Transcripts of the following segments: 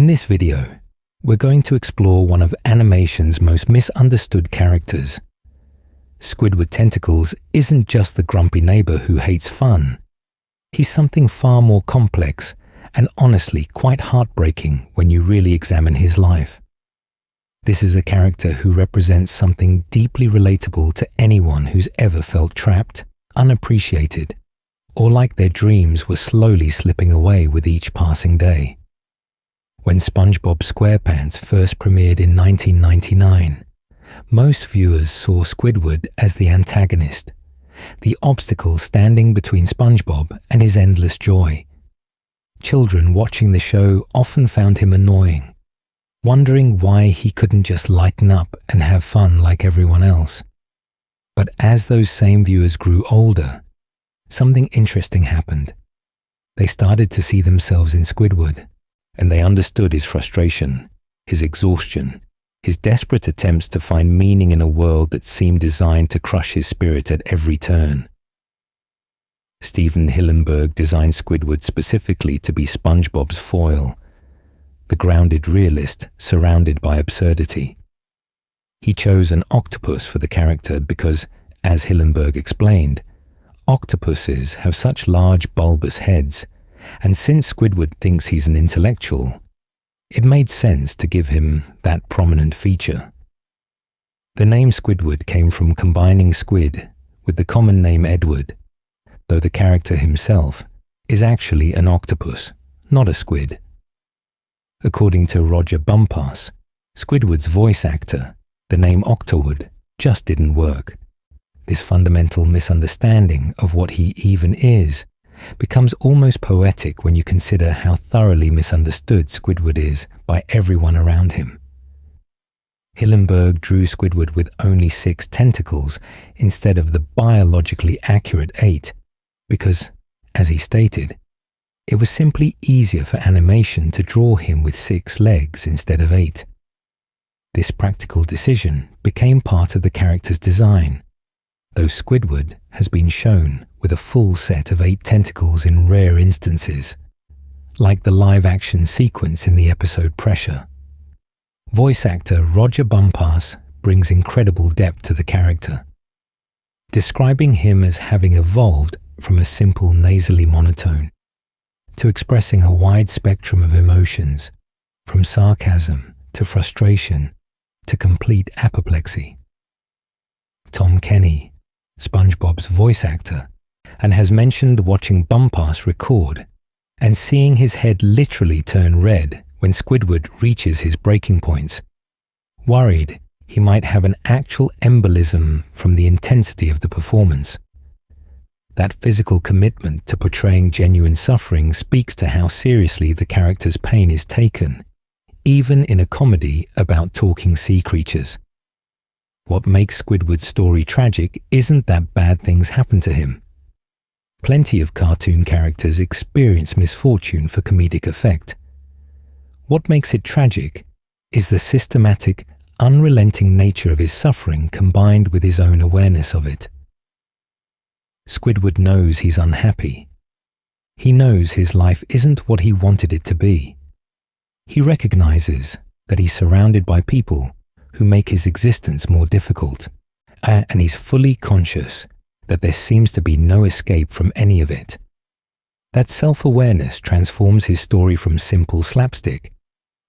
In this video, we're going to explore one of animation's most misunderstood characters. Squidward Tentacles isn't just the grumpy neighbor who hates fun. He's something far more complex and honestly quite heartbreaking when you really examine his life. This is a character who represents something deeply relatable to anyone who's ever felt trapped, unappreciated, or like their dreams were slowly slipping away with each passing day. When SpongeBob SquarePants first premiered in 1999, most viewers saw Squidward as the antagonist, the obstacle standing between SpongeBob and his endless joy. Children watching the show often found him annoying, wondering why he couldn't just lighten up and have fun like everyone else. But as those same viewers grew older, something interesting happened. They started to see themselves in Squidward, and they understood his frustration, his exhaustion, his desperate attempts to find meaning in a world that seemed designed to crush his spirit at every turn. Steven Hillenburg designed Squidward specifically to be SpongeBob's foil, the grounded realist surrounded by absurdity. He chose an octopus for the character because, as Hillenburg explained, octopuses have such large bulbous heads, and since Squidward thinks he's an intellectual, it made sense to give him that prominent feature. The name Squidward came from combining squid with the common name Edward, though the character himself is actually an octopus, not a squid. According to Roger Bumpass, Squidward's voice actor, the name Octowood just didn't work. This fundamental misunderstanding of what he even is becomes almost poetic when you consider how thoroughly misunderstood Squidward is by everyone around him. Hillenburg drew Squidward with only 6 tentacles instead of the biologically accurate 8 because, as he stated, it was simply easier for animation to draw him with 6 legs instead of 8. This practical decision became part of the character's design, though Squidward has been shown with a full set of 8 tentacles in rare instances, like the live-action sequence in the episode Pressure. Voice actor Roger Bumpass brings incredible depth to the character, describing him as having evolved from a simple nasally monotone to expressing a wide spectrum of emotions, from sarcasm to frustration to complete apoplexy. Tom Kenny, SpongeBob's voice actor, and has mentioned watching Bumpass record and seeing his head literally turn red when Squidward reaches his breaking points, worried he might have an actual embolism from the intensity of the performance. That physical commitment to portraying genuine suffering speaks to how seriously the character's pain is taken, even in a comedy about talking sea creatures. What makes Squidward's story tragic isn't that bad things happen to him. Plenty of cartoon characters experience misfortune for comedic effect. What makes it tragic is the systematic, unrelenting nature of his suffering combined with his own awareness of it. Squidward knows he's unhappy. He knows his life isn't what he wanted it to be. He recognizes that he's surrounded by people who make his existence more difficult, and he's fully conscious that there seems to be no escape from any of it. That self-awareness transforms his story from simple slapstick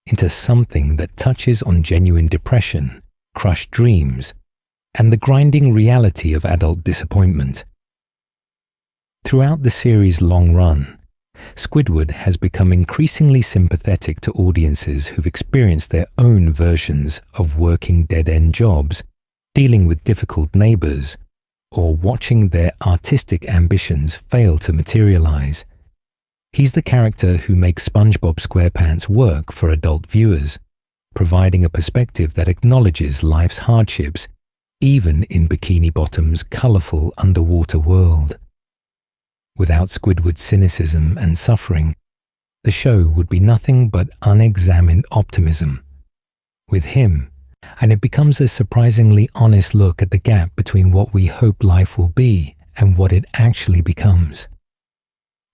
into something that touches on genuine depression, crushed dreams, and the grinding reality of adult disappointment. Throughout the series' long run, Squidward has become increasingly sympathetic to audiences who've experienced their own versions of working dead-end jobs, dealing with difficult neighbors, or watching their artistic ambitions fail to materialize. He's the character who makes SpongeBob SquarePants work for adult viewers, providing a perspective that acknowledges life's hardships, even in Bikini Bottom's colorful underwater world. Without Squidward's cynicism and suffering, the show would be nothing but unexamined optimism. With him, and it becomes a surprisingly honest look at the gap between what we hope life will be and what it actually becomes.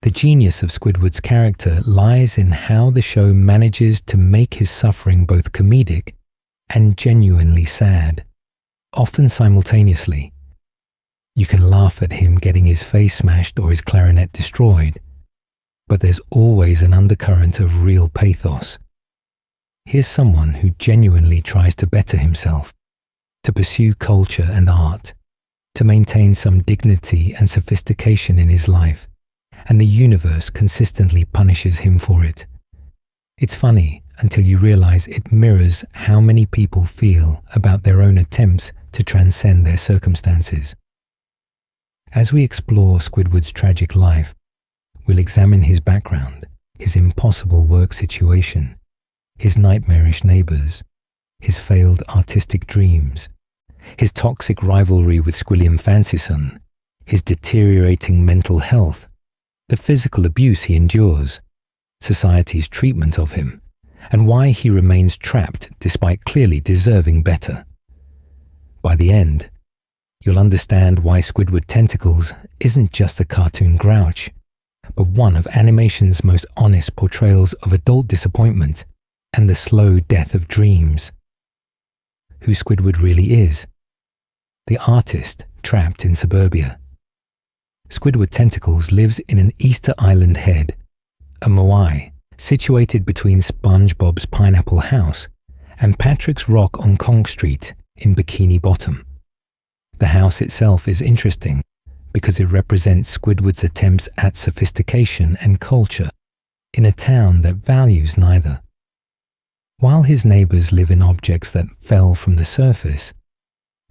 The genius of Squidward's character lies in how the show manages to make his suffering both comedic and genuinely sad, often simultaneously. You can laugh at him getting his face smashed or his clarinet destroyed, but there's always an undercurrent of real pathos. Here's someone who genuinely tries to better himself, to pursue culture and art, to maintain some dignity and sophistication in his life, and the universe consistently punishes him for it. It's funny until you realize it mirrors how many people feel about their own attempts to transcend their circumstances. As we explore Squidward's tragic life, we'll examine his background, his impossible work situation, his nightmarish neighbors, his failed artistic dreams, his toxic rivalry with Squilliam Fancyson, his deteriorating mental health, the physical abuse he endures, society's treatment of him, and why he remains trapped despite clearly deserving better. By the end, you'll understand why Squidward Tentacles isn't just a cartoon grouch, but one of animation's most honest portrayals of adult disappointment and the slow death of dreams. Who Squidward really is. The artist trapped in suburbia. Squidward Tentacles lives in an Easter Island head, a moai, situated between SpongeBob's Pineapple House and Patrick's Rock on Kong Street in Bikini Bottom. The house itself is interesting because it represents Squidward's attempts at sophistication and culture in a town that values neither. While his neighbors live in objects that fell from the surface,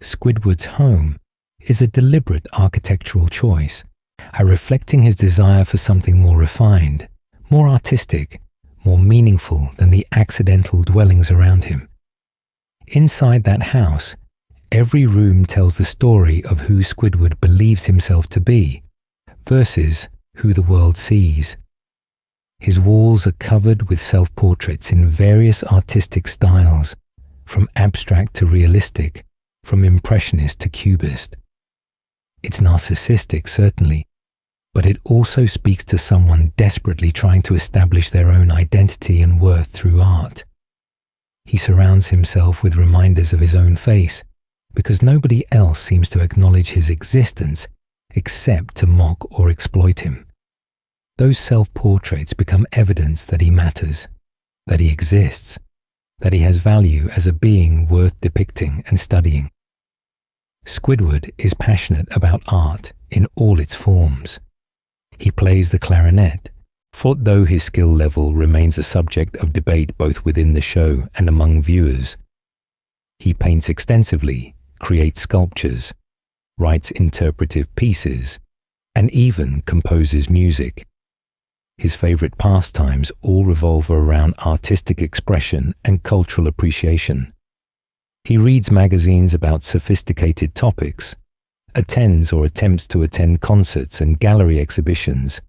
Squidward's home is a deliberate architectural choice, reflecting his desire for something more refined, more artistic, more meaningful than the accidental dwellings around him. Inside that house, every room tells the story of who Squidward believes himself to be versus who the world sees. His walls are covered with self-portraits in various artistic styles, from abstract to realistic, from impressionist to cubist. It's narcissistic, certainly, but it also speaks to someone desperately trying to establish their own identity and worth through art. He surrounds himself with reminders of his own face, because nobody else seems to acknowledge his existence except to mock or exploit him. Those self-portraits become evidence that he matters, that he exists, that he has value as a being worth depicting and studying. Squidward is passionate about art in all its forms. He plays the clarinet, for though his skill level remains a subject of debate both within the show and among viewers. He paints extensively, creates sculptures, writes interpretive pieces, and even composes music. His favorite pastimes all revolve around artistic expression and cultural appreciation. He reads magazines about sophisticated topics, attends or attempts to attend concerts and gallery exhibitions,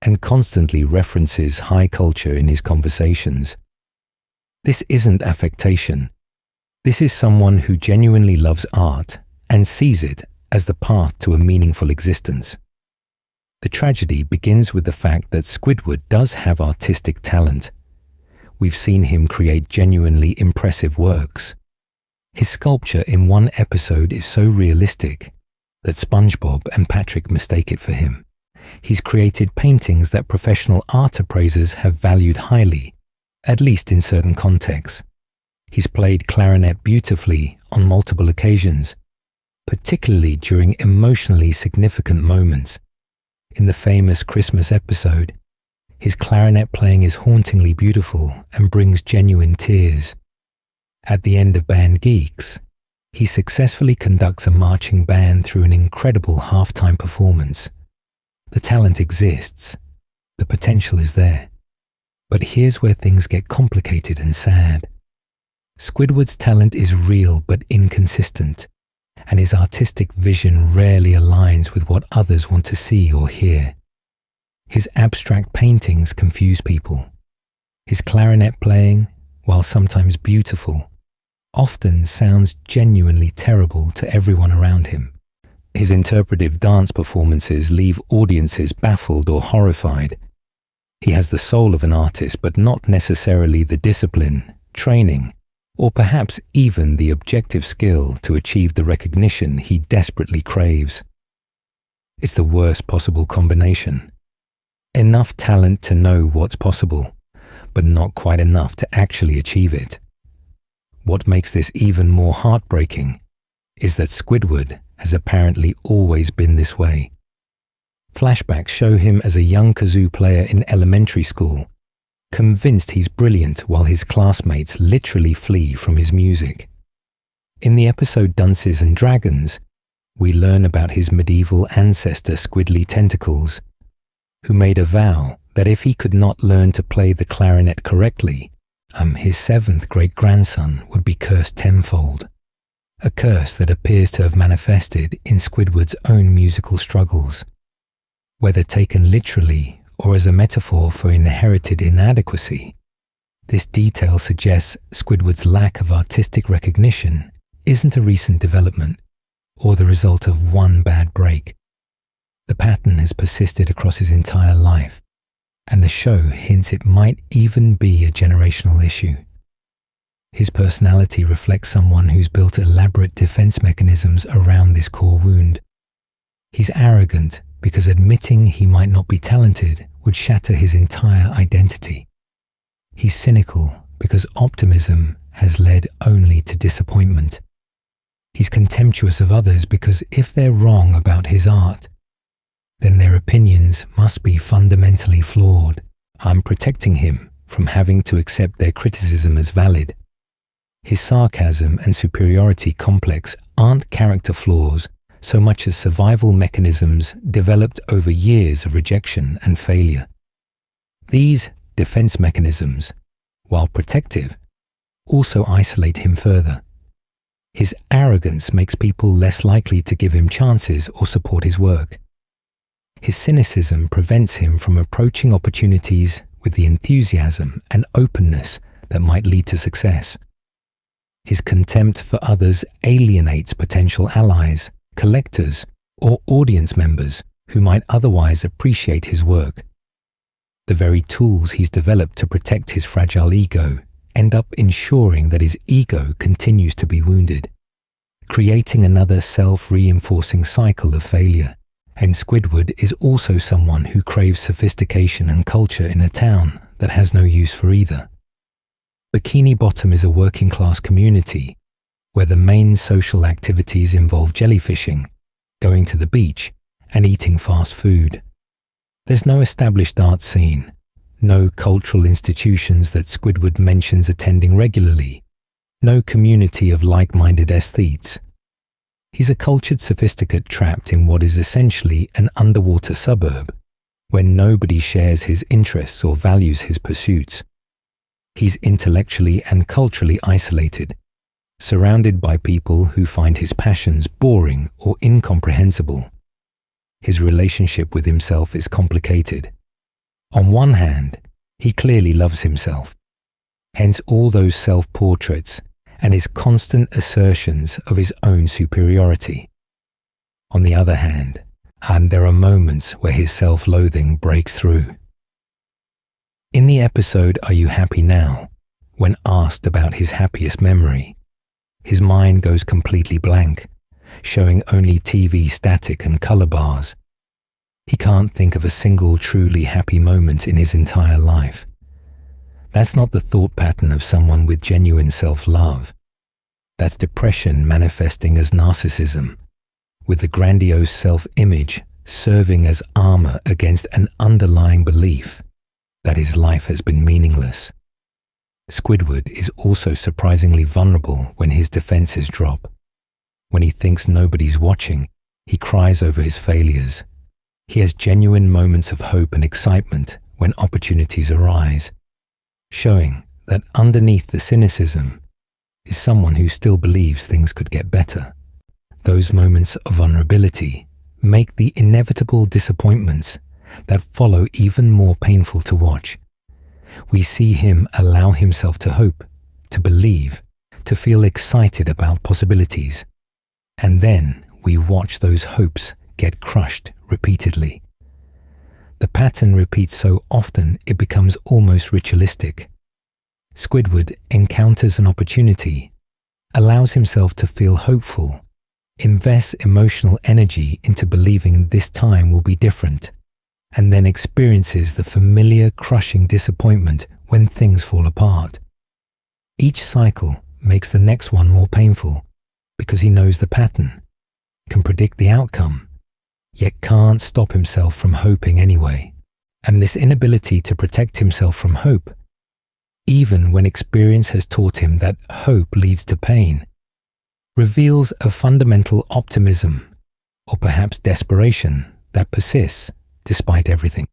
and constantly references high culture in his conversations. This isn't affectation. This is someone who genuinely loves art and sees it as the path to a meaningful existence. The tragedy begins with the fact that Squidward does have artistic talent. We've seen him create genuinely impressive works. His sculpture in one episode is so realistic that SpongeBob and Patrick mistake it for him. He's created paintings that professional art appraisers have valued highly, at least in certain contexts. He's played clarinet beautifully on multiple occasions, particularly during emotionally significant moments. In the famous Christmas episode, his clarinet playing is hauntingly beautiful and brings genuine tears. At the end of Band Geeks, he successfully conducts a marching band through an incredible halftime performance. The talent exists. The potential is there. But here's where things get complicated and sad. Squidward's talent is real but inconsistent, and his artistic vision rarely aligns with what others want to see or hear. His abstract paintings confuse people. His clarinet playing, while sometimes beautiful, often sounds genuinely terrible to everyone around him. His interpretive dance performances leave audiences baffled or horrified. He has the soul of an artist, but not necessarily the discipline, training, or perhaps even the objective skill to achieve the recognition he desperately craves. It's the worst possible combination. Enough talent to know what's possible, but not quite enough to actually achieve it. What makes this even more heartbreaking is that Squidward has apparently always been this way. Flashbacks show him as a young kazoo player in elementary school, convinced he's brilliant while his classmates literally flee from his music. In the episode Dunces and Dragons, we learn about his medieval ancestor Squidly Tentacles, who made a vow that if he could not learn to play the clarinet correctly, his 7th great-grandson would be cursed tenfold. A curse that appears to have manifested in Squidward's own musical struggles. Whether taken literally or as a metaphor for inherited inadequacy, this detail suggests Squidward's lack of artistic recognition isn't a recent development or the result of one bad break. The pattern has persisted across his entire life, and the show hints it might even be a generational issue. His personality reflects someone who's built elaborate defense mechanisms around this core wound. He's arrogant because admitting he might not be talented would shatter his entire identity. He's cynical because optimism has led only to disappointment. He's contemptuous of others because if they're wrong about his art, then their opinions must be fundamentally flawed. I'm protecting him from having to accept their criticism as valid. His sarcasm and superiority complex aren't character flaws so much as survival mechanisms developed over years of rejection and failure. These defense mechanisms, while protective, also isolate him further. His arrogance makes people less likely to give him chances or support his work. His cynicism prevents him from approaching opportunities with the enthusiasm and openness that might lead to success. His contempt for others alienates potential allies, collectors, or audience members who might otherwise appreciate his work. The very tools he's developed to protect his fragile ego end up ensuring that his ego continues to be wounded, creating another self-reinforcing cycle of failure. And Squidward is also someone who craves sophistication and culture in a town that has no use for either. Bikini Bottom is a working-class community where the main social activities involve jellyfishing, going to the beach, and eating fast food. There's no established art scene, no cultural institutions that Squidward mentions attending regularly, no community of like-minded aesthetes. He's a cultured sophisticate trapped in what is essentially an underwater suburb, where nobody shares his interests or values his pursuits. He's intellectually and culturally isolated, surrounded by people who find his passions boring or incomprehensible. His relationship with himself is complicated. On one hand, he clearly loves himself, hence all those self-portraits and his constant assertions of his own superiority. On the other hand, there are moments where his self-loathing breaks through. In the episode Are You Happy Now?, when asked about his happiest memory, his mind goes completely blank, showing only TV static and color bars. He can't think of a single truly happy moment in his entire life. That's not the thought pattern of someone with genuine self-love. That's depression manifesting as narcissism, with the grandiose self-image serving as armor against an underlying belief that his life has been meaningless. Squidward is also surprisingly vulnerable when his defenses drop. When he thinks nobody's watching, he cries over his failures. He has genuine moments of hope and excitement when opportunities arise, showing that underneath the cynicism is someone who still believes things could get better. Those moments of vulnerability make the inevitable disappointments that follow even more painful to watch. We see him allow himself to hope, to believe, to feel excited about possibilities. And then, we watch those hopes get crushed repeatedly. The pattern repeats so often it becomes almost ritualistic. Squidward encounters an opportunity, allows himself to feel hopeful, invests emotional energy into believing this time will be different, and then experiences the familiar crushing disappointment when things fall apart. Each cycle makes the next one more painful because he knows the pattern, can predict the outcome, yet can't stop himself from hoping anyway. And this inability to protect himself from hope, even when experience has taught him that hope leads to pain, reveals a fundamental optimism, or perhaps desperation, that persists despite everything.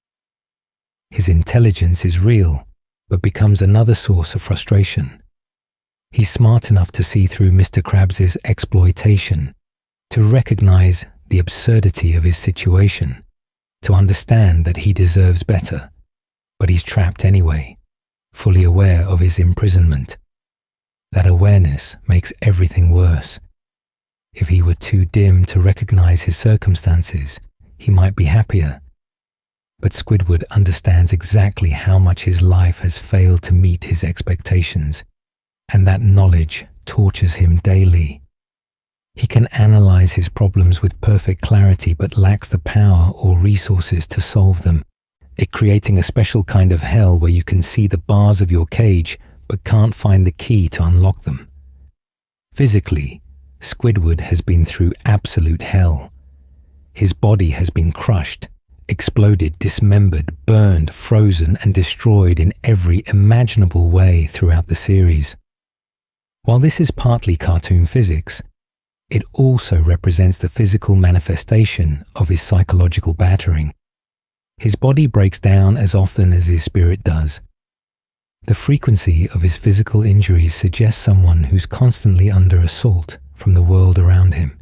His intelligence is real, but becomes another source of frustration. He's smart enough to see through Mr. Krabs' exploitation, to recognize the absurdity of his situation, to understand that he deserves better, but he's trapped anyway, fully aware of his imprisonment. That awareness makes everything worse. If he were too dim to recognize his circumstances, he might be happier. But Squidward understands exactly how much his life has failed to meet his expectations, and that knowledge tortures him daily. He can analyze his problems with perfect clarity but lacks the power or resources to solve them, it creating a special kind of hell where you can see the bars of your cage but can't find the key to unlock them. Physically, Squidward has been through absolute hell. His body has been crushed, exploded, dismembered, burned, frozen, and destroyed in every imaginable way throughout the series. While this is partly cartoon physics, it also represents the physical manifestation of his psychological battering. His body breaks down as often as his spirit does. The frequency of his physical injuries suggests someone who's constantly under assault from the world around him,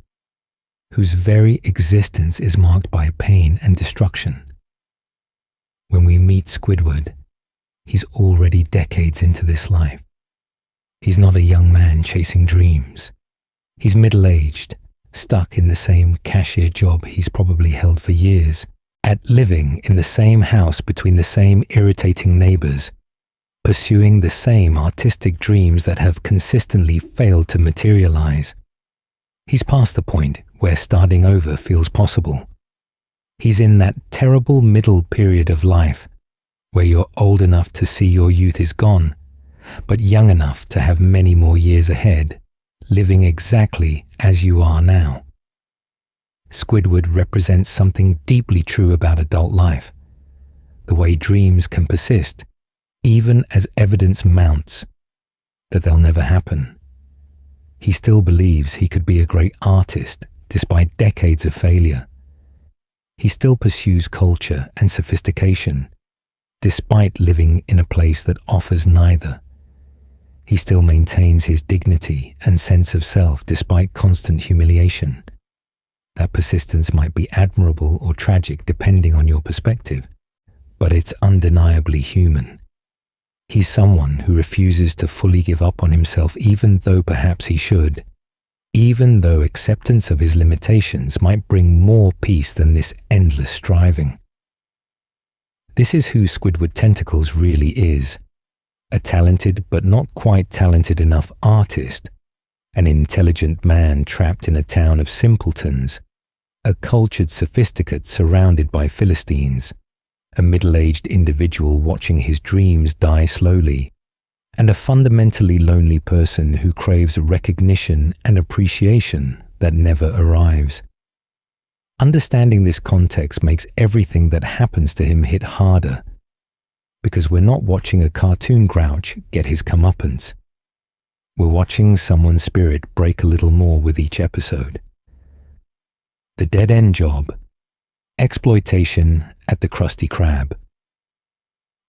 whose very existence is marked by pain and destruction. When we meet Squidward, he's already decades into this life. He's not a young man chasing dreams. He's middle-aged, stuck in the same cashier job he's probably held for years, at living in the same house between the same irritating neighbors, pursuing the same artistic dreams that have consistently failed to materialize. He's past the point where starting over feels possible. He's in that terrible middle period of life where you're old enough to see your youth is gone, but young enough to have many more years ahead, living exactly as you are now. Squidward represents something deeply true about adult life, the way dreams can persist, even as evidence mounts that they'll never happen. He still believes he could be a great artist despite decades of failure. He still pursues culture and sophistication, despite living in a place that offers neither. He still maintains his dignity and sense of self despite constant humiliation. That persistence might be admirable or tragic depending on your perspective, but it's undeniably human. He's someone who refuses to fully give up on himself even though perhaps he should, even though acceptance of his limitations might bring more peace than this endless striving. This is who Squidward Tentacles really is. A talented but not quite talented enough artist, an intelligent man trapped in a town of simpletons, a cultured sophisticate surrounded by Philistines, a middle-aged individual watching his dreams die slowly, and a fundamentally lonely person who craves recognition and appreciation that never arrives. Understanding this context makes everything that happens to him hit harder, because we're not watching a cartoon grouch get his comeuppance. We're watching someone's spirit break a little more with each episode. The dead-end job. Exploitation at the Krusty Krab.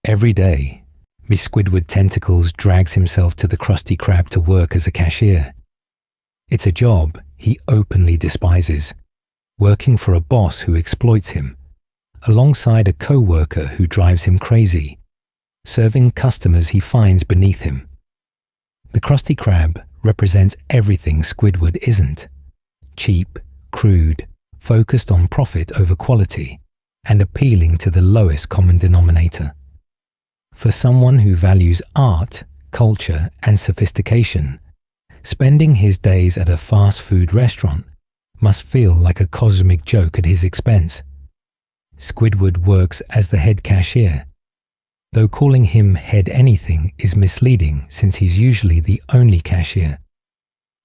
Every day, Miss Squidward Tentacles drags himself to the Krusty Krab to work as a cashier. It's a job he openly despises, working for a boss who exploits him, alongside a co-worker who drives him crazy, serving customers he finds beneath him. The Krusty Krab represents everything Squidward isn't: cheap, crude, focused on profit over quality, and appealing to the lowest common denominator. For someone who values art, culture, and sophistication, spending his days at a fast food restaurant must feel like a cosmic joke at his expense. Squidward works as the head cashier, though calling him head anything is misleading since he's usually the only cashier.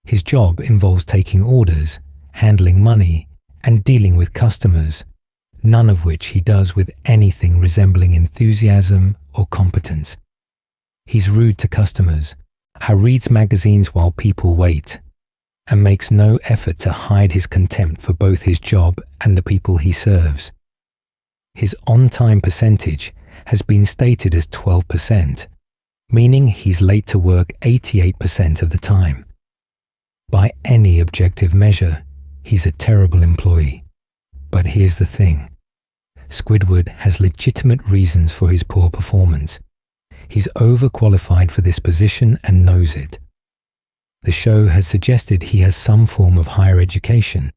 His job involves taking orders, handling money, and dealing with customers, none of which he does with anything resembling enthusiasm or competence. He's rude to customers, reads magazines while people wait, and makes no effort to hide his contempt for both his job and the people he serves. His on-time percentage has been stated as 12%, meaning he's late to work 88% of the time. By any objective measure, he's a terrible employee. But here's the thing. Squidward has legitimate reasons for his poor performance. He's overqualified for this position and knows it. The show has suggested he has some form of higher education.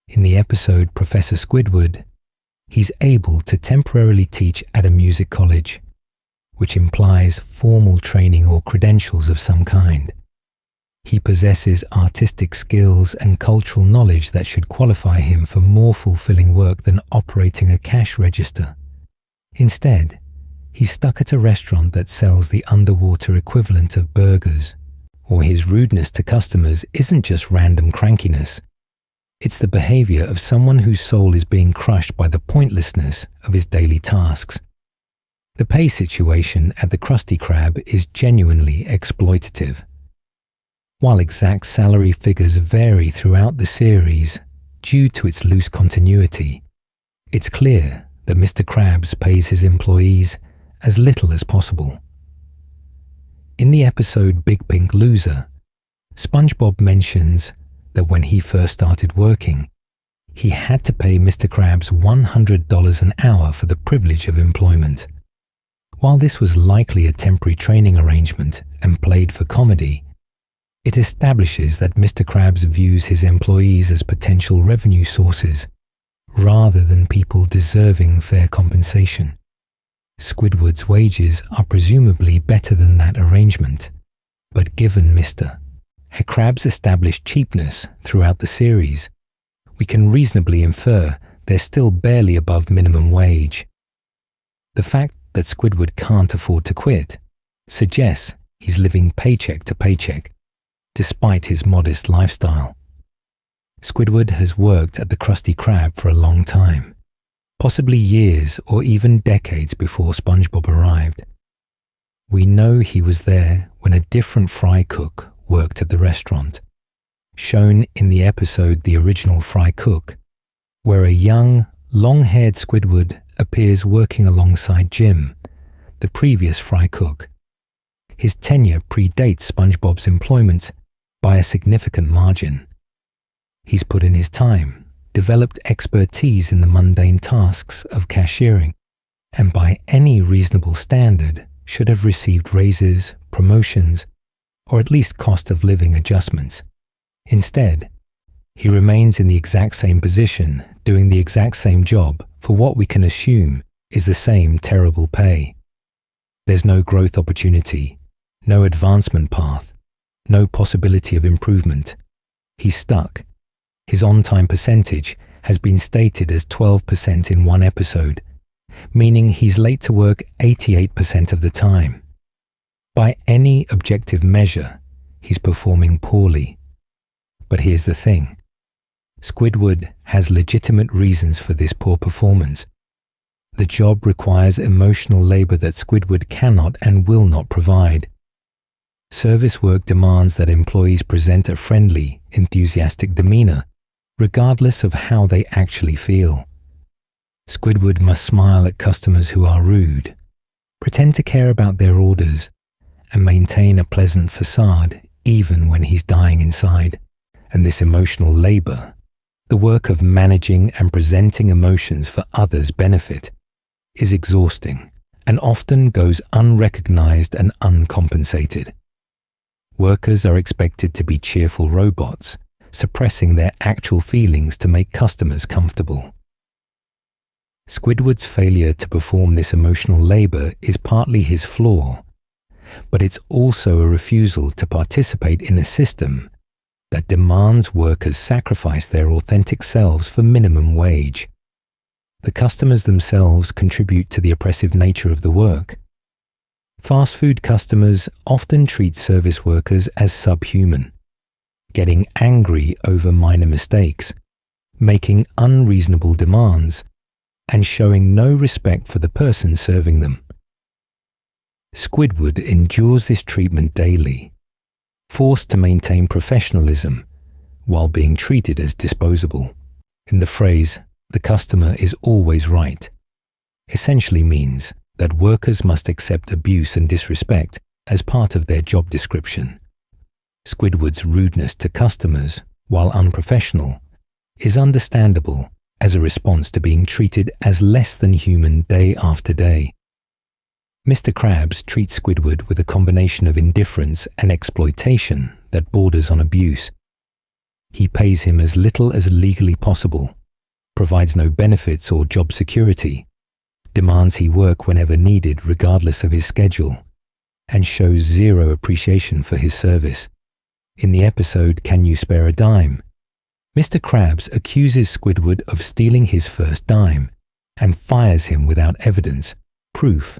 In the episode Professor Squidward, he's able to temporarily teach at a music college, which implies formal training or credentials of some kind. He possesses artistic skills and cultural knowledge that should qualify him for more fulfilling work than operating a cash register. Instead, he's stuck at a restaurant that sells the underwater equivalent of burgers, or his rudeness to customers isn't just random crankiness. It's the behavior of someone whose soul is being crushed by the pointlessness of his daily tasks. The pay situation at the Krusty Krab is genuinely exploitative. While exact salary figures vary throughout the series due to its loose continuity, it's clear that Mr. Krabs pays his employees as little as possible. In the episode Big Pink Loser, SpongeBob mentions that when he first started working, he had to pay Mr. Krabs $100 an hour for the privilege of employment. While this was likely a temporary training arrangement and played for comedy, it establishes that Mr. Krabs views his employees as potential revenue sources rather than people deserving fair compensation. Squidward's wages are presumably better than that arrangement, but given Mr. Krabs' established cheapness throughout the series, we can reasonably infer they're still barely above minimum wage. The fact that Squidward can't afford to quit suggests he's living paycheck to paycheck, despite his modest lifestyle. Squidward has worked at the Krusty Krab for a long time, possibly years or even decades before SpongeBob arrived. We know he was there when a different fry cook worked at the restaurant, shown in the episode The Original Fry Cook, where a young, long-haired Squidward appears working alongside Jim, the previous fry cook. His tenure predates SpongeBob's employment by a significant margin. He's put in his time, developed expertise in the mundane tasks of cashiering, and by any reasonable standard should have received raises, promotions, or at least cost of living adjustments. Instead, he remains in the exact same position, doing the exact same job for what we can assume is the same terrible pay. There's no growth opportunity, no advancement path, no possibility of improvement. He's stuck. His on-time percentage has been stated as 12% in one episode, meaning he's late to work 88% of the time. By any objective measure, he's performing poorly. But here's the thing. Squidward has legitimate reasons for this poor performance. The job requires emotional labor that Squidward cannot and will not provide. Service work demands that employees present a friendly, enthusiastic demeanor, regardless of how they actually feel. Squidward must smile at customers who are rude, pretend to care about their orders, and maintain a pleasant facade even when he's dying inside. And this emotional labor, the work of managing and presenting emotions for others' benefit, is exhausting and often goes unrecognized and uncompensated. Workers are expected to be cheerful robots, suppressing their actual feelings to make customers comfortable. Squidward's failure to perform this emotional labor is partly his flaw, but it's also a refusal to participate in a system that demands workers sacrifice their authentic selves for minimum wage. The customers themselves contribute to the oppressive nature of the work. Fast food customers often treat service workers as subhuman, getting angry over minor mistakes, making unreasonable demands, and showing no respect for the person serving them. Squidward endures this treatment daily, forced to maintain professionalism while being treated as disposable. In the phrase, "the customer is always right," essentially means that workers must accept abuse and disrespect as part of their job description. Squidward's rudeness to customers, while unprofessional, is understandable as a response to being treated as less than human day after day. Mr. Krabs treats Squidward with a combination of indifference and exploitation that borders on abuse. He pays him as little as legally possible, provides no benefits or job security, demands he work whenever needed regardless of his schedule, and shows zero appreciation for his service. In the episode Can You Spare a Dime?, Mr. Krabs accuses Squidward of stealing his first dime and fires him without evidence, proof,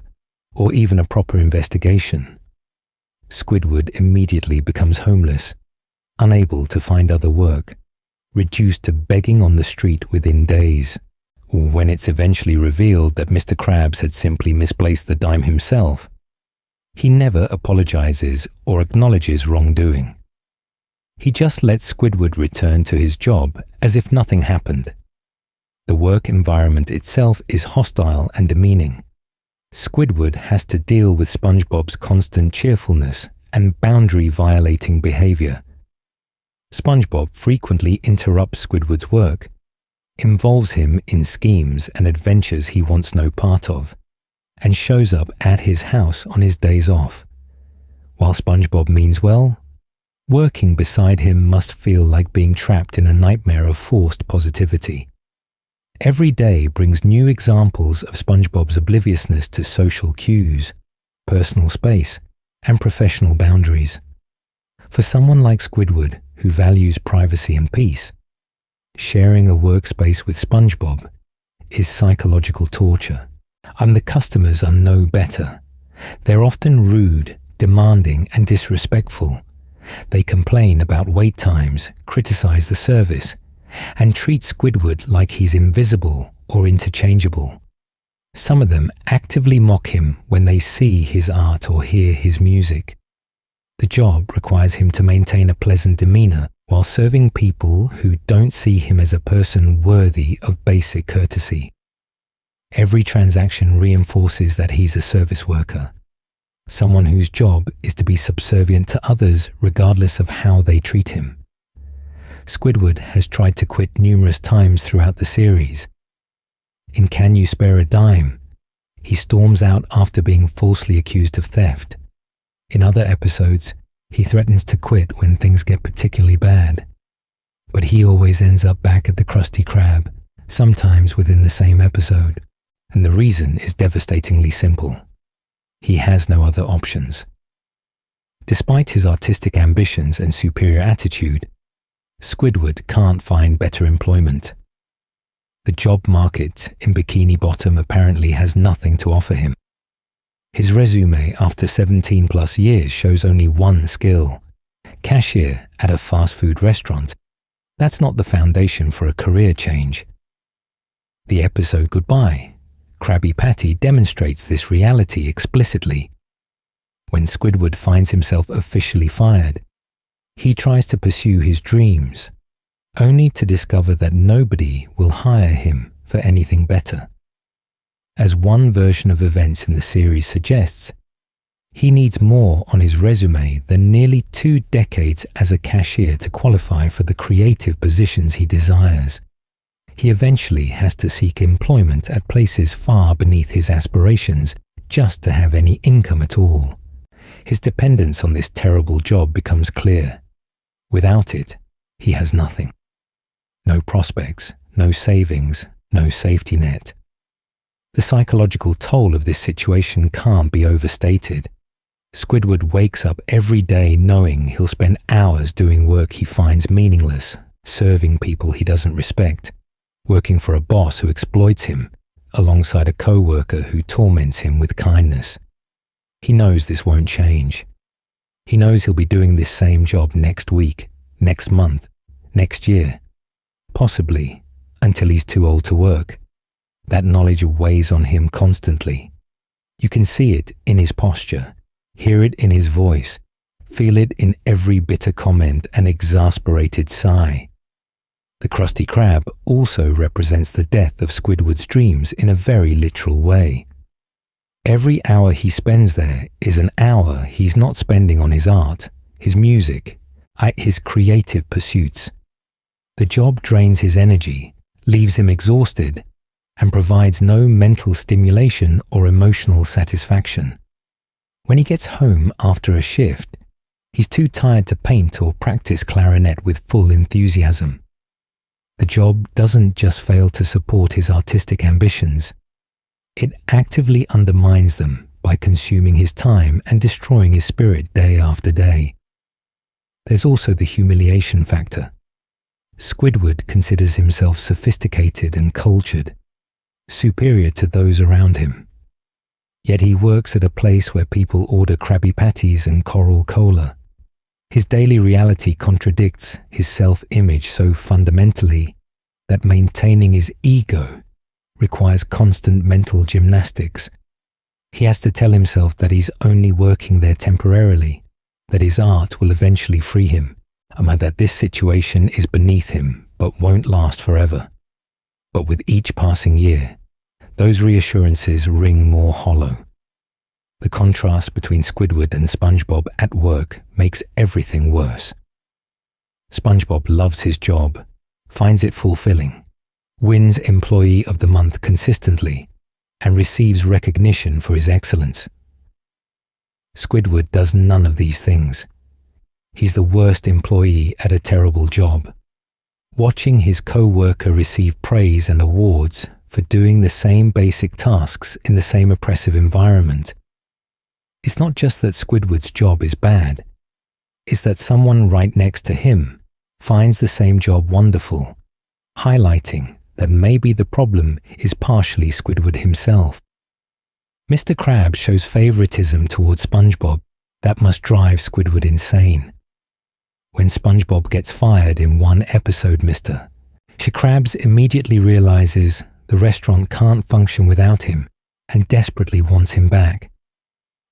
or even a proper investigation. Squidward immediately becomes homeless, unable to find other work, reduced to begging on the street within days. When it's eventually revealed that Mr. Krabs had simply misplaced the dime himself, he never apologizes or acknowledges wrongdoing. He just lets Squidward return to his job as if nothing happened. The work environment itself is hostile and demeaning. Squidward has to deal with SpongeBob's constant cheerfulness and boundary-violating behavior. SpongeBob frequently interrupts Squidward's work, involves him in schemes and adventures he wants no part of, and shows up at his house on his days off. While SpongeBob means well, working beside him must feel like being trapped in a nightmare of forced positivity. Every day brings new examples of SpongeBob's obliviousness to social cues, personal space, and professional boundaries. For someone like Squidward, who values privacy and peace, sharing a workspace with SpongeBob is psychological torture. And the customers are no better. They're often rude, demanding, and disrespectful. They complain about wait times, criticize the service, and treat Squidward like he's invisible or interchangeable. Some of them actively mock him when they see his art or hear his music. The job requires him to maintain a pleasant demeanor while serving people who don't see him as a person worthy of basic courtesy. Every transaction reinforces that he's a service worker, someone whose job is to be subservient to others regardless of how they treat him. Squidward has tried to quit numerous times throughout the series. In Can You Spare a Dime?, he storms out after being falsely accused of theft. In other episodes, he threatens to quit when things get particularly bad. But he always ends up back at the Krusty Krab, sometimes within the same episode. And the reason is devastatingly simple. He has no other options. Despite his artistic ambitions and superior attitude, Squidward can't find better employment. The job market in Bikini Bottom apparently has nothing to offer him. His resume after 17 plus years shows only one skill: cashier at a fast food restaurant. That's not the foundation for a career change. The episode Goodbye, Krabby Patty demonstrates this reality explicitly. When Squidward finds himself officially fired, he tries to pursue his dreams, only to discover that nobody will hire him for anything better. As one version of events in the series suggests, he needs more on his resume than nearly 2 decades as a cashier to qualify for the creative positions he desires. He eventually has to seek employment at places far beneath his aspirations just to have any income at all. His dependence on this terrible job becomes clear. Without it, He has nothing. No prospects, no savings, no safety net. The psychological toll of this situation can't be overstated. Squidward wakes up every day knowing he'll spend hours doing work he finds meaningless, serving people he doesn't respect, working for a boss who exploits him, alongside a co-worker who torments him with kindness. He knows this won't change. He knows he'll be doing this same job next week, next month, next year, possibly until he's too old to work. That knowledge weighs on him constantly. You can see it in his posture, hear it in his voice, feel it in every bitter comment and exasperated sigh. The Krusty Krab also represents the death of Squidward's dreams in a very literal way. Every hour he spends there is an hour he's not spending on his art, his music, his creative pursuits. The job drains his energy, leaves him exhausted, and provides no mental stimulation or emotional satisfaction. When he gets home after a shift, he's too tired to paint or practice clarinet with full enthusiasm. The job doesn't just fail to support his artistic ambitions, it actively undermines them by consuming his time and destroying his spirit day after day. There's also the humiliation factor. Squidward considers himself sophisticated and cultured, superior to those around him. Yet he works at a place where people order Krabby Patties and Coral Cola. His daily reality contradicts his self-image so fundamentally that maintaining his ego requires constant mental gymnastics. He has to tell himself that he's only working there temporarily, that his art will eventually free him, and that this situation is beneath him but won't last forever. But with each passing year, those reassurances ring more hollow. The contrast between Squidward and SpongeBob at work makes everything worse. SpongeBob loves his job, finds it fulfilling, wins Employee of the Month consistently, and receives recognition for his excellence. Squidward does none of these things. He's the worst employee at a terrible job. Watching his co-worker receive praise and awards for doing the same basic tasks in the same oppressive environment. It's not just that Squidward's job is bad, it's that someone right next to him finds the same job wonderful, highlighting that maybe the problem is partially Squidward himself. Mr. Krabs shows favoritism towards SpongeBob that must drive Squidward insane. When SpongeBob gets fired in one episode, Mr. Krabs immediately realizes the restaurant can't function without him and desperately wants him back.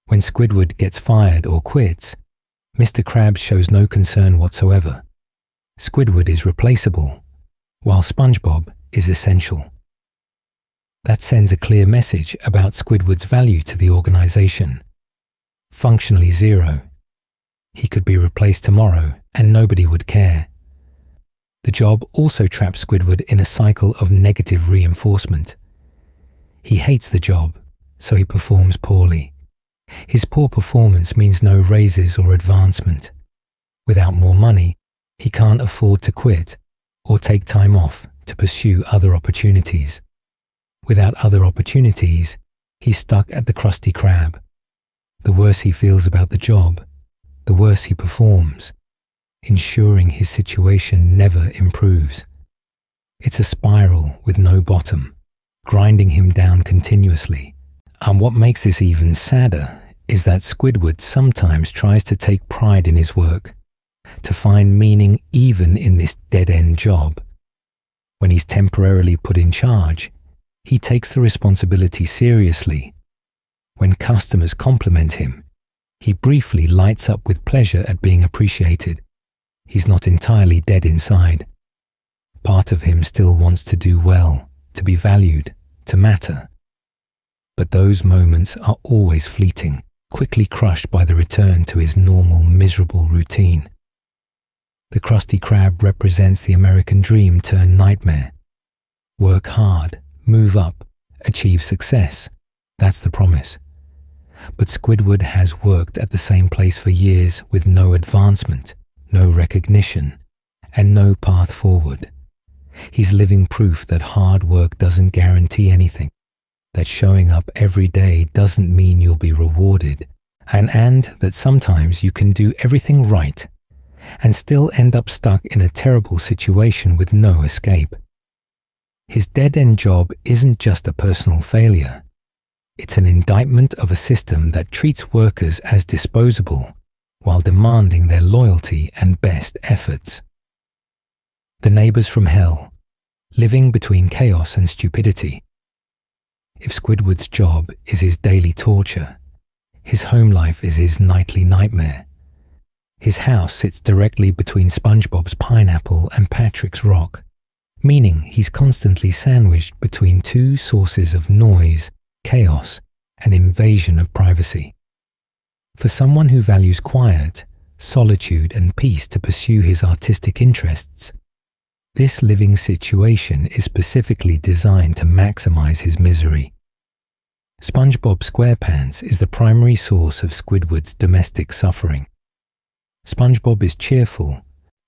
When Squidward gets fired or quits, Mr. Krabs shows no concern whatsoever. Squidward is replaceable, while SpongeBob is essential. That sends a clear message about Squidward's value to the organization. Functionally zero. He could be replaced tomorrow and nobody would care. The job also traps Squidward in a cycle of negative reinforcement. He hates the job, so he performs poorly. His poor performance means no raises or advancement. Without more money, he can't afford to quit or take time off to pursue other opportunities. Without other opportunities, he's stuck at the Krusty Krab. The worse he feels about the job, the worse he performs, ensuring his situation never improves. It's a spiral with no bottom, grinding him down continuously. And what makes this even sadder is that Squidward sometimes tries to take pride in his work, to find meaning even in this dead-end job. When he's temporarily put in charge, he takes the responsibility seriously. When customers compliment him, he briefly lights up with pleasure at being appreciated. He's not entirely dead inside. Part of him still wants to do well, to be valued, to matter. But those moments are always fleeting, quickly crushed by the return to his normal, miserable routine. The Krusty Krab represents the American dream turned nightmare. Work hard, move up, achieve success. That's the promise. But Squidward has worked at the same place for years with no advancement, no recognition, and no path forward. He's living proof that hard work doesn't guarantee anything, that showing up every day doesn't mean you'll be rewarded, and that sometimes you can do everything right and still end up stuck in a terrible situation with no escape. His dead-end job isn't just a personal failure. It's an indictment of a system that treats workers as disposable while demanding their loyalty and best efforts. The neighbors from hell, living between chaos and stupidity. If Squidward's job is his daily torture, his home life is his nightly nightmare. His house sits directly between SpongeBob's pineapple and Patrick's rock, meaning he's constantly sandwiched between two sources of noise, chaos, and invasion of privacy. For someone who values quiet, solitude, and peace to pursue his artistic interests, this living situation is specifically designed to maximize his misery. SpongeBob SquarePants is the primary source of Squidward's domestic suffering. SpongeBob is cheerful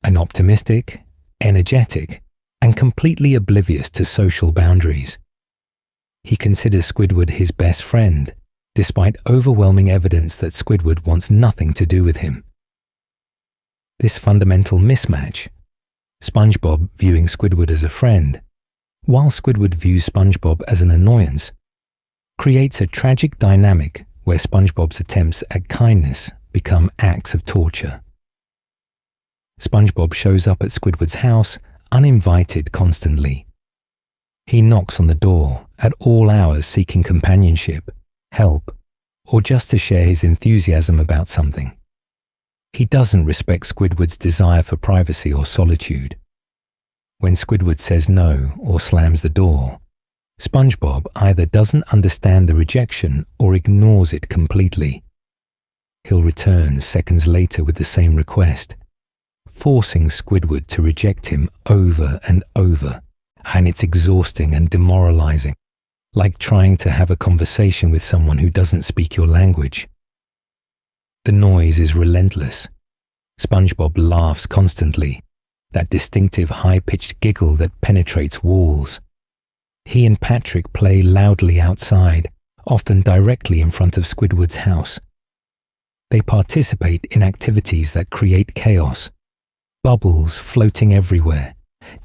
and optimistic, energetic, and completely oblivious to social boundaries. He considers Squidward his best friend, despite overwhelming evidence that Squidward wants nothing to do with him. This fundamental mismatch, SpongeBob viewing Squidward as a friend, while Squidward views SpongeBob as an annoyance, creates a tragic dynamic where SpongeBob's attempts at kindness become acts of torture. SpongeBob shows up at Squidward's house uninvited constantly. He knocks on the door at all hours seeking companionship, help, or just to share his enthusiasm about something. He doesn't respect Squidward's desire for privacy or solitude. When Squidward says no or slams the door, SpongeBob either doesn't understand the rejection or ignores it completely. He'll return seconds later with the same request, forcing Squidward to reject him over and over, and it's exhausting and demoralizing, like trying to have a conversation with someone who doesn't speak your language. The noise is relentless. SpongeBob laughs constantly, that distinctive high-pitched giggle that penetrates walls. He and Patrick play loudly outside, often directly in front of Squidward's house. They participate in activities that create chaos, bubbles floating everywhere,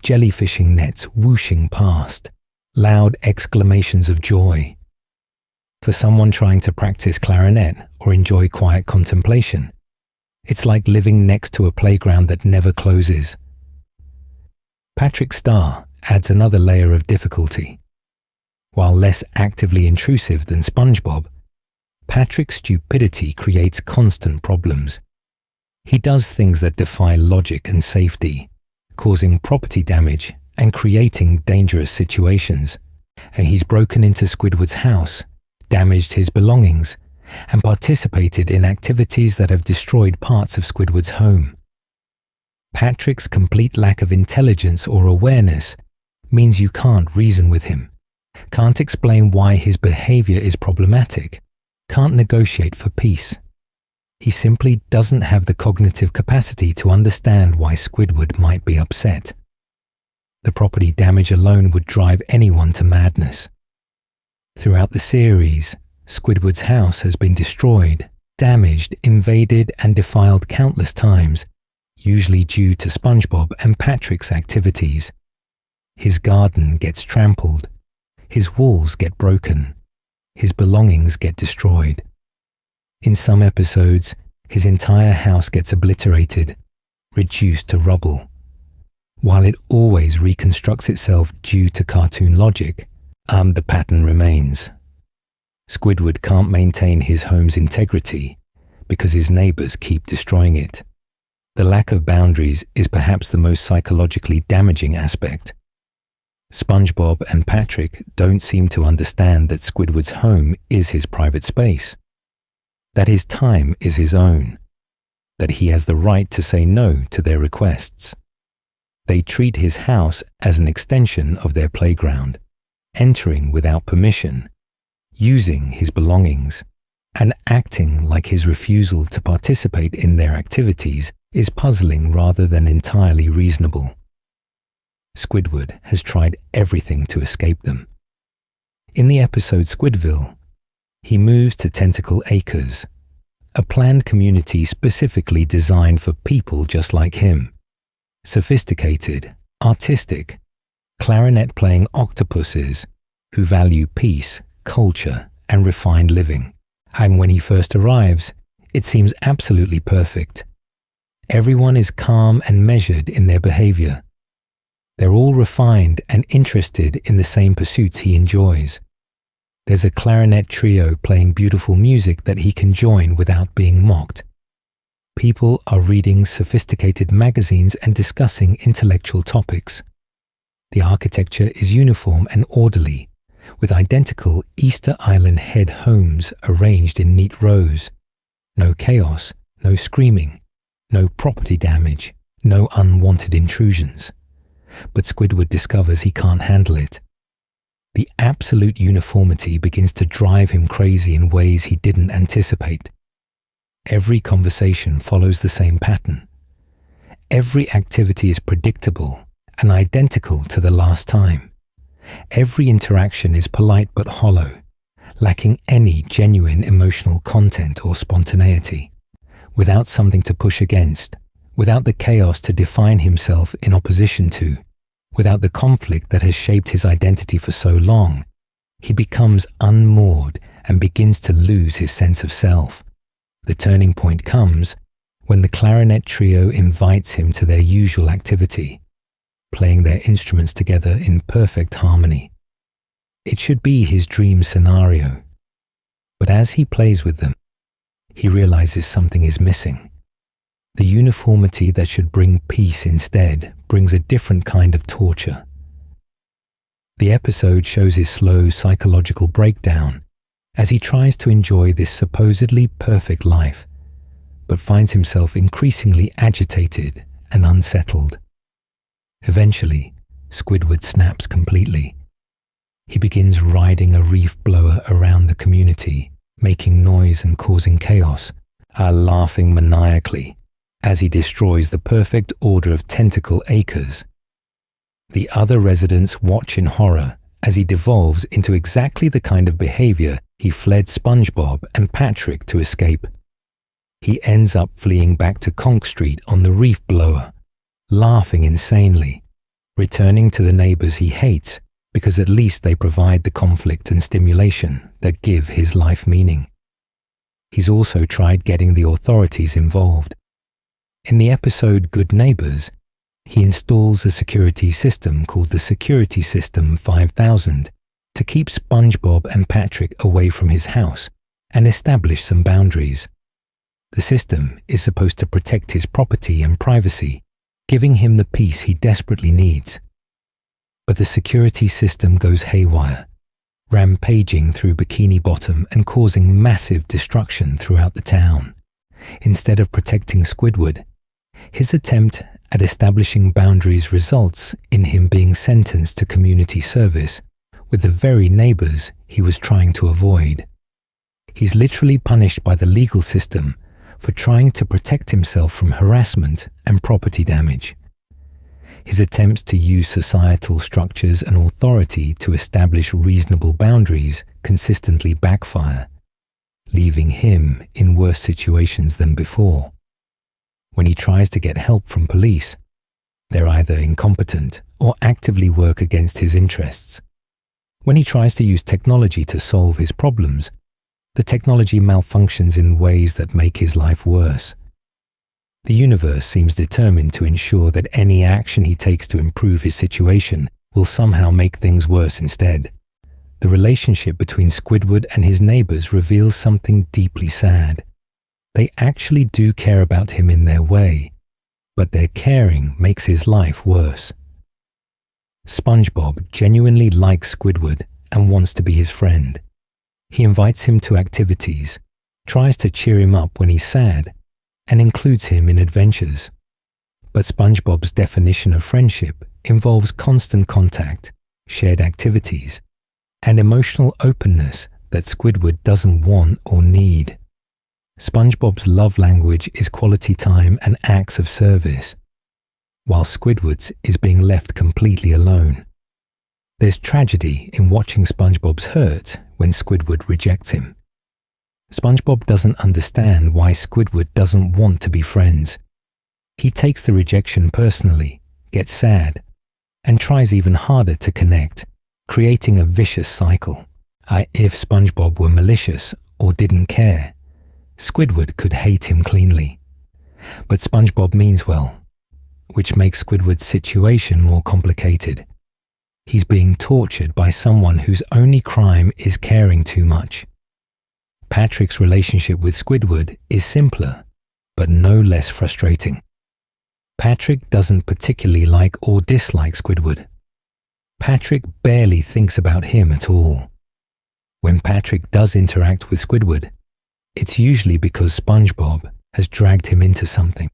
jellyfishing nets whooshing past, loud exclamations of joy. For someone trying to practice clarinet or enjoy quiet contemplation, it's like living next to a playground that never closes. Patrick Star adds another layer of difficulty. While less actively intrusive than SpongeBob, Patrick's stupidity creates constant problems. He does things that defy logic and safety, causing property damage and creating dangerous situations. And he's broken into Squidward's house, damaged his belongings, and participated in activities that have destroyed parts of Squidward's home. Patrick's complete lack of intelligence or awareness means you can't reason with him, can't explain why his behavior is problematic, can't negotiate for peace. He simply doesn't have the cognitive capacity to understand why Squidward might be upset. The property damage alone would drive anyone to madness. Throughout the series, Squidward's house has been destroyed, damaged, invaded, and defiled countless times, usually due to SpongeBob and Patrick's activities. His garden gets trampled, his walls get broken, his belongings get destroyed. In some episodes, his entire house gets obliterated, reduced to rubble. While it always reconstructs itself due to cartoon logic, the pattern remains. Squidward can't maintain his home's integrity because his neighbors keep destroying it. The lack of boundaries is perhaps the most psychologically damaging aspect. SpongeBob and Patrick don't seem to understand that Squidward's home is his private space, that his time is his own, that he has the right to say no to their requests. They treat his house as an extension of their playground, entering without permission, using his belongings, and acting like his refusal to participate in their activities is puzzling rather than entirely reasonable. Squidward has tried everything to escape them. In the episode Squidville, he moves to Tentacle Acres, a planned community specifically designed for people just like him. Sophisticated, artistic, clarinet-playing octopuses who value peace, culture, and refined living. And when he first arrives, it seems absolutely perfect. Everyone is calm and measured in their behavior. They're all refined and interested in the same pursuits he enjoys. There's a clarinet trio playing beautiful music that he can join without being mocked. People are reading sophisticated magazines and discussing intellectual topics. The architecture is uniform and orderly, with identical Easter Island head homes arranged in neat rows. No chaos, no screaming, no property damage, no unwanted intrusions. But Squidward discovers he can't handle it. The absolute uniformity begins to drive him crazy in ways he didn't anticipate. Every conversation follows the same pattern. Every activity is predictable and identical to the last time. Every interaction is polite but hollow, lacking any genuine emotional content or spontaneity. Without something to push against, without the chaos to define himself in opposition to, without the conflict that has shaped his identity for so long, he becomes unmoored and begins to lose his sense of self. The turning point comes when the clarinet trio invites him to their usual activity, playing their instruments together in perfect harmony. It should be his dream scenario. But as he plays with them, he realizes something is missing. The uniformity that should bring peace instead brings a different kind of torture. The episode shows his slow psychological breakdown as he tries to enjoy this supposedly perfect life, but finds himself increasingly agitated and unsettled. Eventually, Squidward snaps completely. He begins riding a reef blower around the community, making noise and causing chaos, laughing maniacally as he destroys the perfect order of Tentacle Acres. The other residents watch in horror as he devolves into exactly the kind of behavior he fled SpongeBob and Patrick to escape. He ends up fleeing back to Conch Street on the reef blower, laughing insanely, returning to the neighbors he hates because at least they provide the conflict and stimulation that give his life meaning. He's also tried getting the authorities involved. In the episode Good Neighbors, he installs a security system called the Security System 5000 to keep SpongeBob and Patrick away from his house and establish some boundaries. The system is supposed to protect his property and privacy, giving him the peace he desperately needs. But the security system goes haywire, rampaging through Bikini Bottom and causing massive destruction throughout the town. Instead of protecting Squidward, his attempt at establishing boundaries results in him being sentenced to community service with the very neighbors he was trying to avoid. He's literally punished by the legal system for trying to protect himself from harassment and property damage. His attempts to use societal structures and authority to establish reasonable boundaries consistently backfire, leaving him in worse situations than before. When he tries to get help from police, they're either incompetent or actively work against his interests. When he tries to use technology to solve his problems, the technology malfunctions in ways that make his life worse. The universe seems determined to ensure that any action he takes to improve his situation will somehow make things worse instead. The relationship between Squidward and his neighbors reveals something deeply sad. They actually do care about him in their way, but their caring makes his life worse. SpongeBob genuinely likes Squidward and wants to be his friend. He invites him to activities, tries to cheer him up when he's sad, and includes him in adventures. But SpongeBob's definition of friendship involves constant contact, shared activities, and emotional openness that Squidward doesn't want or need. SpongeBob's love language is quality time and acts of service, while Squidward's is being left completely alone. There's tragedy in watching SpongeBob's hurt when Squidward rejects him. SpongeBob doesn't understand why Squidward doesn't want to be friends. He takes the rejection personally, gets sad, and tries even harder to connect, creating a vicious cycle. If SpongeBob were malicious or didn't care, Squidward could hate him cleanly. But SpongeBob means well, which makes Squidward's situation more complicated. He's being tortured by someone whose only crime is caring too much. Patrick's relationship with Squidward is simpler, but no less frustrating. Patrick doesn't particularly like or dislike Squidward. Patrick barely thinks about him at all. When Patrick does interact with Squidward, it's usually because SpongeBob has dragged him into something.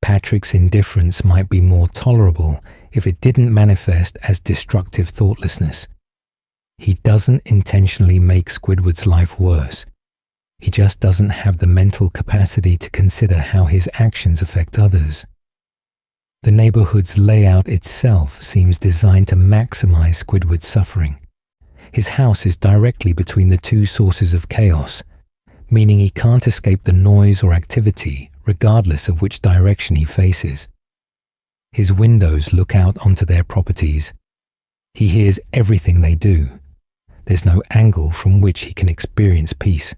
Patrick's indifference might be more tolerable if it didn't manifest as destructive thoughtlessness. He doesn't intentionally make Squidward's life worse. He just doesn't have the mental capacity to consider how his actions affect others. The neighborhood's layout itself seems designed to maximize Squidward's suffering. His house is directly between the two sources of chaos, meaning he can't escape the noise or activity regardless of which direction he faces. His windows look out onto their properties. He hears everything they do. There's no angle from which he can experience peace.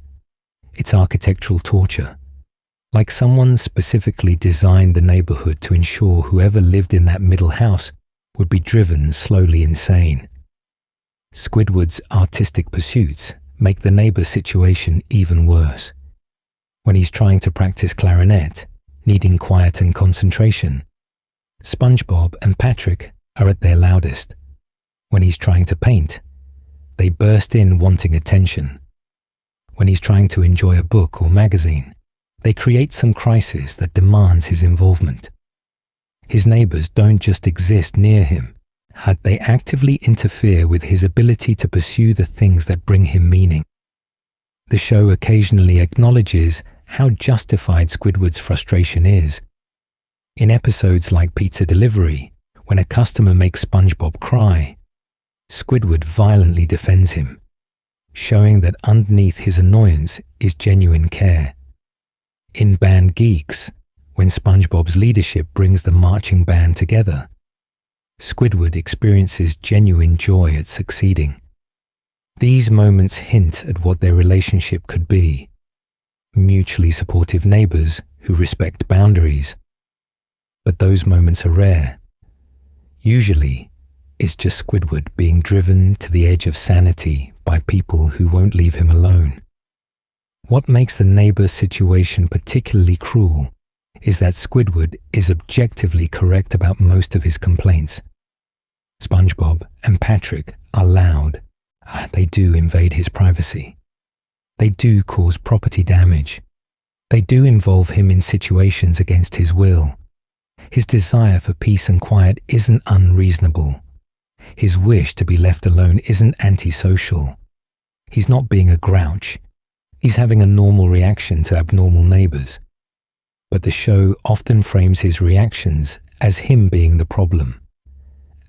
It's architectural torture. Like someone specifically designed the neighborhood to ensure whoever lived in that middle house would be driven slowly insane. Squidward's artistic pursuits make the neighbor's situation even worse. When he's trying to practice clarinet, needing quiet and concentration, SpongeBob and Patrick are at their loudest. When he's trying to paint, they burst in wanting attention. When he's trying to enjoy a book or magazine, they create some crisis that demands his involvement. His neighbors don't just exist near him, they actively interfere with his ability to pursue the things that bring him meaning. The show occasionally acknowledges how justified Squidward's frustration is. In episodes like Pizza Delivery, when a customer makes SpongeBob cry, Squidward violently defends him, showing that underneath his annoyance is genuine care. In Band Geeks, when SpongeBob's leadership brings the marching band together, Squidward experiences genuine joy at succeeding. These moments hint at what their relationship could be: mutually supportive neighbors who respect boundaries. But those moments are rare. Usually, it's just Squidward being driven to the edge of sanity by people who won't leave him alone. What makes the neighbor situation particularly cruel is that Squidward is objectively correct about most of his complaints. SpongeBob and Patrick are loud. They do invade his privacy. They do cause property damage. They do involve him in situations against his will. His desire for peace and quiet isn't unreasonable. His wish to be left alone isn't antisocial. He's not being a grouch. He's having a normal reaction to abnormal neighbors. But the show often frames his reactions as him being the problem,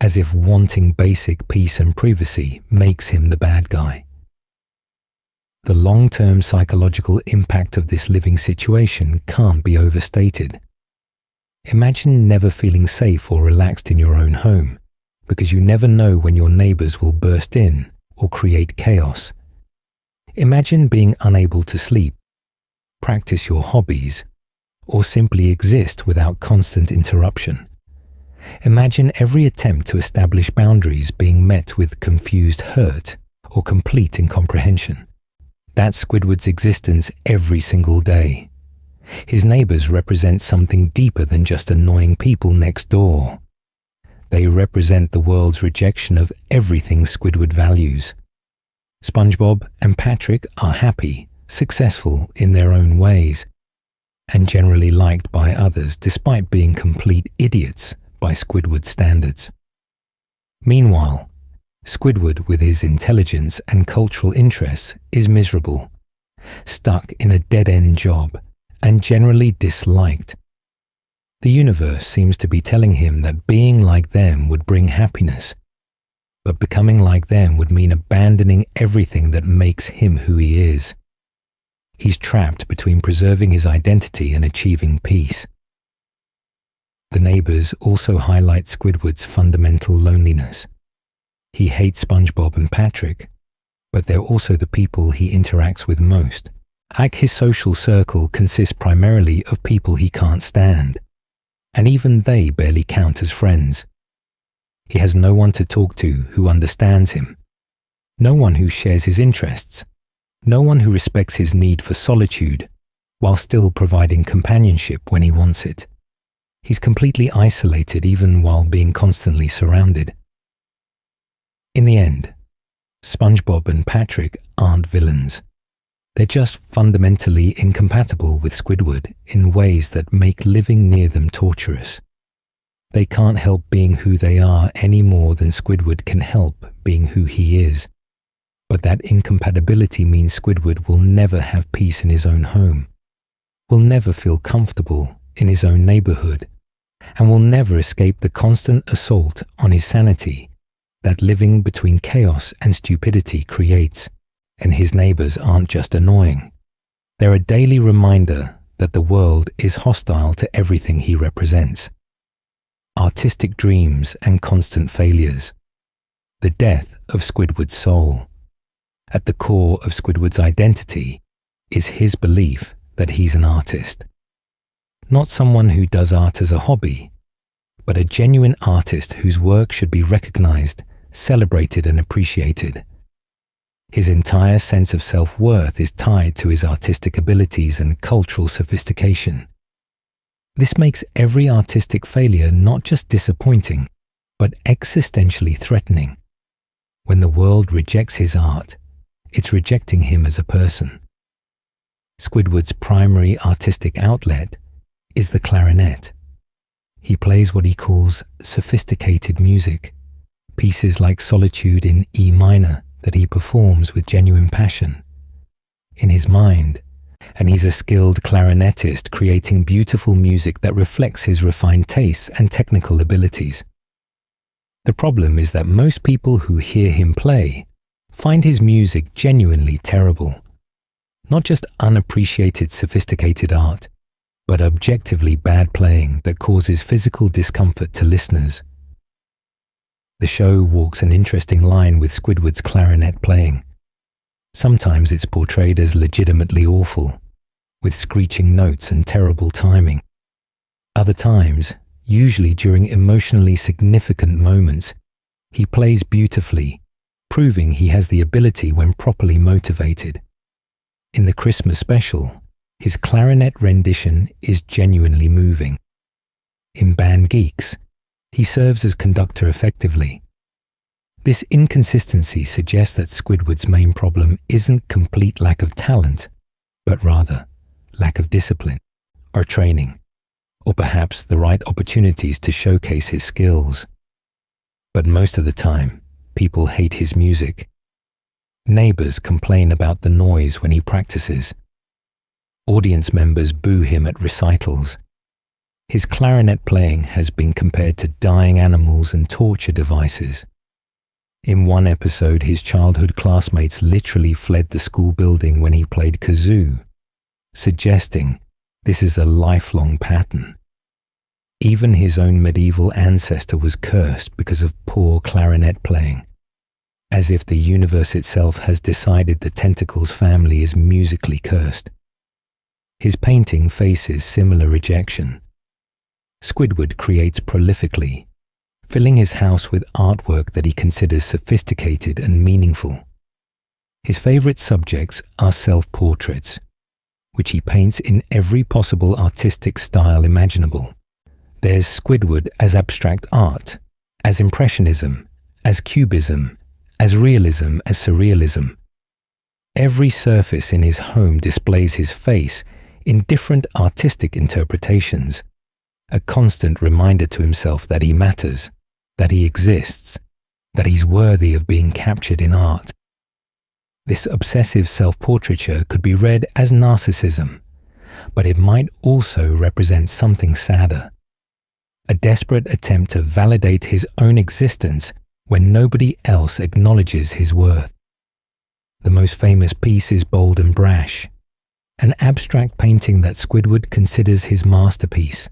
as if wanting basic peace and privacy makes him the bad guy. The long-term psychological impact of this living situation can't be overstated. Imagine never feeling safe or relaxed in your own home, because you never know when your neighbors will burst in or create chaos. Imagine being unable to sleep, practice your hobbies, or simply exist without constant interruption. Imagine every attempt to establish boundaries being met with confused hurt or complete incomprehension. That's Squidward's existence every single day. His neighbors represent something deeper than just annoying people next door. They represent the world's rejection of everything Squidward values. SpongeBob and Patrick are happy, successful in their own ways, and generally liked by others despite being complete idiots by Squidward's standards. Meanwhile, Squidward, with his intelligence and cultural interests, is miserable, stuck in a dead-end job, and generally disliked. The universe seems to be telling him that being like them would bring happiness, but becoming like them would mean abandoning everything that makes him who he is. He's trapped between preserving his identity and achieving peace. The neighbors also highlight Squidward's fundamental loneliness. He hates SpongeBob and Patrick, but they're also the people he interacts with most. His social circle consists primarily of people he can't stand, and even they barely count as friends. He has no one to talk to who understands him, no one who shares his interests, no one who respects his need for solitude while still providing companionship when he wants it. He's completely isolated even while being constantly surrounded. In the end, SpongeBob and Patrick aren't villains. They're just fundamentally incompatible with Squidward in ways that make living near them torturous. They can't help being who they are any more than Squidward can help being who he is. But that incompatibility means Squidward will never have peace in his own home, will never feel comfortable in his own neighborhood, and will never escape the constant assault on his sanity that living between chaos and stupidity creates. And his neighbors aren't just annoying. They're a daily reminder that the world is hostile to everything he represents. Artistic dreams and constant failures. The death of Squidward's soul. At the core of Squidward's identity is his belief that he's an artist. Not someone who does art as a hobby, but a genuine artist whose work should be recognized, celebrated, and appreciated. His entire sense of self-worth is tied to his artistic abilities and cultural sophistication. This makes every artistic failure not just disappointing, but existentially threatening. When the world rejects his art, it's rejecting him as a person. Squidward's primary artistic outlet is the clarinet. He plays what he calls sophisticated music, pieces like Solitude in E minor that he performs with genuine passion. In his mind, and he's a skilled clarinetist creating beautiful music that reflects his refined tastes and technical abilities. The problem is that most people who hear him play find his music genuinely terrible. Not just unappreciated sophisticated art, but objectively bad playing that causes physical discomfort to listeners. The show walks an interesting line with Squidward's clarinet playing. Sometimes it's portrayed as legitimately awful, with screeching notes and terrible timing. Other times, usually during emotionally significant moments, he plays beautifully, proving he has the ability when properly motivated. In the Christmas special, his clarinet rendition is genuinely moving. In Band Geeks, he serves as conductor effectively. This inconsistency suggests that Squidward's main problem isn't complete lack of talent, but rather lack of discipline or training, or perhaps the right opportunities to showcase his skills. But most of the time, people hate his music. Neighbors complain about the noise when he practices. Audience members boo him at recitals. His clarinet playing has been compared to dying animals and torture devices. In one episode, his childhood classmates literally fled the school building when he played kazoo, suggesting this is a lifelong pattern. Even his own medieval ancestor was cursed because of poor clarinet playing, as if the universe itself has decided the Tentacles family is musically cursed. His painting faces similar rejection. Squidward creates prolifically, filling his house with artwork that he considers sophisticated and meaningful. His favorite subjects are self-portraits, which he paints in every possible artistic style imaginable. There's Squidward as abstract art, as impressionism, as cubism, as realism, as surrealism. Every surface in his home displays his face in different artistic interpretations, a constant reminder to himself that he matters, that he exists, that he's worthy of being captured in art. This obsessive self-portraiture could be read as narcissism, but it might also represent something sadder. A desperate attempt to validate his own existence when nobody else acknowledges his worth. The most famous piece is Bold and Brash, an abstract painting that Squidward considers his masterpiece.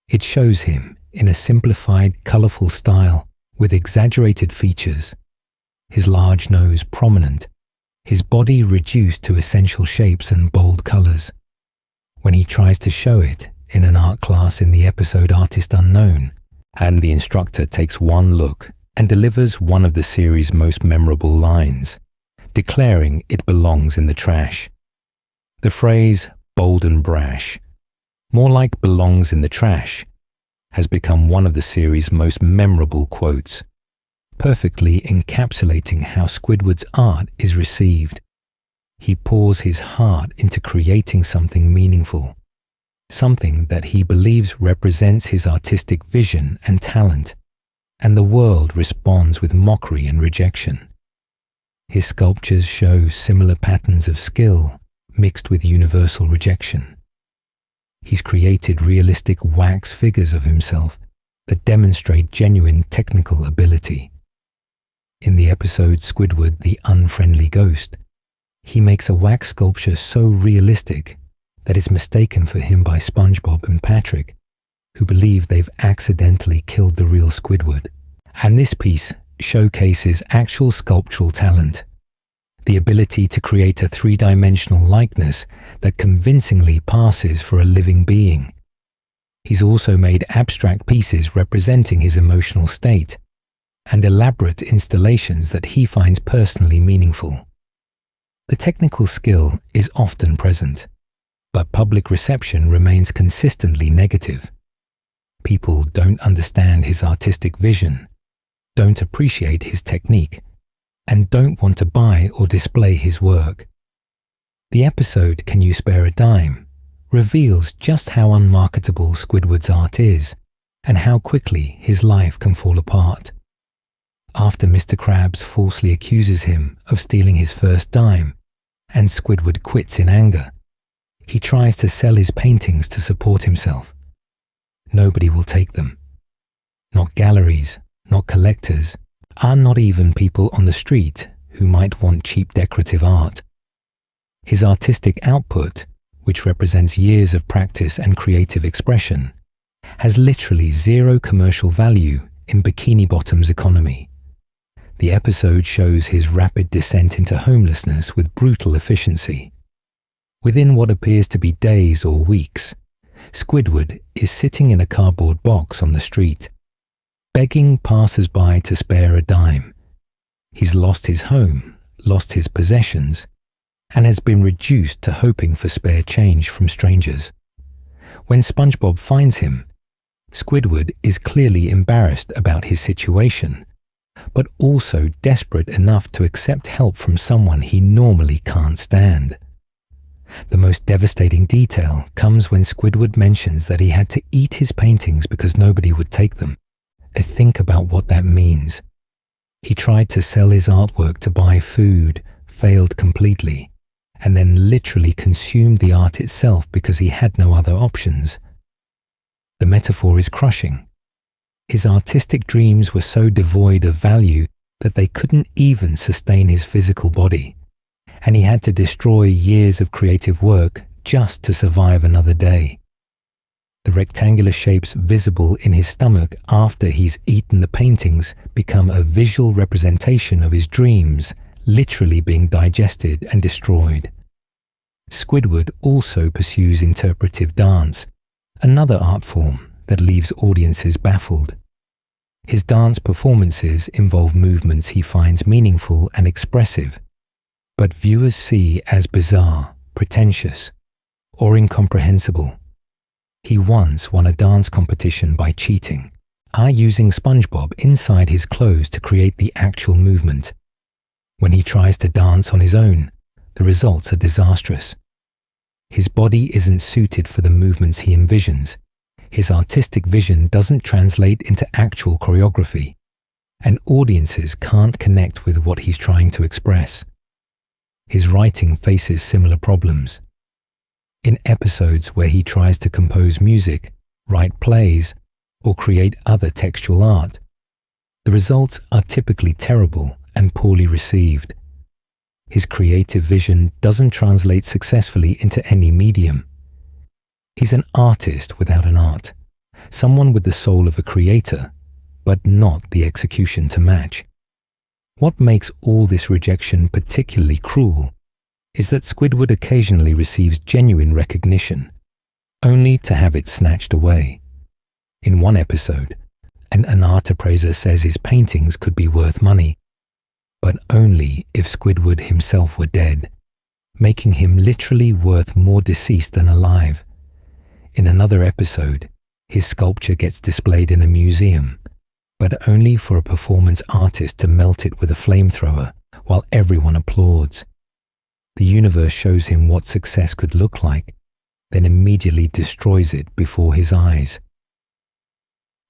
It shows him in a simplified, colourful style with exaggerated features, his large nose prominent, his body reduced to essential shapes and bold colours. When he tries to show it in an art class in the episode Artist Unknown, and the instructor takes one look and delivers one of the series' most memorable lines, declaring it belongs in the trash. The phrase bold and brash, more like belongs in the trash, has become one of the series' most memorable quotes, perfectly encapsulating how Squidward's art is received. He pours his heart into creating something meaningful, something that he believes represents his artistic vision and talent, and the world responds with mockery and rejection. His sculptures show similar patterns of skill mixed with universal rejection. He's created realistic wax figures of himself that demonstrate genuine technical ability. In the episode Squidward, the Unfriendly Ghost, he makes a wax sculpture so realistic that it's mistaken for him by SpongeBob and Patrick, who believe they've accidentally killed the real Squidward. And this piece showcases actual sculptural talent, the ability to create a three-dimensional likeness that convincingly passes for a living being. He's also made abstract pieces representing his emotional state and elaborate installations that he finds personally meaningful. The technical skill is often present, but public reception remains consistently negative. People don't understand his artistic vision, don't appreciate his technique, and don't want to buy or display his work. The episode Can You Spare a Dime reveals just how unmarketable Squidward's art is and how quickly his life can fall apart. After Mr. Krabs falsely accuses him of stealing his first dime and Squidward quits in anger, he tries to sell his paintings to support himself. Nobody will take them. Not galleries, not collectors, and not even people on the street who might want cheap decorative art. His artistic output, which represents years of practice and creative expression, has literally zero commercial value in Bikini Bottom's economy. The episode shows his rapid descent into homelessness with brutal efficiency. Within what appears to be days or weeks, Squidward is sitting in a cardboard box on the street, begging passers-by to spare a dime. He's lost his home, lost his possessions, and has been reduced to hoping for spare change from strangers. When SpongeBob finds him, Squidward is clearly embarrassed about his situation, but also desperate enough to accept help from someone he normally can't stand. The most devastating detail comes when Squidward mentions that he had to eat his paintings because nobody would take them. Think about what that means. He tried to sell his artwork to buy food, failed completely, and then literally consumed the art itself because he had no other options. The metaphor is crushing. His artistic dreams were so devoid of value that they couldn't even sustain his physical body, and he had to destroy years of creative work just to survive another day. The rectangular shapes visible in his stomach after he's eaten the paintings become a visual representation of his dreams literally being digested and destroyed. Squidward also pursues interpretive dance, another art form that leaves audiences baffled. His dance performances involve movements he finds meaningful and expressive, but viewers see as bizarre, pretentious, or incomprehensible. He once won a dance competition by cheating, using SpongeBob inside his clothes to create the actual movement. When he tries to dance on his own, the results are disastrous. His body isn't suited for the movements he envisions. His artistic vision doesn't translate into actual choreography, and audiences can't connect with what he's trying to express. his writing faces similar problems. In episodes where he tries to compose music, write plays, or create other textual art, the results are typically terrible and poorly received. His creative vision doesn't translate successfully into any medium. He's an artist without an art, someone with the soul of a creator, but not the execution to match. What makes all this rejection particularly cruel is that Squidward occasionally receives genuine recognition, only to have it snatched away. In one episode, an art appraiser says his paintings could be worth money, but only if Squidward himself were dead, making him literally worth more deceased than alive. In another episode, his sculpture gets displayed in a museum, but only for a performance artist to melt it with a flamethrower while everyone applauds. The universe shows him what success could look like, then immediately destroys it before his eyes.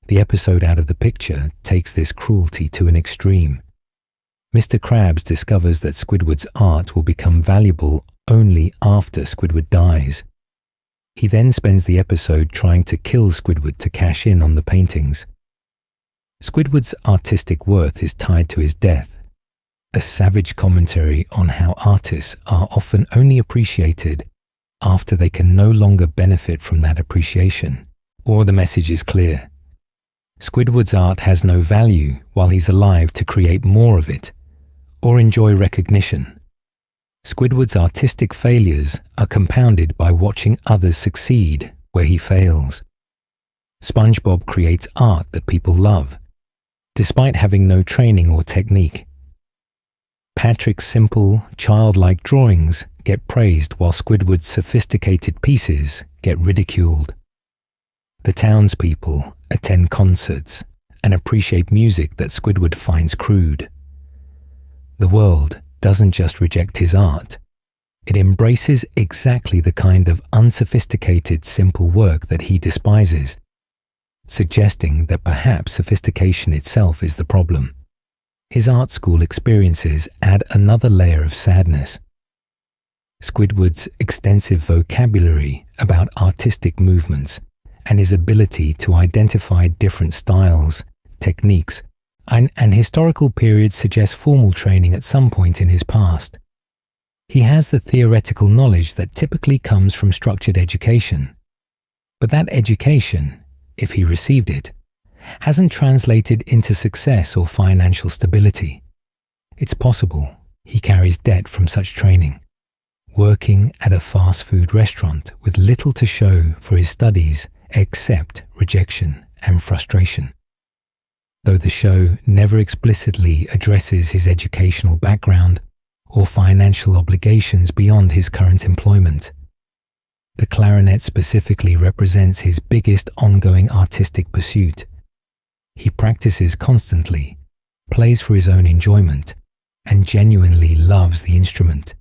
The episode Out of the Picture takes this cruelty to an extreme. Mr. Krabs discovers that Squidward's art will become valuable only after Squidward dies. He then spends the episode trying to kill Squidward to cash in on the paintings. Squidward's artistic worth is tied to his death, a savage commentary on how artists are often only appreciated after they can no longer benefit from that appreciation, or the message is clear. Squidward's art has no value while he's alive to create more of it, or enjoy recognition. Squidward's artistic failures are compounded by watching others succeed where he fails. SpongeBob creates art that people love, despite having no training or technique. Patrick's simple, childlike drawings get praised while Squidward's sophisticated pieces get ridiculed. The townspeople attend concerts and appreciate music that Squidward finds crude. The world doesn't just reject his art, it embraces exactly the kind of unsophisticated, simple work that he despises, suggesting that perhaps sophistication itself is the problem. His art school experiences add another layer of sadness. Squidward's extensive vocabulary about artistic movements and his ability to identify different styles, techniques, and historical periods suggest formal training at some point in his past. He has the theoretical knowledge that typically comes from structured education. But that education, if he received it, hasn't translated into success or financial stability. It's possible he carries debt from such training, working at a fast food restaurant with little to show for his studies except rejection and frustration. Though the show never explicitly addresses his educational background or financial obligations beyond his current employment, the clarinet specifically represents his biggest ongoing artistic pursuit. He practices constantly, plays for his own enjoyment, and genuinely loves the instrument.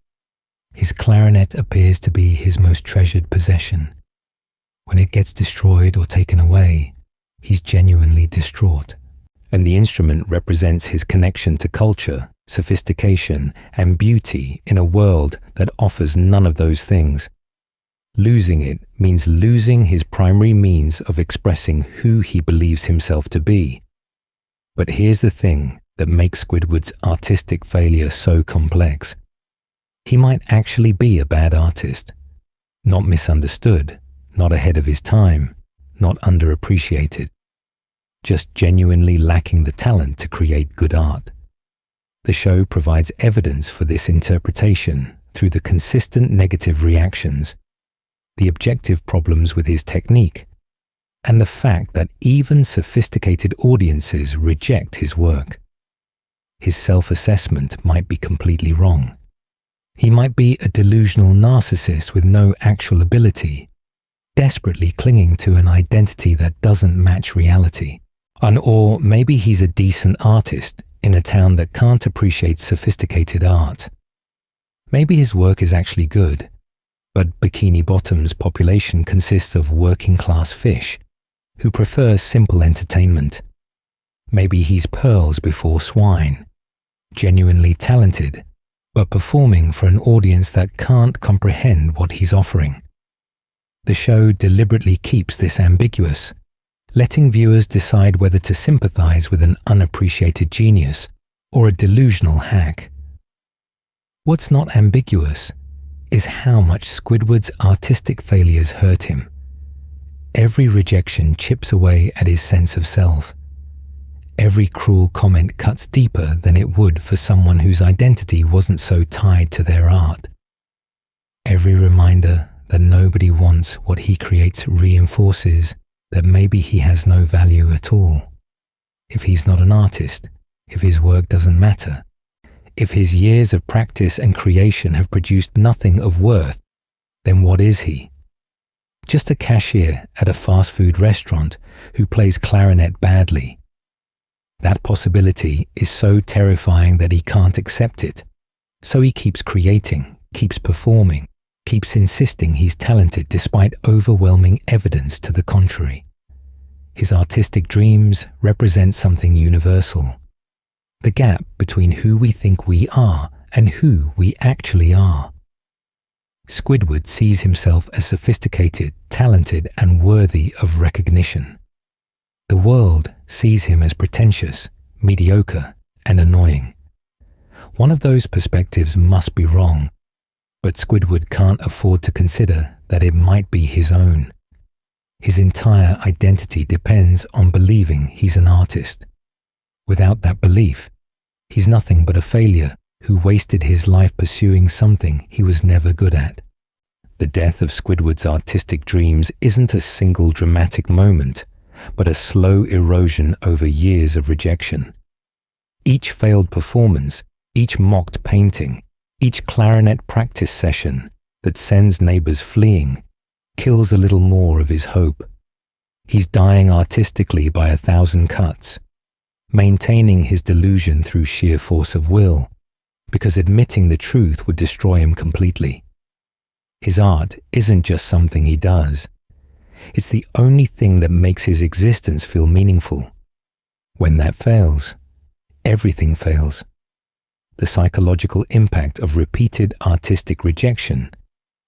His clarinet appears to be his most treasured possession. When it gets destroyed or taken away, he's genuinely distraught. And the instrument represents his connection to culture, sophistication, and beauty in a world that offers none of those things. Losing it means losing his primary means of expressing who he believes himself to be. But here's the thing that makes Squidward's artistic failure so complex. He might actually be a bad artist, not misunderstood, not ahead of his time, not underappreciated, just genuinely lacking the talent to create good art. The show provides evidence for this interpretation through the consistent negative reactions, the objective problems with his technique, and the fact that even sophisticated audiences reject his work. His self-assessment might be completely wrong. He might be a delusional narcissist with no actual ability, desperately clinging to an identity that doesn't match reality. Or maybe he's a decent artist in a town that can't appreciate sophisticated art. Maybe his work is actually good, but Bikini Bottom's population consists of working-class fish who prefer simple entertainment. Maybe he's pearls before swine, genuinely talented, but performing for an audience that can't comprehend what he's offering. The show deliberately keeps this ambiguous, letting viewers decide whether to sympathize with an unappreciated genius or a delusional hack. What's not ambiguous is how much Squidward's artistic failures hurt him. Every rejection chips away at his sense of self. Every cruel comment cuts deeper than it would for someone whose identity wasn't so tied to their art. Every reminder that nobody wants what he creates reinforces that maybe he has no value at all. If he's not an artist, if his work doesn't matter, if his years of practice and creation have produced nothing of worth, then what is he? Just a cashier at a fast food restaurant who plays clarinet badly. That possibility is so terrifying that he can't accept it. So he keeps creating, keeps performing, keeps insisting he's talented despite overwhelming evidence to the contrary. His artistic dreams represent something universal. The gap between who we think we are and who we actually are. Squidward sees himself as sophisticated, talented, and worthy of recognition. The world sees him as pretentious, mediocre, and annoying. One of those perspectives must be wrong, but Squidward can't afford to consider that it might be his own. His entire identity depends on believing he's an artist. Without that belief, he's nothing but a failure who wasted his life pursuing something he was never good at. The death of Squidward's artistic dreams isn't a single dramatic moment, but a slow erosion over years of rejection. Each failed performance, each mocked painting, each clarinet practice session that sends neighbors fleeing, kills a little more of his hope. He's dying artistically by 1,000 cuts, maintaining his delusion through sheer force of will, because admitting the truth would destroy him completely. His art isn't just something he does. It's the only thing that makes his existence feel meaningful. When that fails, everything fails. The psychological impact of repeated artistic rejection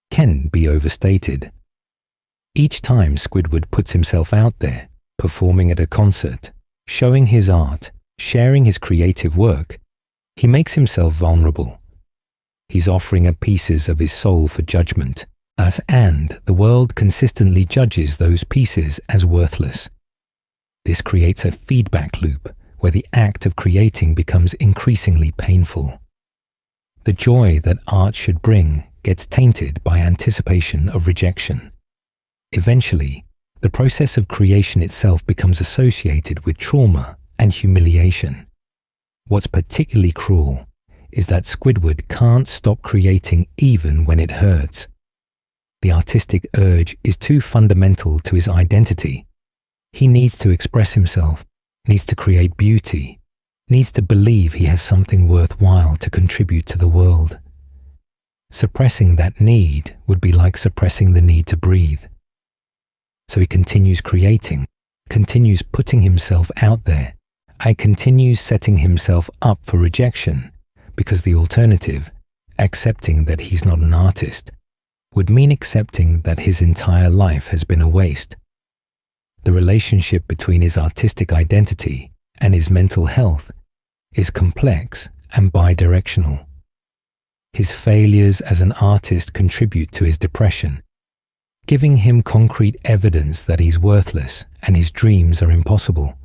can be overstated. Each time Squidward puts himself out there, performing at a concert, showing his art, sharing his creative work, he makes himself vulnerable. He's offering up pieces of his soul for judgment, and the world consistently judges those pieces as worthless. This creates a feedback loop where the act of creating becomes increasingly painful. The joy that art should bring gets tainted by anticipation of rejection. Eventually, the process of creation itself becomes associated with trauma and humiliation. What's particularly cruel is that Squidward can't stop creating even when it hurts. The artistic urge is too fundamental to his identity. He needs to express himself, needs to create beauty, needs to believe he has something worthwhile to contribute to the world. Suppressing that need would be like suppressing the need to breathe. So he continues creating, continues putting himself out there, and continues setting himself up for rejection, because the alternative, accepting that he's not an artist, would mean accepting that his entire life has been a waste. The relationship between his artistic identity and his mental health is complex and bidirectional. His failures as an artist contribute to his depression, giving him concrete evidence that he's worthless and his dreams are impossible.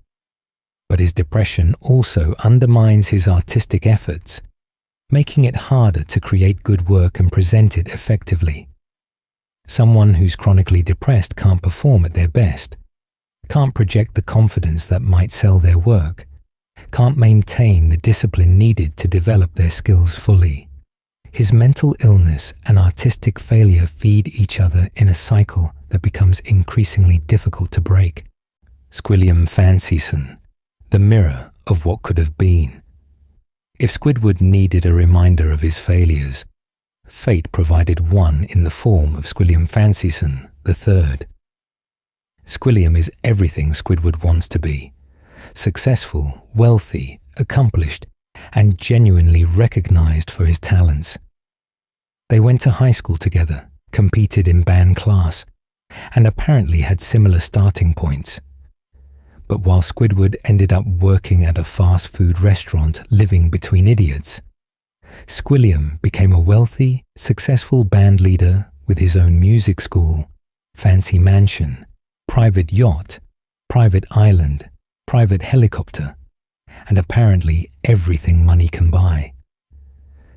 But his depression also undermines his artistic efforts, making it harder to create good work and present it effectively. Someone who's chronically depressed can't perform at their best, can't project the confidence that might sell their work, can't maintain the discipline needed to develop their skills fully. His mental illness and artistic failure feed each other in a cycle that becomes increasingly difficult to break. Squilliam Fancyson, the mirror of what could have been. If Squidward needed a reminder of his failures, fate provided one in the form of Squilliam Fancyson III. Squilliam is everything Squidward wants to be. Successful, wealthy, accomplished, and genuinely recognized for his talents. They went to high school together, competed in band class, and apparently had similar starting points. But while Squidward ended up working at a fast food restaurant living between idiots, Squilliam became a wealthy, successful band leader with his own music school, fancy mansion, private yacht, private island, private helicopter, and apparently everything money can buy.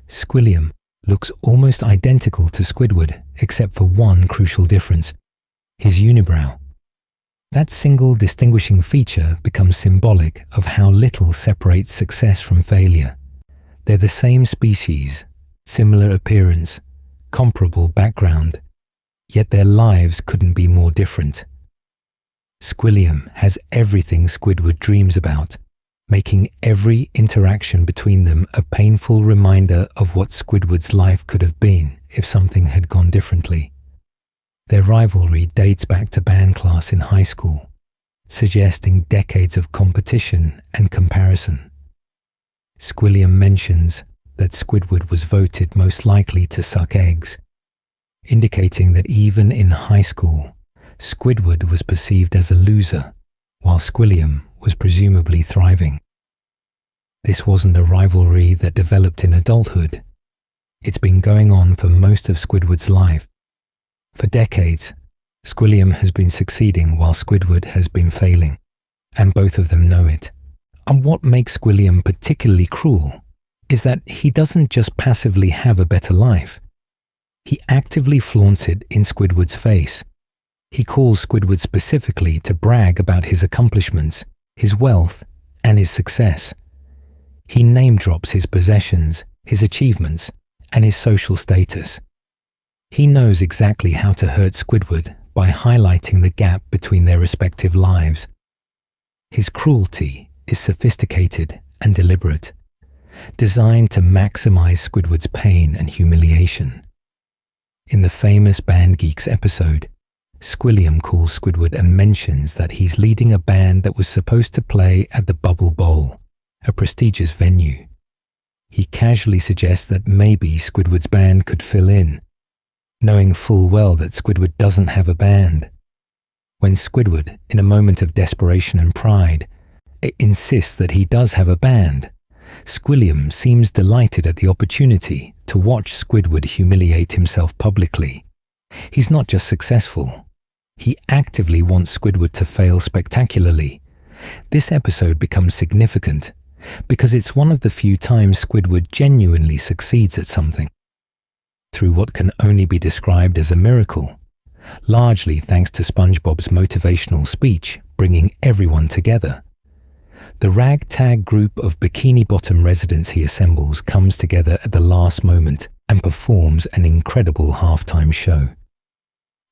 Squilliam looks almost identical to Squidward except for one crucial difference: his unibrow. That single distinguishing feature becomes symbolic of how little separates success from failure. They're the same species, similar appearance, comparable background, yet their lives couldn't be more different. Squilliam has everything Squidward dreams about, making every interaction between them a painful reminder of what Squidward's life could have been if something had gone differently. Their rivalry dates back to band class in high school, suggesting decades of competition and comparison. Squilliam mentions that Squidward was voted most likely to suck eggs, indicating that even in high school, Squidward was perceived as a loser, while Squilliam was presumably thriving. This wasn't a rivalry that developed in adulthood. It's been going on for most of Squidward's life. For decades, Squilliam has been succeeding while Squidward has been failing, and both of them know it. And what makes Squilliam particularly cruel is that he doesn't just passively have a better life. He actively flaunts it in Squidward's face. He calls Squidward specifically to brag about his accomplishments, his wealth, and his success. He name-drops his possessions, his achievements, and his social status. He knows exactly how to hurt Squidward by highlighting the gap between their respective lives. His cruelty is sophisticated and deliberate, designed to maximize Squidward's pain and humiliation. In the famous Band Geeks episode, Squilliam calls Squidward and mentions that he's leading a band that was supposed to play at the Bubble Bowl, a prestigious venue. He casually suggests that maybe Squidward's band could fill in, knowing full well that Squidward doesn't have a band. When Squidward, in a moment of desperation and pride, insists that he does have a band, Squilliam seems delighted at the opportunity to watch Squidward humiliate himself publicly. He's not just successful, he actively wants Squidward to fail spectacularly. This episode becomes significant because it's one of the few times Squidward genuinely succeeds at something, through what can only be described as a miracle, largely thanks to SpongeBob's motivational speech bringing everyone together. The ragtag group of Bikini Bottom residents he assembles comes together at the last moment and performs an incredible halftime show.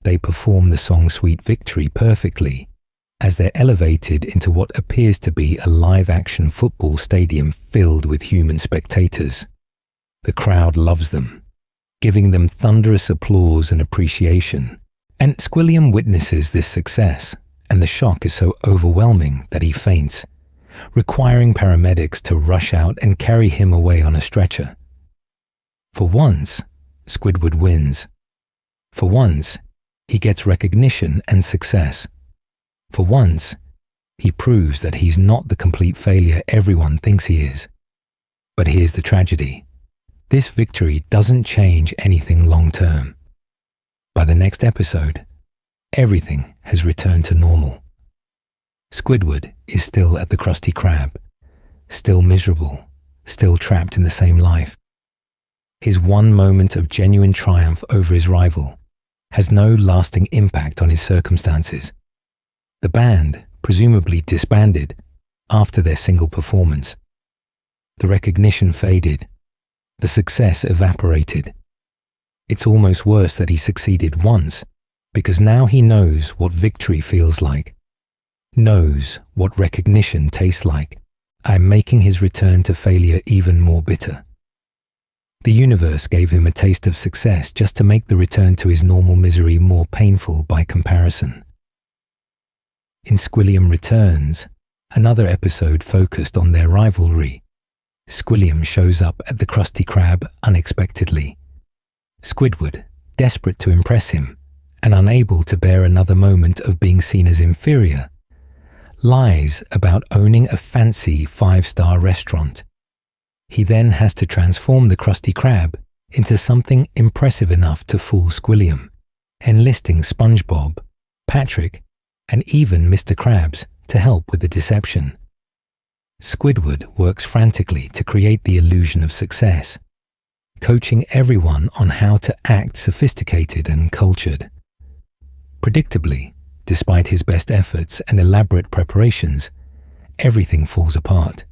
They perform the song Sweet Victory perfectly, as they're elevated into what appears to be a live-action football stadium filled with human spectators. The crowd loves them, giving them thunderous applause and appreciation, and Squilliam witnesses this success, and the shock is so overwhelming that he faints, requiring paramedics to rush out and carry him away on a stretcher. For once, Squidward wins. For once, he gets recognition and success. For once, he proves that he's not the complete failure everyone thinks he is. But here's the tragedy. This victory doesn't change anything long-term. By the next episode, everything has returned to normal. Squidward is still at the Krusty Krab, still miserable, still trapped in the same life. His one moment of genuine triumph over his rival has no lasting impact on his circumstances. The band presumably disbanded after their single performance. The recognition faded. The success evaporated. It's almost worse that he succeeded once, because now he knows what victory feels like, knows what recognition tastes like, and making his return to failure even more bitter. The universe gave him a taste of success just to make the return to his normal misery more painful by comparison. In Squilliam Returns, another episode focused on their rivalry, Squilliam shows up at the Krusty Krab unexpectedly. Squidward, desperate to impress him and unable to bear another moment of being seen as inferior, lies about owning a fancy 5-star restaurant. He then has to transform the Krusty Krab into something impressive enough to fool Squilliam, enlisting SpongeBob, Patrick, and even Mr. Krabs to help with the deception. Squidward works frantically to create the illusion of success, coaching everyone on how to act sophisticated and cultured. Predictably, despite his best efforts and elaborate preparations, everything falls apart.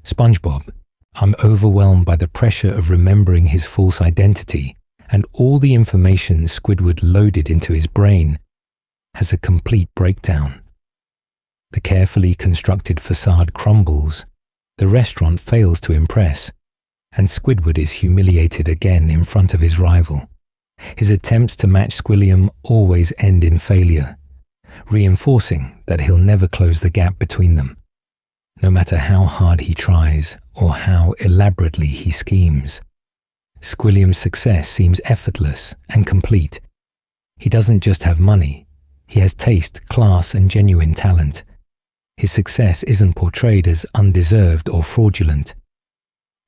SpongeBob, I'm overwhelmed by the pressure of remembering his false identity and all the information Squidward loaded into his brain, has a complete breakdown. The carefully constructed facade crumbles, the restaurant fails to impress, and Squidward is humiliated again in front of his rival. His attempts to match Squilliam always end in failure, reinforcing that he'll never close the gap between them, no matter how hard he tries or how elaborately he schemes. Squilliam's success seems effortless and complete. He doesn't just have money, he has taste, class, and genuine talent. His success isn't portrayed as undeserved or fraudulent.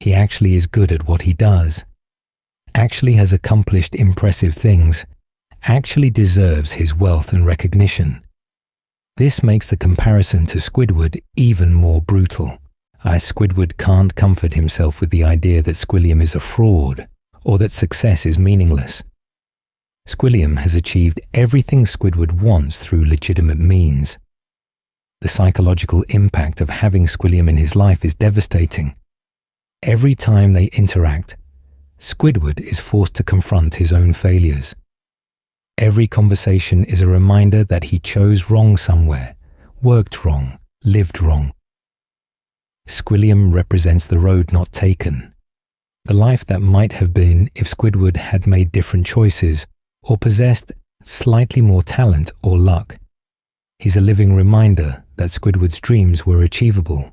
He actually is good at what he does, actually has accomplished impressive things, actually deserves his wealth and recognition. This makes the comparison to Squidward even more brutal, as Squidward can't comfort himself with the idea that Squilliam is a fraud or that success is meaningless. Squilliam has achieved everything Squidward wants through legitimate means. The psychological impact of having Squilliam in his life is devastating. Every time they interact, Squidward is forced to confront his own failures. Every conversation is a reminder that he chose wrong somewhere, worked wrong, lived wrong. Squilliam represents the road not taken, the life that might have been if Squidward had made different choices or possessed slightly more talent or luck. He's a living reminder that Squidward's dreams were achievable.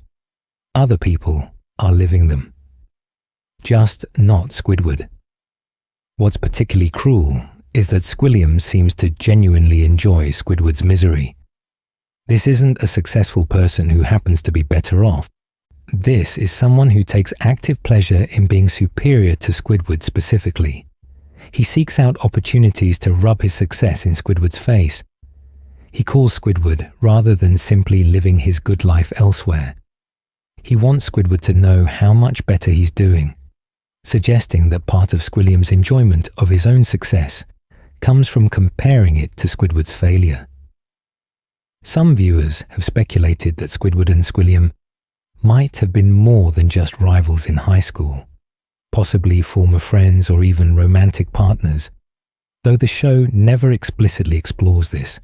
Other people are living them. Just not Squidward. What's particularly cruel is that Squilliam seems to genuinely enjoy Squidward's misery. This isn't a successful person who happens to be better off. This is someone who takes active pleasure in being superior to Squidward specifically. He seeks out opportunities to rub his success in Squidward's face. He calls Squidward rather than simply living his good life elsewhere. He wants Squidward to know how much better he's doing, suggesting that part of Squilliam's enjoyment of his own success comes from comparing it to Squidward's failure. Some viewers have speculated that Squidward and Squilliam might have been more than just rivals in high school, possibly former friends or even romantic partners, though the show never explicitly explores this.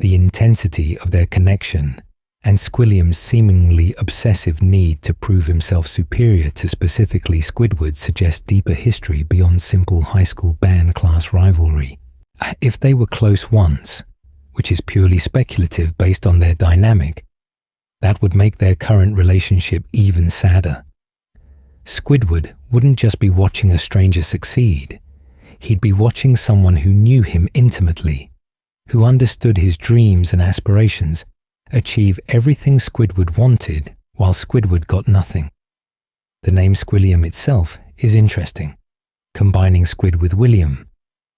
The intensity of their connection and Squilliam's seemingly obsessive need to prove himself superior to specifically Squidward suggest deeper history beyond simple high school band class rivalry. If they were close once, which is purely speculative based on their dynamic, that would make their current relationship even sadder. Squidward wouldn't just be watching a stranger succeed, he'd be watching someone who knew him intimately, who understood his dreams and aspirations, achieve everything Squidward wanted while Squidward got nothing. The name Squilliam itself is interesting, combining Squid with William,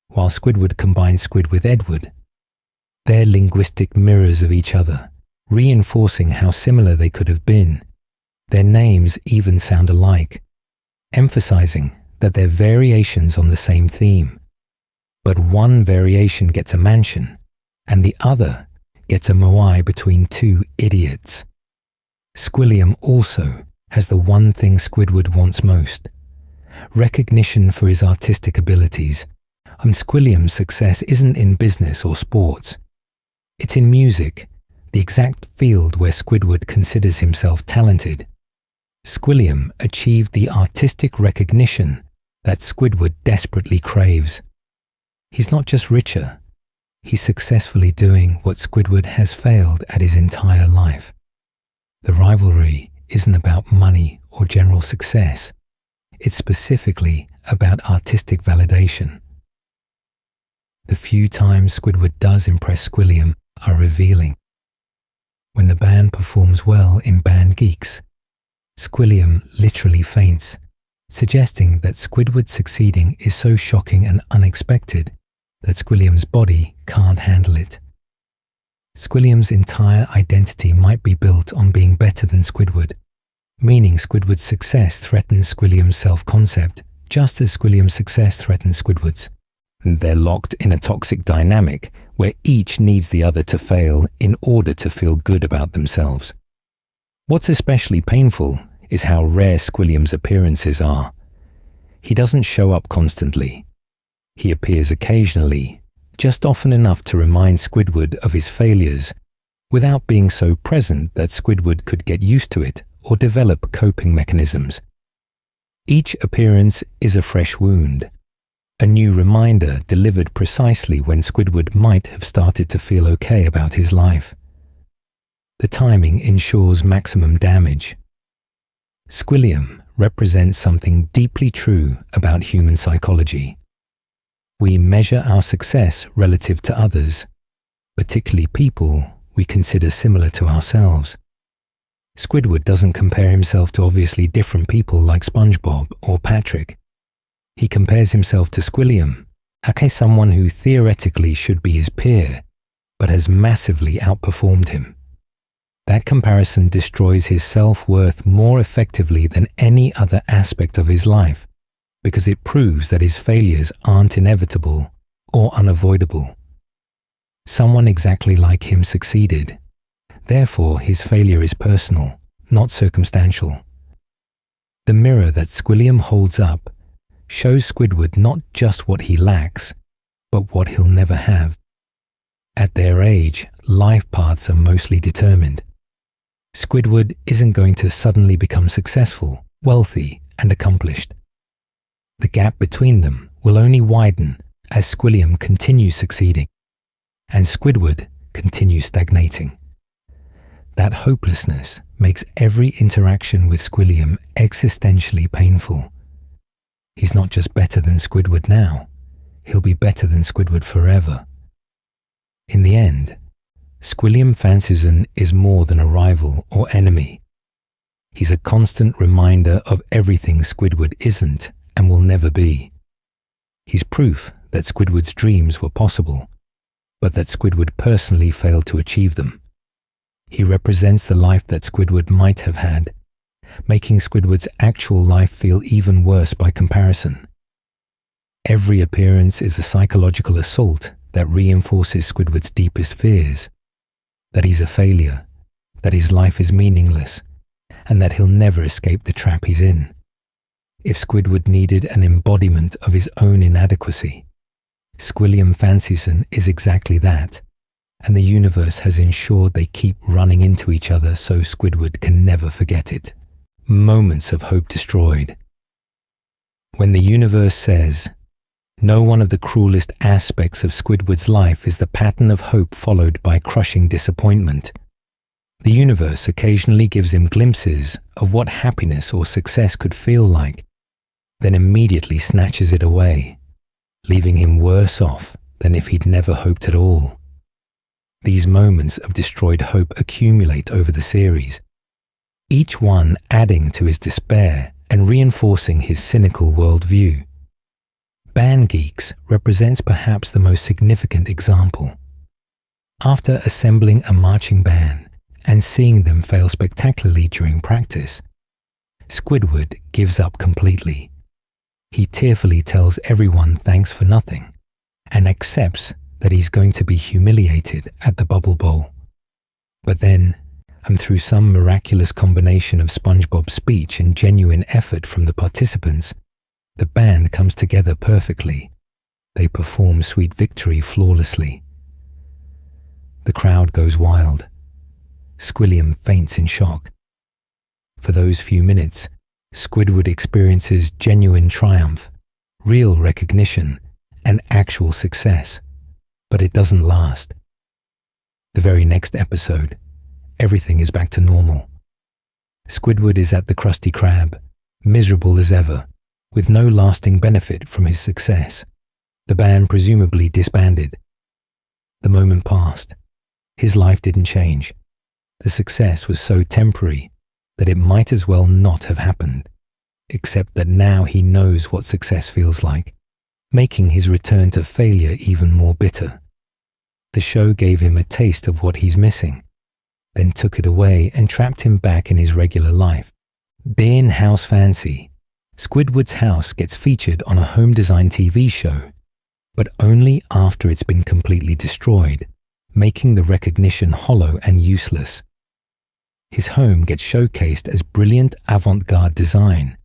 while Squidward combines Squid with Edward. They're linguistic mirrors of each other, reinforcing how similar they could have been. Their names even sound alike, emphasizing that they're variations on the same theme. But one variation gets a mansion, and the other gets a moai between two idiots. Squilliam also has the one thing Squidward wants most: recognition for his artistic abilities. And Squilliam's success isn't in business or sports. It's in music, the exact field where Squidward considers himself talented. Squilliam achieved the artistic recognition that Squidward desperately craves. He's not just richer, he's successfully doing what Squidward has failed at his entire life. The rivalry isn't about money or general success. It's specifically about artistic validation. The few times Squidward does impress Squilliam are revealing. When the band performs well in Band Geeks, Squilliam literally faints, suggesting that Squidward succeeding is so shocking and unexpected that Squilliam's body can't handle it. Squilliam's entire identity might be built on being better than Squidward, meaning Squidward's success threatens Squilliam's self-concept, just as Squilliam's success threatens Squidward's. They're locked in a toxic dynamic where each needs the other to fail in order to feel good about themselves. What's especially painful is how rare Squilliam's appearances are. He doesn't show up constantly. He appears occasionally, just often enough to remind Squidward of his failures, without being so present that Squidward could get used to it or develop coping mechanisms. Each appearance is a fresh wound, a new reminder delivered precisely when Squidward might have started to feel okay about his life. The timing ensures maximum damage. Squilliam represents something deeply true about human psychology. We measure our success relative to others, particularly people we consider similar to ourselves. Squidward doesn't compare himself to obviously different people like SpongeBob or Patrick. He compares himself to Squilliam, aka someone who theoretically should be his peer, but has massively outperformed him. That comparison destroys his self-worth more effectively than any other aspect of his life, because it proves that his failures aren't inevitable or unavoidable. Someone exactly like him succeeded. Therefore, his failure is personal, not circumstantial. The mirror that Squilliam holds up shows Squidward not just what he lacks, but what he'll never have. At their age, life paths are mostly determined. Squidward isn't going to suddenly become successful, wealthy, and accomplished. The gap between them will only widen as Squilliam continues succeeding, and Squidward continues stagnating. That hopelessness makes every interaction with Squilliam existentially painful. He's not just better than Squidward now, he'll be better than Squidward forever. In the end, Squilliam Fancyson is more than a rival or enemy. He's a constant reminder of everything Squidward isn't and will never be. He's proof that Squidward's dreams were possible, but that Squidward personally failed to achieve them. He represents the life that Squidward might have had, making Squidward's actual life feel even worse by comparison. Every appearance is a psychological assault that reinforces Squidward's deepest fears, that he's a failure, that his life is meaningless, and that he'll never escape the trap he's in. If Squidward needed an embodiment of his own inadequacy, Squilliam Fancyson is exactly that, and the universe has ensured they keep running into each other so Squidward can never forget it. Moments of hope destroyed. When the universe says, no one of the cruelest aspects of Squidward's life is the pattern of hope followed by crushing disappointment, the universe occasionally gives him glimpses of what happiness or success could feel like, then immediately snatches it away, leaving him worse off than if he'd never hoped at all. These moments of destroyed hope accumulate over the series, each one adding to his despair and reinforcing his cynical worldview. Band Geeks represents perhaps the most significant example. After assembling a marching band and seeing them fail spectacularly during practice, Squidward gives up completely. He tearfully tells everyone thanks for nothing and accepts that he's going to be humiliated at the Bubble Bowl. But then, and through some miraculous combination of SpongeBob's speech and genuine effort from the participants, the band comes together perfectly. They perform Sweet Victory flawlessly. The crowd goes wild. Squilliam faints in shock. For those few minutes, Squidward experiences genuine triumph, real recognition, and actual success. But it doesn't last. The very next episode, everything is back to normal. Squidward is at the Krusty Krab, miserable as ever, with no lasting benefit from his success. The band presumably disbanded. The moment passed. His life didn't change. The success was so temporary that it might as well not have happened, except that now he knows what success feels like, making his return to failure even more bitter. The show gave him a taste of what he's missing, then took it away and trapped him back in his regular life. Being house fancy, Squidward's house gets featured on a home design TV show, but only after it's been completely destroyed, making the recognition hollow and useless. His home gets showcased as brilliant avant-garde design,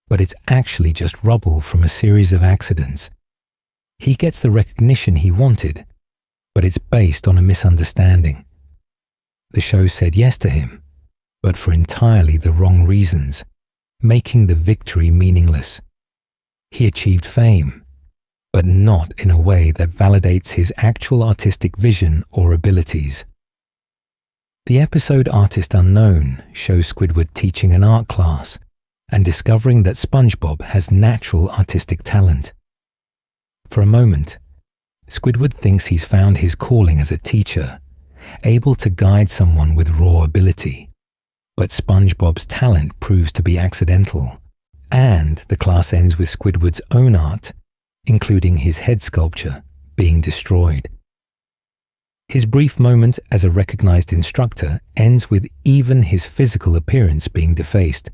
but it's actually just rubble from a series of accidents. He gets the recognition he wanted, but it's based on a misunderstanding. The show said yes to him, but for entirely the wrong reasons, making the victory meaningless. He achieved fame, but not in a way that validates his actual artistic vision or abilities. The episode Artist Unknown shows Squidward teaching an art class and discovering that SpongeBob has natural artistic talent. For a moment, Squidward thinks he's found his calling as a teacher, able to guide someone with raw ability. But SpongeBob's talent proves to be accidental, and the class ends with Squidward's own art, including his head sculpture, being destroyed. His brief moment as a recognized instructor ends with even his physical appearance being defaced,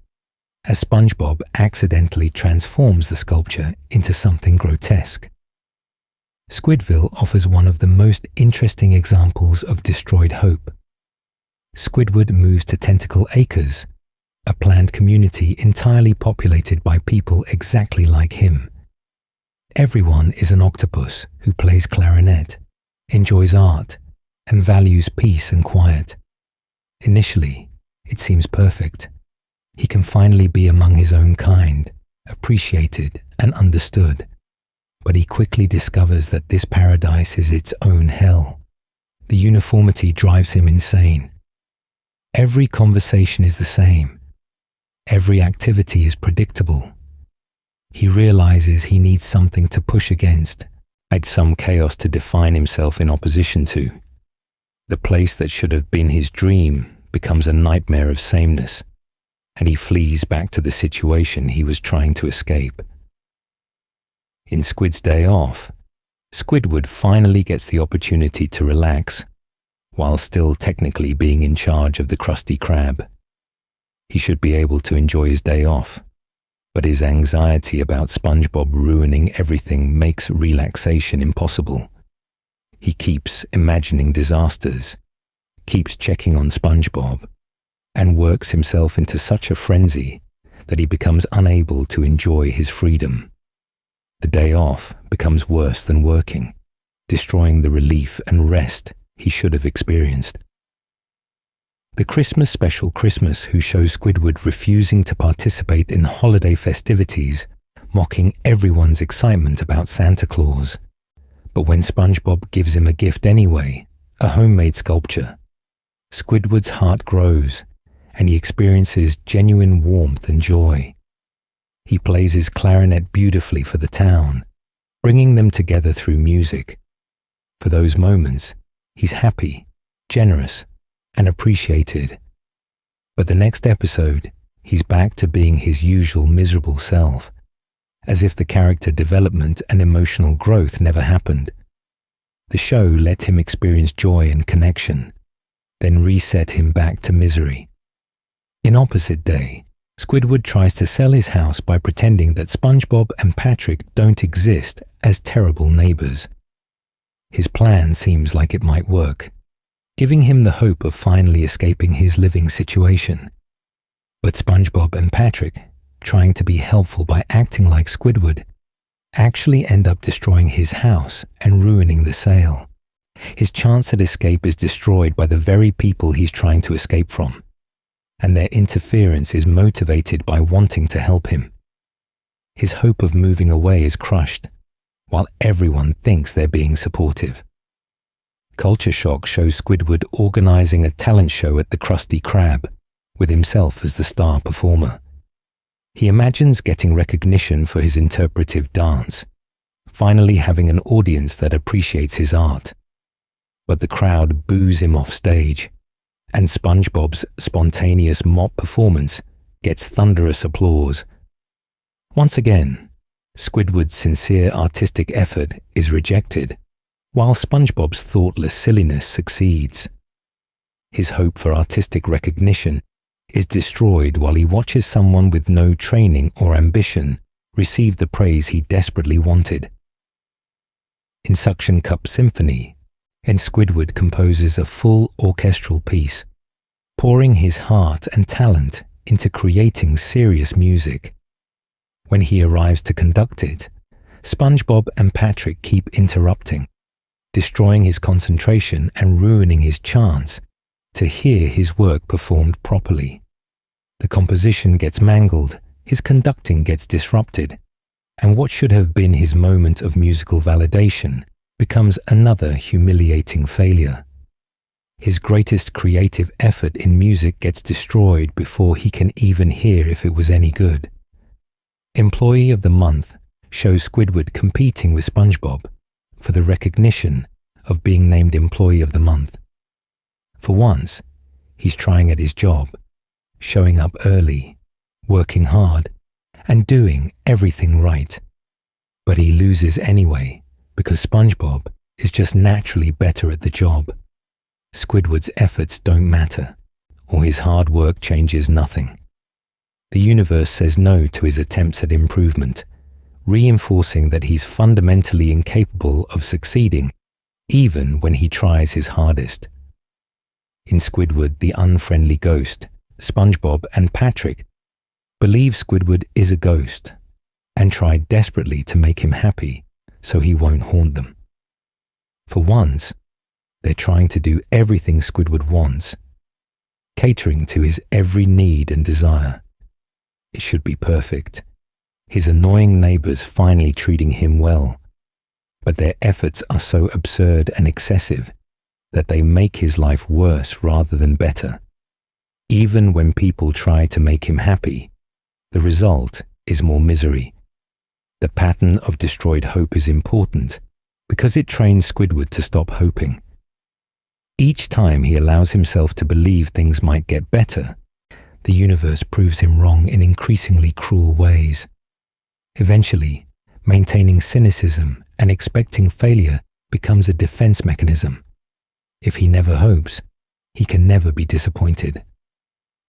as SpongeBob accidentally transforms the sculpture into something grotesque. Squidville offers one of the most interesting examples of destroyed hope. Squidward moves to Tentacle Acres, a planned community entirely populated by people exactly like him. Everyone is an octopus who plays clarinet, enjoys art, and values peace and quiet. Initially, it seems perfect. He can finally be among his own kind, appreciated and understood. But he quickly discovers that this paradise is its own hell. The uniformity drives him insane. Every conversation is the same. Every activity is predictable. He realizes he needs something to push against, some chaos to define himself in opposition to. The place that should have been his dream becomes a nightmare of sameness, and he flees back to the situation he was trying to escape. In Squid's day off, Squidward finally gets the opportunity to relax, while still technically being in charge of the Krusty Krab. He should be able to enjoy his day off, but his anxiety about SpongeBob ruining everything makes relaxation impossible. He keeps imagining disasters, keeps checking on SpongeBob, and works himself into such a frenzy that he becomes unable to enjoy his freedom. The day off becomes worse than working, destroying the relief and rest he should have experienced. The Christmas special Christmas Who shows Squidward refusing to participate in holiday festivities, mocking everyone's excitement about Santa Claus. But when SpongeBob gives him a gift anyway, a homemade sculpture, Squidward's heart grows and he experiences genuine warmth and joy. He plays his clarinet beautifully for the town, bringing them together through music. For those moments, he's happy, generous, and appreciated. But the next episode, he's back to being his usual miserable self, as if the character development and emotional growth never happened. The show let him experience joy and connection, then reset him back to misery. In Opposite Day, Squidward tries to sell his house by pretending that SpongeBob and Patrick don't exist as terrible neighbors. His plan seems like it might work, giving him the hope of finally escaping his living situation. But SpongeBob and Patrick, trying to be helpful by acting like Squidward, actually end up destroying his house and ruining the sale. His chance at escape is destroyed by the very people he's trying to escape from, and their interference is motivated by wanting to help him. His hope of moving away is crushed, while everyone thinks they're being supportive. Culture Shock shows Squidward organizing a talent show at the Krusty Krab, with himself as the star performer. He imagines getting recognition for his interpretive dance, finally having an audience that appreciates his art. But the crowd boos him off stage, and SpongeBob's spontaneous mop performance gets thunderous applause. Once again, Squidward's sincere artistic effort is rejected, while SpongeBob's thoughtless silliness succeeds. His hope for artistic recognition is destroyed while he watches someone with no training or ambition receive the praise he desperately wanted. In Suction Cup Symphony, Squidward composes a full orchestral piece, pouring his heart and talent into creating serious music. When he arrives to conduct it, SpongeBob and Patrick keep interrupting, destroying his concentration and ruining his chance to hear his work performed properly. The composition gets mangled, his conducting gets disrupted, and what should have been his moment of musical validation becomes another humiliating failure. His greatest creative effort in music gets destroyed before he can even hear if it was any good. Employee of the Month shows Squidward competing with SpongeBob for the recognition of being named Employee of the Month. For once, he's trying at his job, showing up early, working hard, and doing everything right. But he loses anyway because SpongeBob is just naturally better at the job. Squidward's efforts don't matter, or his hard work changes nothing. The universe says no to his attempts at improvement, reinforcing that he's fundamentally incapable of succeeding even when he tries his hardest. In Squidward the Unfriendly Ghost, SpongeBob and Patrick believe Squidward is a ghost and try desperately to make him happy so he won't haunt them. For once, they're trying to do everything Squidward wants, catering to his every need and desire. It should be perfect, his annoying neighbors finally treating him well, but their efforts are so absurd and excessive that they make his life worse rather than better. Even when people try to make him happy, the result is more misery. The pattern of destroyed hope is important because it trains Squidward to stop hoping. Each time he allows himself to believe things might get better, the universe proves him wrong in increasingly cruel ways. Eventually, maintaining cynicism and expecting failure becomes a defense mechanism. If he never hopes, he can never be disappointed.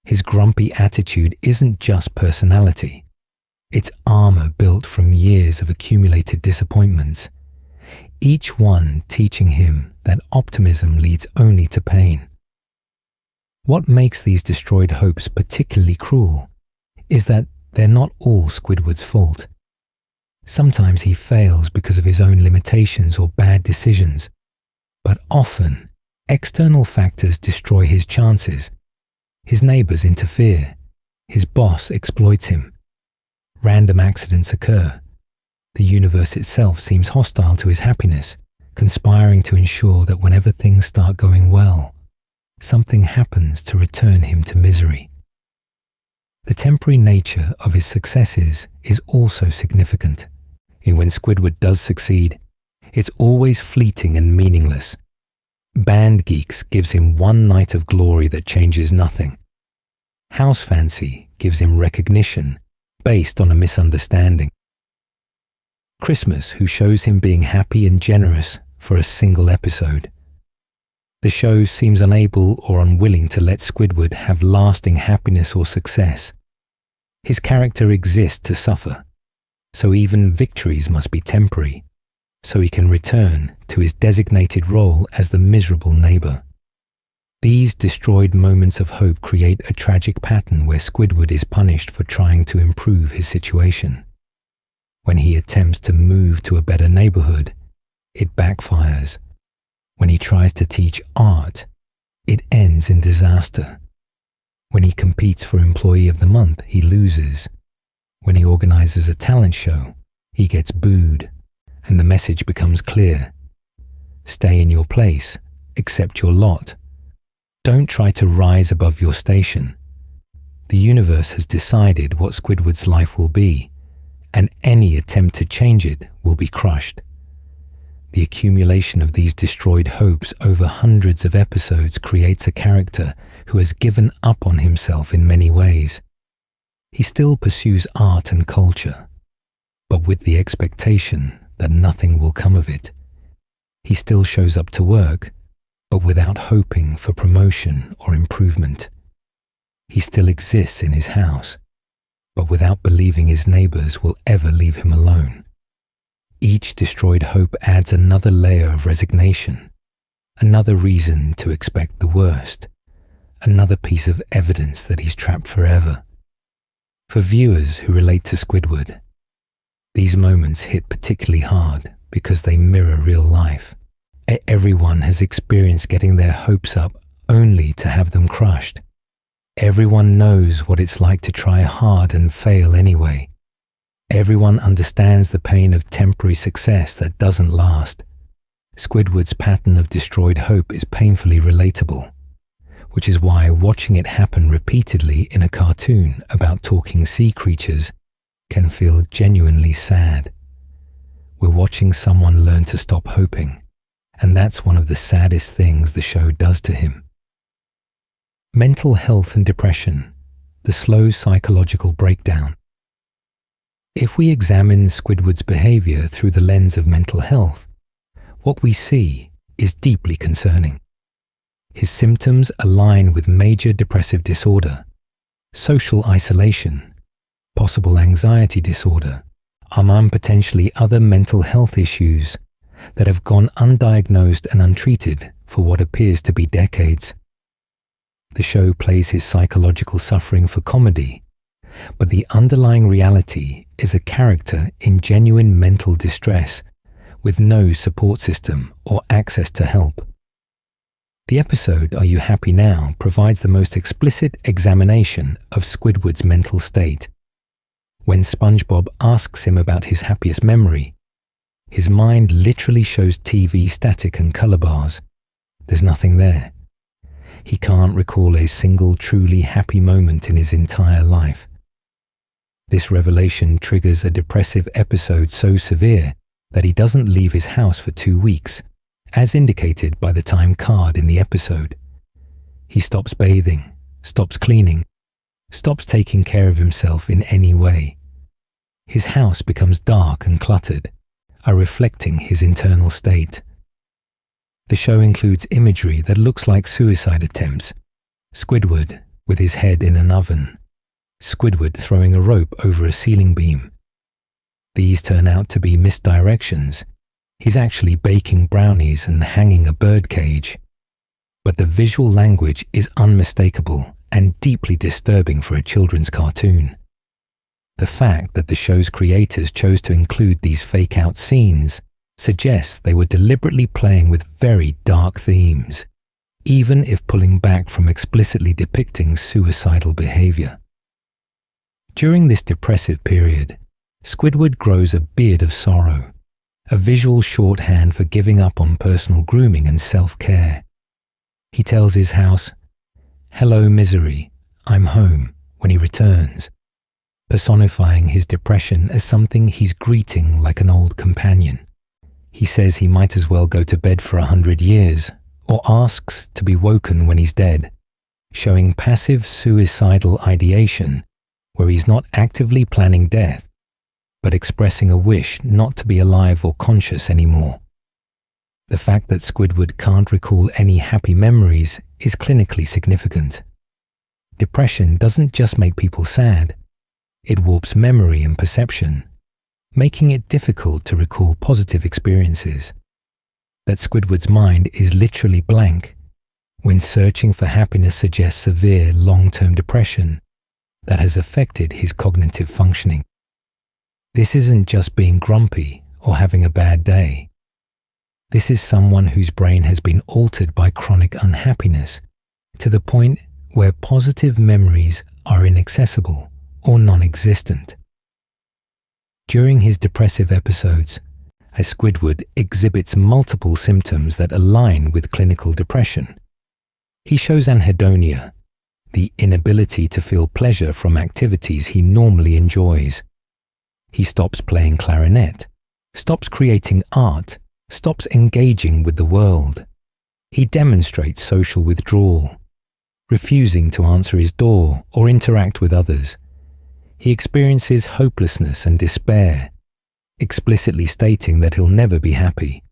His grumpy attitude isn't just personality. It's armor built from years of accumulated disappointments, each one teaching him that optimism leads only to pain. What makes these destroyed hopes particularly cruel is that they're not all Squidward's fault. Sometimes he fails because of his own limitations or bad decisions, but often external factors destroy his chances. His neighbors interfere, his boss exploits him, random accidents occur. The universe itself seems hostile to his happiness, conspiring to ensure that whenever things start going well, something happens to return him to misery. The temporary nature of his successes is also significant. And when Squidward does succeed, it's always fleeting and meaningless. Band Geeks gives him one night of glory that changes nothing. House Fancy gives him recognition based on a misunderstanding. Christmas, who shows him being happy and generous for a single episode. The show seems unable or unwilling to let Squidward have lasting happiness or success. His character exists to suffer, so even victories must be temporary, so he can return to his designated role as the miserable neighbor. These destroyed moments of hope create a tragic pattern where Squidward is punished for trying to improve his situation. When he attempts to move to a better neighborhood, it backfires. When he tries to teach art, it ends in disaster. When he competes for Employee of the Month, he loses. When he organizes a talent show, he gets booed, and the message becomes clear. Stay in your place, accept your lot. Don't try to rise above your station. The universe has decided what Squidward's life will be, and any attempt to change it will be crushed. The accumulation of these destroyed hopes over hundreds of episodes creates a character who has given up on himself in many ways. He still pursues art and culture, but with the expectation that nothing will come of it. He still shows up to work, but without hoping for promotion or improvement. He still exists in his house, but without believing his neighbors will ever leave him alone. Each destroyed hope adds another layer of resignation, another reason to expect the worst, another piece of evidence that he's trapped forever. For viewers who relate to Squidward, these moments hit particularly hard because they mirror real life. Everyone has experienced getting their hopes up only to have them crushed. Everyone knows what it's like to try hard and fail anyway. Everyone understands the pain of temporary success that doesn't last. Squidward's pattern of destroyed hope is painfully relatable, which is why watching it happen repeatedly in a cartoon about talking sea creatures can feel genuinely sad. We're watching someone learn to stop hoping, and that's one of the saddest things the show does to him. Mental health and depression, the slow psychological breakdown. If we examine Squidward's behavior through the lens of mental health, what we see is deeply concerning. His symptoms align with major depressive disorder, social isolation, possible anxiety disorder, among potentially other mental health issues that have gone undiagnosed and untreated for what appears to be decades. The show plays his psychological suffering for comedy, but the underlying reality is a character in genuine mental distress with no support system or access to help. The episode Are You Happy Now provides the most explicit examination of Squidward's mental state. When SpongeBob asks him about his happiest memory, his mind literally shows TV static and color bars. There's nothing there. He can't recall a single truly happy moment in his entire life. This revelation triggers a depressive episode so severe that he doesn't leave his house for 2 weeks, as indicated by the time card in the episode. He stops bathing, stops cleaning, stops taking care of himself in any way. His house becomes dark and cluttered, reflecting his internal state. The show includes imagery that looks like suicide attempts. Squidward with his head in an oven. Squidward throwing a rope over a ceiling beam. These turn out to be misdirections. He's actually baking brownies and hanging a bird cage. But the visual language is unmistakable and deeply disturbing for a children's cartoon. The fact that the show's creators chose to include these fake-out scenes suggests they were deliberately playing with very dark themes, even if pulling back from explicitly depicting suicidal behavior. During this depressive period, Squidward grows a beard of sorrow, a visual shorthand for giving up on personal grooming and self-care. He tells his house, "Hello, misery, I'm home," when he returns, personifying his depression as something he's greeting like an old companion. He says he might as well go to bed for 100 years, or asks to be woken when he's dead, showing passive suicidal ideation where he's not actively planning death, but expressing a wish not to be alive or conscious anymore. The fact that Squidward can't recall any happy memories is clinically significant. Depression doesn't just make people sad, it warps memory and perception, making it difficult to recall positive experiences. That Squidward's mind is literally blank when searching for happiness suggests severe long-term depression that has affected his cognitive functioning. This isn't just being grumpy or having a bad day. This is someone whose brain has been altered by chronic unhappiness to the point where positive memories are inaccessible or non-existent. During his depressive episodes, as Squidward exhibits multiple symptoms that align with clinical depression, he shows anhedonia, the inability to feel pleasure from activities he normally enjoys. He stops playing clarinet, stops creating art, stops engaging with the world. He demonstrates social withdrawal, refusing to answer his door or interact with others. He experiences hopelessness and despair, explicitly stating that he'll never be happy.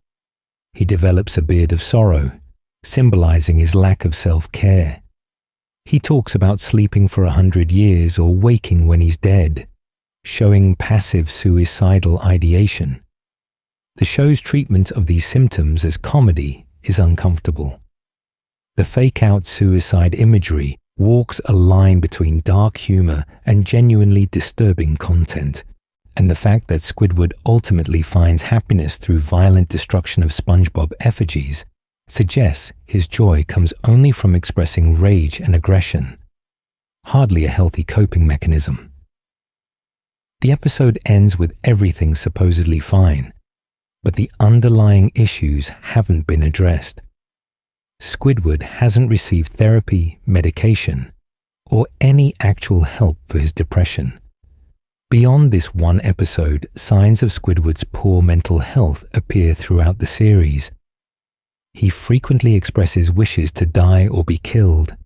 He develops a beard of sorrow, symbolizing his lack of self-care. He talks about sleeping for 100 years or waking when he's dead, showing passive suicidal ideation. The show's treatment of these symptoms as comedy is uncomfortable. The fake-out suicide imagery walks a line between dark humor and genuinely disturbing content, and the fact that Squidward ultimately finds happiness through violent destruction of SpongeBob effigies suggests his joy comes only from expressing rage and aggression. Hardly a healthy coping mechanism. The episode ends with everything supposedly fine, but the underlying issues haven't been addressed. Squidward hasn't received therapy, medication, or any actual help for his depression. Beyond this one episode, signs of Squidward's poor mental health appear throughout the series. He frequently expresses wishes to die or be killed,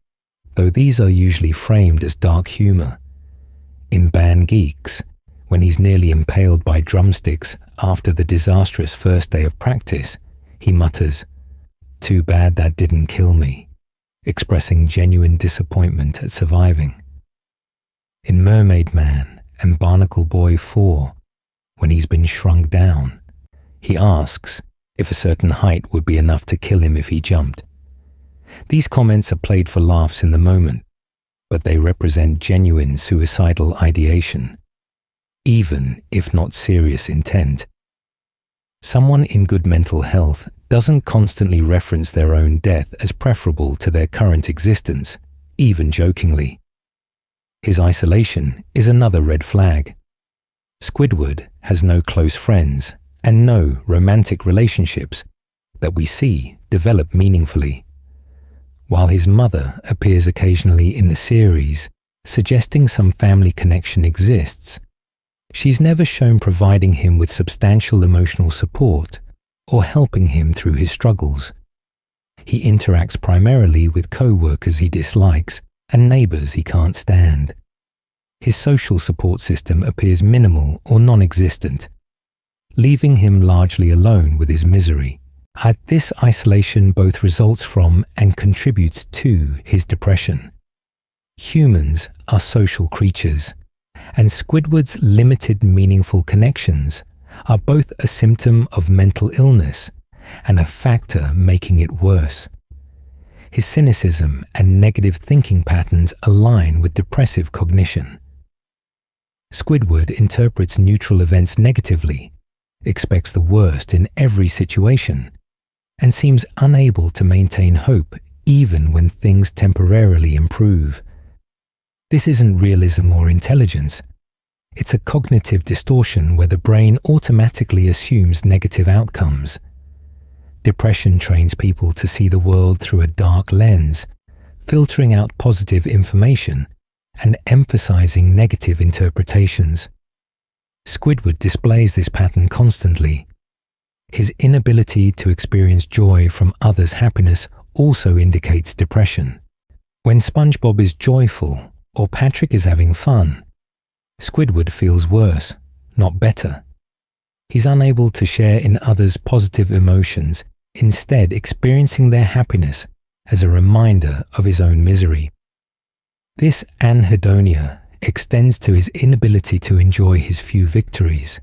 though these are usually framed as dark humor. In Band Geeks, when he's nearly impaled by drumsticks after the disastrous first day of practice, he mutters, "Too bad that didn't kill me," expressing genuine disappointment at surviving. In Mermaid Man and Barnacle Boy 4, when he's been shrunk down, he asks if a certain height would be enough to kill him if he jumped. These comments are played for laughs in the moment, but they represent genuine suicidal ideation, even if not serious intent. Someone in good mental health doesn't constantly reference their own death as preferable to their current existence, even jokingly. His isolation is another red flag. Squidward has no close friends and no romantic relationships that we see develop meaningfully. While his mother appears occasionally in the series, suggesting some family connection exists, she's never shown providing him with substantial emotional support or helping him through his struggles. He interacts primarily with co-workers he dislikes and neighbors he can't stand. His social support system appears minimal or non-existent, leaving him largely alone with his misery. This isolation both results from and contributes to his depression. Humans are social creatures, and Squidward's limited meaningful connections are both a symptom of mental illness and a factor making it worse. His cynicism and negative thinking patterns align with depressive cognition. Squidward interprets neutral events negatively, expects the worst in every situation, and seems unable to maintain hope even when things temporarily improve. This isn't realism or intelligence. It's a cognitive distortion where the brain automatically assumes negative outcomes. Depression trains people to see the world through a dark lens, filtering out positive information and emphasizing negative interpretations. Squidward displays this pattern constantly. His inability to experience joy from others' happiness also indicates depression. When SpongeBob is joyful or Patrick is having fun, Squidward feels worse, not better. He's unable to share in others' positive emotions, instead experiencing their happiness as a reminder of his own misery. This anhedonia extends to his inability to enjoy his few victories.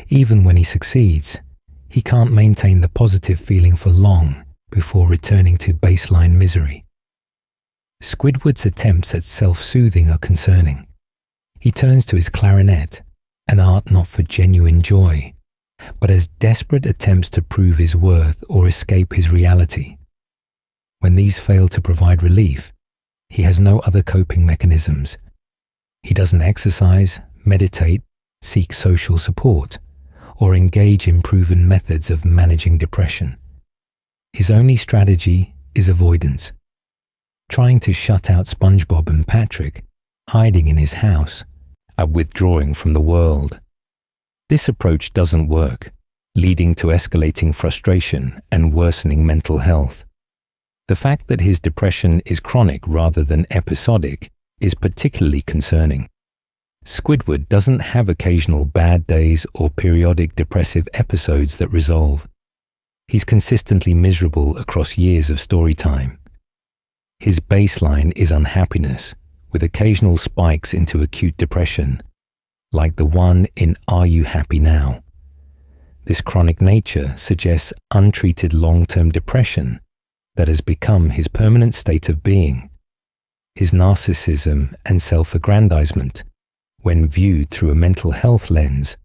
Even when he succeeds, he can't maintain the positive feeling for long before returning to baseline misery. Squidward's attempts at self-soothing are concerning. He turns to his clarinet, an art not for genuine joy, but as desperate attempts to prove his worth or escape his reality. When these fail to provide relief, he has no other coping mechanisms. He doesn't exercise, meditate, seek social support, or engage in proven methods of managing depression. His only strategy is avoidance. trying to shut out SpongeBob and Patrick, hiding in his house, withdrawing from the world. This approach doesn't work, leading to escalating frustration and worsening mental health. The fact that his depression is chronic rather than episodic is particularly concerning. Squidward doesn't have occasional bad days or periodic depressive episodes that resolve. He's consistently miserable across years of story time. His baseline is unhappiness, with occasional spikes into acute depression, like the one in Are You Happy Now? This chronic nature suggests untreated long-term depression that has become his permanent state of being. His narcissism and self-aggrandizement, when viewed through a mental health lens,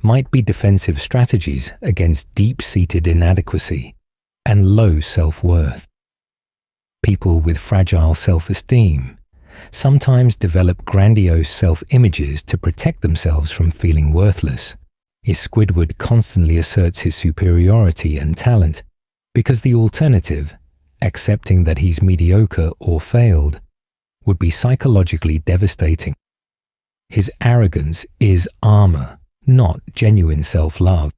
might be defensive strategies against deep-seated inadequacy and low self-worth. People with fragile self-esteem sometimes develop grandiose self-images to protect themselves from feeling worthless. Squidward constantly asserts his superiority and talent because the alternative, accepting that he's mediocre or failed, would be psychologically devastating. His arrogance is armor, not genuine self-love.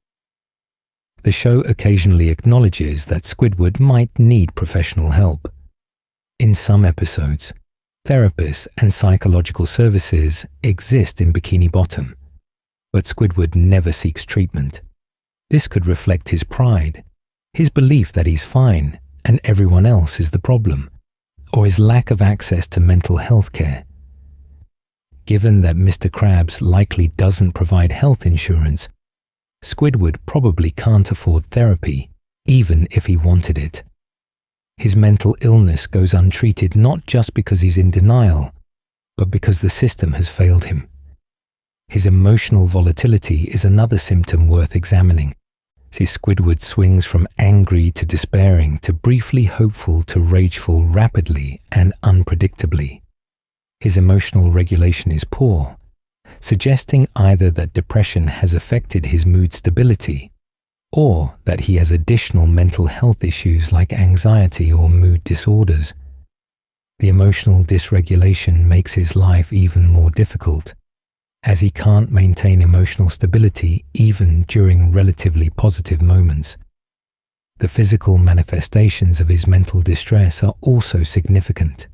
The show occasionally acknowledges that Squidward might need professional help. In some episodes, therapists and psychological services exist in Bikini Bottom, but Squidward never seeks treatment. This could reflect his pride, his belief that he's fine and everyone else is the problem, or his lack of access to mental health care. Given that Mr. Krabs likely doesn't provide health insurance, Squidward probably can't afford therapy, even if he wanted it. His mental illness goes untreated not just because he's in denial, but because the system has failed him. His emotional volatility is another symptom worth examining. See, Squidward swings from angry to despairing to briefly hopeful to rageful rapidly and unpredictably. His emotional regulation is poor, suggesting either that depression has affected his mood stability or that he has additional mental health issues like anxiety or mood disorders. The emotional dysregulation makes his life even more difficult, as he can't maintain emotional stability even during relatively positive moments. The physical manifestations of his mental distress are also significant.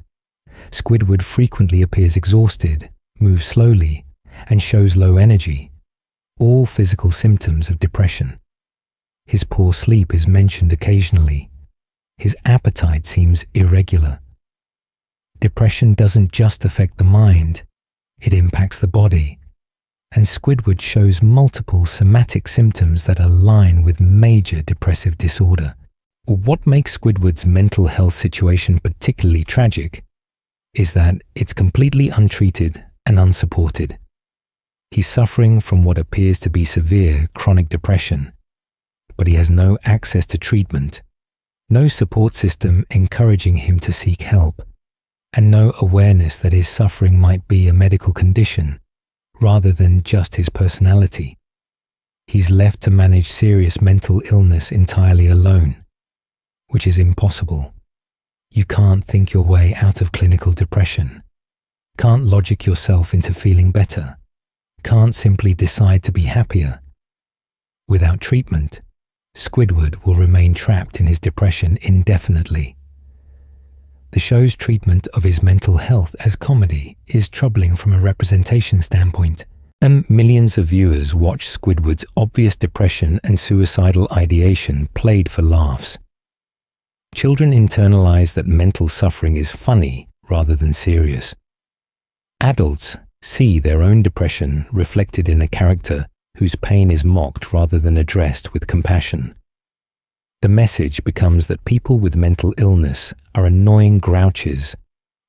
Squidward frequently appears exhausted, moves slowly, and shows low energy, all physical symptoms of depression. His poor sleep is mentioned occasionally. His appetite seems irregular. Depression doesn't just affect the mind, it impacts the body, and Squidward shows multiple somatic symptoms that align with major depressive disorder. What makes Squidward's mental health situation particularly tragic is that it's completely untreated and unsupported. He's suffering from what appears to be severe chronic depression, but he has no access to treatment, no support system encouraging him to seek help, and no awareness that his suffering might be a medical condition rather than just his personality. He's left to manage serious mental illness entirely alone, which is impossible. You can't think your way out of clinical depression, can't logic yourself into feeling better, can't simply decide to be happier. Without treatment, Squidward will remain trapped in his depression indefinitely. The show's treatment of his mental health as comedy is troubling from a representation standpoint, and millions of viewers watch Squidward's obvious depression and suicidal ideation played for laughs. Children internalize that mental suffering is funny rather than serious. Adults see their own depression reflected in a character whose pain is mocked rather than addressed with compassion. The message becomes that people with mental illness are annoying grouches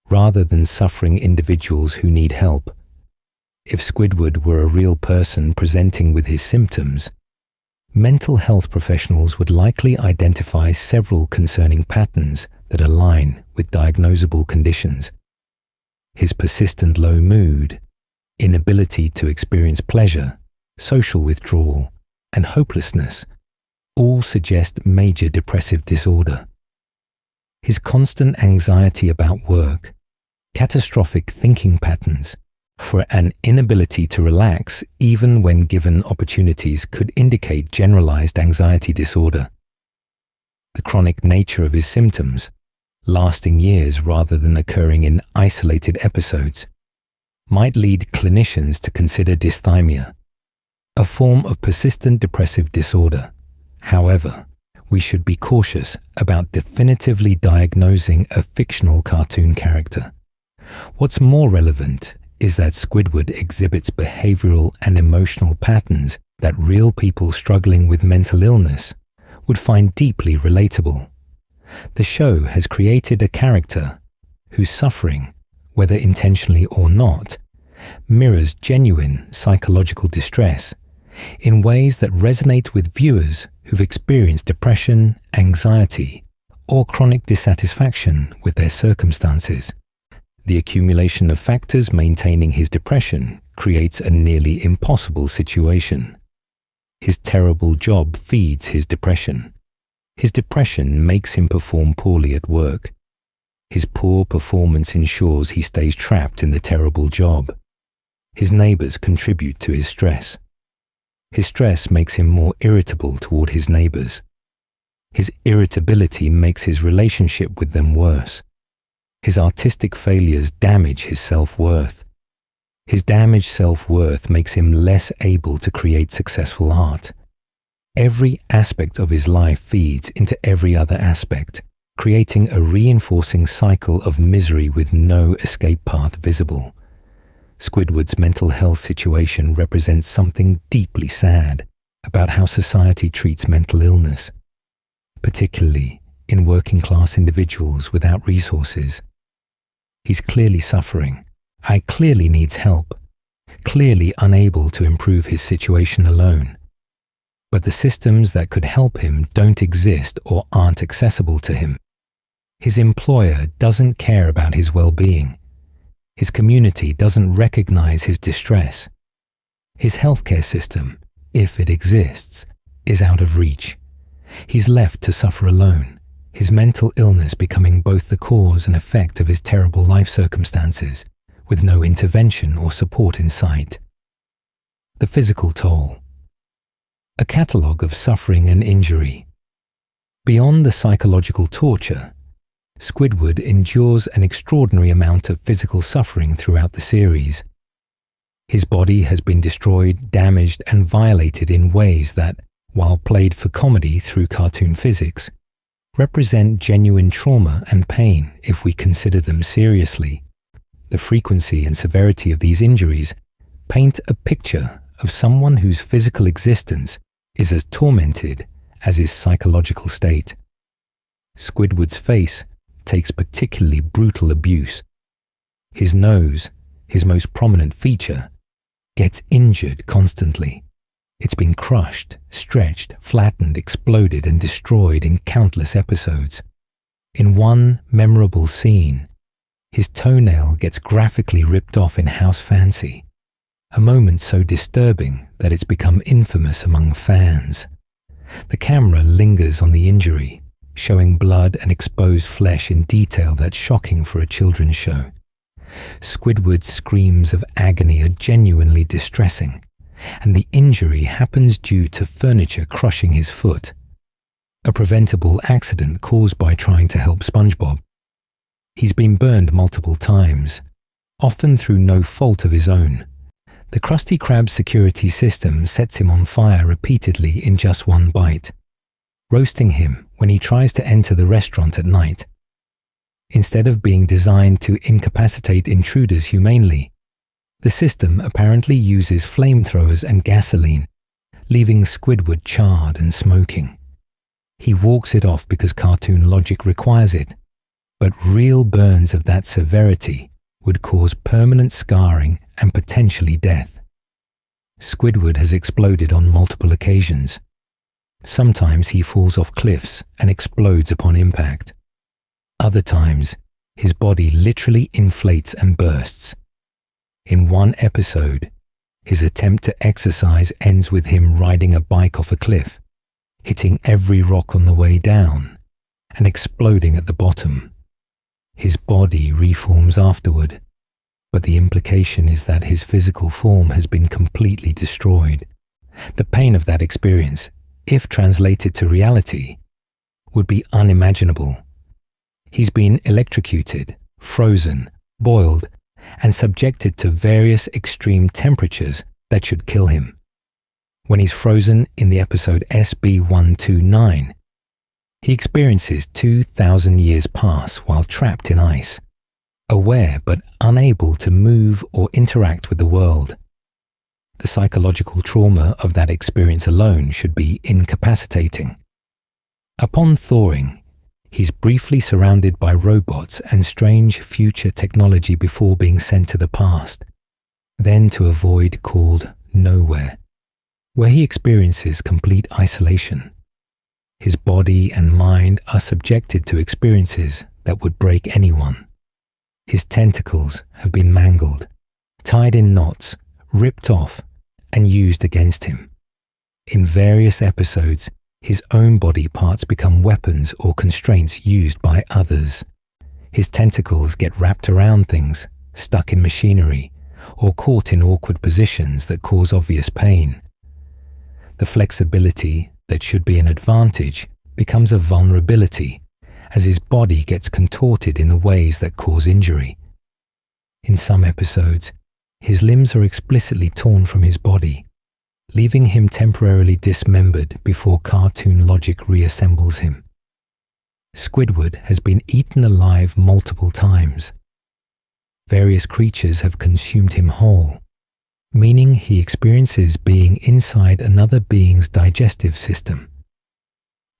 rather than suffering individuals who need help. If Squidward were a real person presenting with his symptoms, mental health professionals would likely identify several concerning patterns that align with diagnosable conditions. His persistent low mood, inability to experience pleasure, social withdrawal, and hopelessness all suggest major depressive disorder. His constant anxiety about work, catastrophic thinking patterns, for an inability to relax even when given opportunities could indicate generalized anxiety disorder. The chronic nature of his symptoms, lasting years rather than occurring in isolated episodes, might lead clinicians to consider dysthymia, a form of persistent depressive disorder. However, we should be cautious about definitively diagnosing a fictional cartoon character. What's more relevant is that Squidward exhibits behavioral and emotional patterns that real people struggling with mental illness would find deeply relatable. The show has created a character whose suffering, whether intentionally or not, mirrors genuine psychological distress in ways that resonate with viewers who've experienced depression, anxiety, or chronic dissatisfaction with their circumstances. The accumulation of factors maintaining his depression creates a nearly impossible situation. His terrible job feeds his depression. His depression makes him perform poorly at work. His poor performance ensures he stays trapped in the terrible job. His neighbors contribute to his stress. His stress makes him more irritable toward his neighbors. His irritability makes his relationship with them worse. His artistic failures damage his self-worth. His damaged self-worth makes him less able to create successful art. Every aspect of his life feeds into every other aspect, creating a reinforcing cycle of misery with no escape path visible. Squidward's mental health situation represents something deeply sad about how society treats mental illness, particularly in working-class individuals without resources. He's clearly suffering, clearly needs help, clearly unable to improve his situation alone. But the systems that could help him don't exist or aren't accessible to him. His employer doesn't care about his well-being. His community doesn't recognize his distress. His healthcare system, if it exists, is out of reach. He's left to suffer alone, his mental illness becoming both the cause and effect of his terrible life circumstances, with no intervention or support in sight. The physical toll. A catalogue of suffering and injury. Beyond the psychological torture, Squidward endures an extraordinary amount of physical suffering throughout the series. His body has been destroyed, damaged, and violated in ways that, while played for comedy through cartoon physics, represent genuine trauma and pain if we consider them seriously. The frequency and severity of these injuries paint a picture of someone whose physical existence is as tormented as his psychological state. Squidward's face takes particularly brutal abuse. His nose, his most prominent feature, gets injured constantly. It's been crushed, stretched, flattened, exploded, and destroyed in countless episodes. In one memorable scene, his toenail gets graphically ripped off in House Fancy, a moment so disturbing that it's become infamous among fans. The camera lingers on the injury, showing blood and exposed flesh in detail that's shocking for a children's show. Squidward's screams of agony are genuinely distressing, and the injury happens due to furniture crushing his foot, a preventable accident caused by trying to help SpongeBob. He's been burned multiple times, often through no fault of his own. The Krusty Krab security system sets him on fire repeatedly in just one bite, roasting him when he tries to enter the restaurant at night. Instead of being designed to incapacitate intruders humanely, the system apparently uses flamethrowers and gasoline, leaving Squidward charred and smoking. He walks it off because cartoon logic requires it, but real burns of that severity would cause permanent scarring and potentially death. Squidward has exploded on multiple occasions. Sometimes he falls off cliffs and explodes upon impact. Other times, his body literally inflates and bursts. In one episode, his attempt to exercise ends with him riding a bike off a cliff, hitting every rock on the way down, and exploding at the bottom. His body reforms afterward, but the implication is that his physical form has been completely destroyed. The pain of that experience, if translated to reality, would be unimaginable. He's been electrocuted, frozen, boiled, and subjected to various extreme temperatures that should kill him. When he's frozen in the episode SB-129, he experiences 2,000 years pass while trapped in ice, aware but unable to move or interact with the world. The psychological trauma of that experience alone should be incapacitating. Upon thawing, he's briefly surrounded by robots and strange future technology before being sent to the past, then to a void called nowhere, where he experiences complete isolation. His body and mind are subjected to experiences that would break anyone. His tentacles have been mangled, tied in knots, ripped off, and used against him. In various episodes, his own body parts become weapons or constraints used by others. His tentacles get wrapped around things, stuck in machinery, or caught in awkward positions that cause obvious pain. The flexibility that should be an advantage becomes a vulnerability as his body gets contorted in ways that cause injury. In some episodes, his limbs are explicitly torn from his body, leaving him temporarily dismembered before cartoon logic reassembles him. Squidward has been eaten alive multiple times. Various creatures have consumed him whole, meaning he experiences being inside another being's digestive system.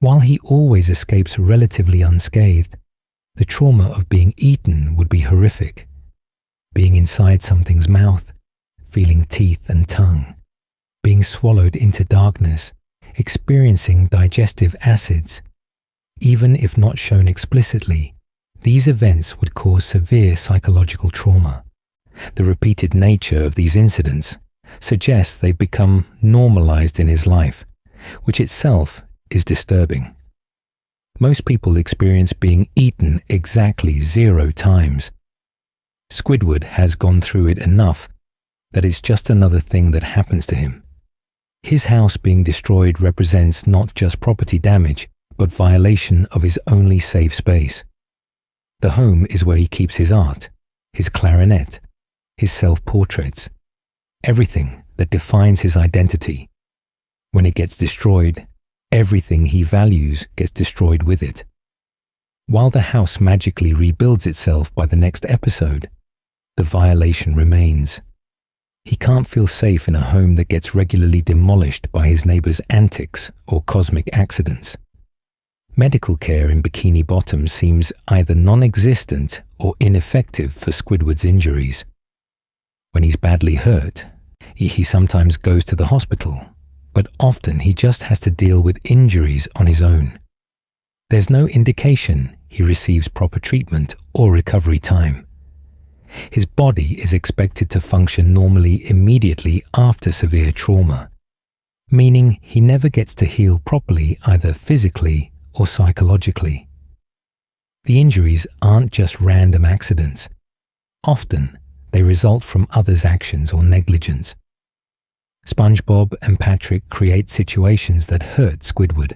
While he always escapes relatively unscathed, the trauma of being eaten would be horrific. Being inside something's mouth, feeling teeth and tongue, being swallowed into darkness, experiencing digestive acids. Even if not shown explicitly, these events would cause severe psychological trauma. The repeated nature of these incidents suggests they've become normalized in his life, which itself is disturbing. Most people experience being eaten exactly 0 times. Squidward has gone through it enough that it's just another thing that happens to him. His house being destroyed represents not just property damage, but violation of his only safe space. The home is where he keeps his art, his clarinet, his self-portraits, everything that defines his identity. When it gets destroyed, everything he values gets destroyed with it. While the house magically rebuilds itself by the next episode, the violation remains. He can't feel safe in a home that gets regularly demolished by his neighbor's antics or cosmic accidents. Medical care in Bikini Bottom seems either non-existent or ineffective for Squidward's injuries. When he's badly hurt, he sometimes goes to the hospital, but often he just has to deal with injuries on his own. There's no indication he receives proper treatment or recovery time. His body is expected to function normally immediately after severe trauma, meaning he never gets to heal properly either physically or psychologically. The injuries aren't just random accidents. Often, they result from others' actions or negligence. SpongeBob and Patrick create situations that hurt Squidward.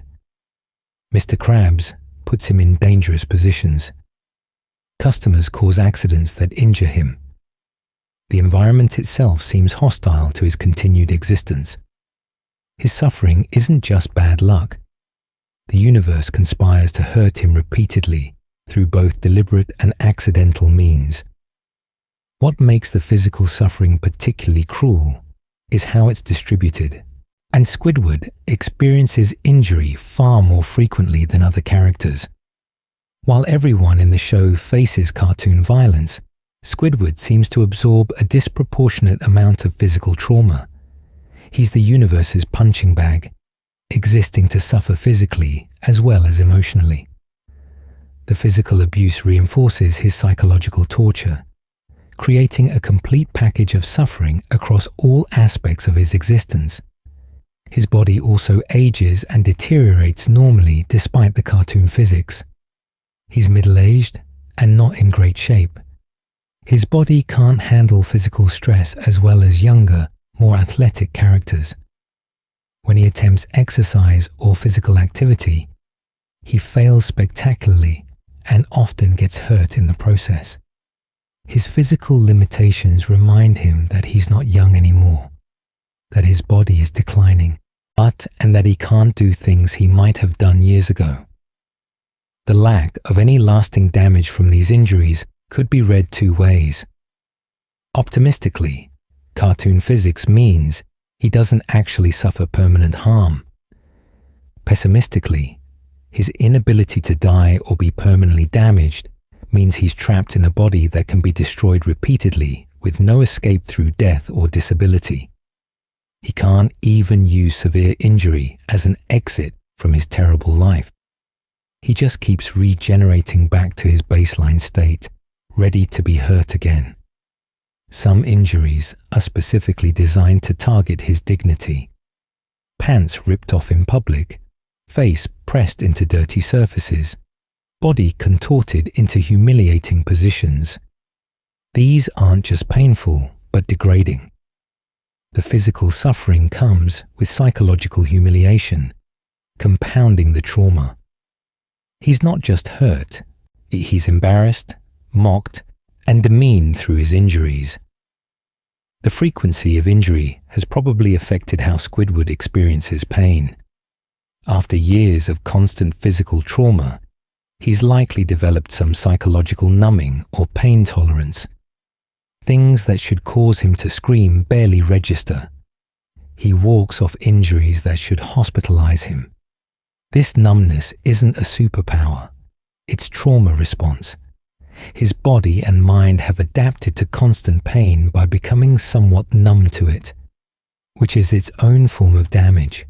Mr. Krabs puts him in dangerous positions. Customers cause accidents that injure him. The environment itself seems hostile to his continued existence. His suffering isn't just bad luck. The universe conspires to hurt him repeatedly through both deliberate and accidental means. What makes the physical suffering particularly cruel is how it's distributed, and Squidward experiences injury far more frequently than other characters. While everyone in the show faces cartoon violence, Squidward seems to absorb a disproportionate amount of physical trauma. He's the universe's punching bag, existing to suffer physically as well as emotionally. The physical abuse reinforces his psychological torture, creating a complete package of suffering across all aspects of his existence. His body also ages and deteriorates normally despite the cartoon physics. He's middle-aged and not in great shape. His body can't handle physical stress as well as younger, more athletic characters. When he attempts exercise or physical activity, he fails spectacularly and often gets hurt in the process. His physical limitations remind him that he's not young anymore, that his body is declining, and that he can't do things he might have done years ago. The lack of any lasting damage from these injuries could be read two ways. Optimistically, cartoon physics means he doesn't actually suffer permanent harm. Pessimistically, his inability to die or be permanently damaged means he's trapped in a body that can be destroyed repeatedly with no escape through death or disability. He can't even use severe injury as an exit from his terrible life. He just keeps regenerating back to his baseline state, ready to be hurt again. Some injuries are specifically designed to target his dignity. Pants ripped off in public, face pressed into dirty surfaces, body contorted into humiliating positions. These aren't just painful, but degrading. The physical suffering comes with psychological humiliation, compounding the trauma. He's not just hurt, he's embarrassed, mocked, and demeaned through his injuries. The frequency of injury has probably affected how Squidward experiences pain. After years of constant physical trauma, he's likely developed some psychological numbing or pain tolerance. Things that should cause him to scream barely register. He walks off injuries that should hospitalize him. This numbness isn't a superpower, it's trauma response. His body and mind have adapted to constant pain by becoming somewhat numb to it, which is its own form of damage.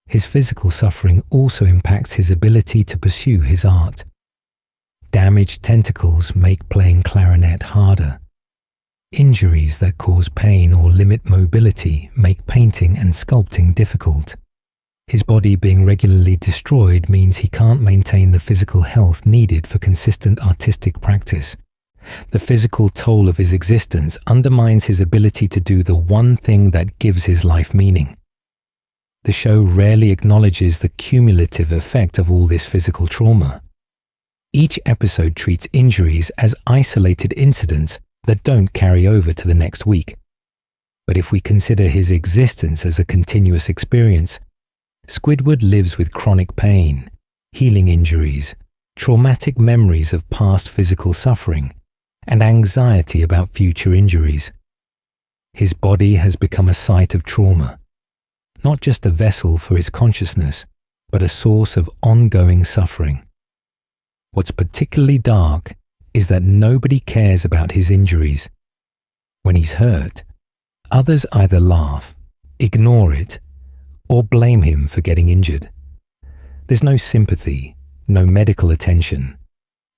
His physical suffering also impacts his ability to pursue his art. Damaged tentacles make playing clarinet harder. Injuries that cause pain or limit mobility make painting and sculpting difficult. His body being regularly destroyed means he can't maintain the physical health needed for consistent artistic practice. The physical toll of his existence undermines his ability to do the one thing that gives his life meaning. The show rarely acknowledges the cumulative effect of all this physical trauma. Each episode treats injuries as isolated incidents that don't carry over to the next week. But if we consider his existence as a continuous experience, Squidward lives with chronic pain, healing injuries, traumatic memories of past physical suffering, and anxiety about future injuries. His body has become a site of trauma, not just a vessel for his consciousness, but a source of ongoing suffering. What's particularly dark is that nobody cares about his injuries. When he's hurt, others either laugh, ignore it, or blame him for getting injured. There's no sympathy, no medical attention,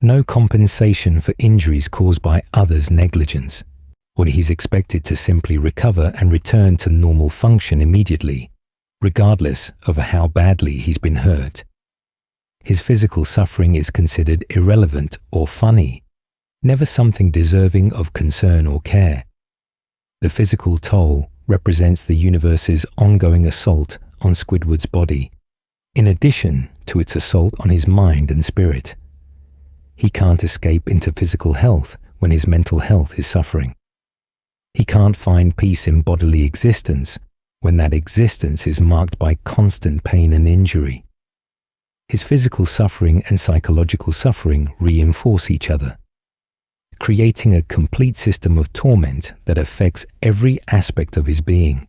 no compensation for injuries caused by others' negligence, when he's expected to simply recover and return to normal function immediately, regardless of how badly he's been hurt. His physical suffering is considered irrelevant or funny, never something deserving of concern or care. The physical toll represents the universe's ongoing assault on Squidward's body, in addition to its assault on his mind and spirit. He can't escape into physical health when his mental health is suffering. He can't find peace in bodily existence when that existence is marked by constant pain and injury. His physical suffering and psychological suffering reinforce each other, creating a complete system of torment that affects every aspect of his being.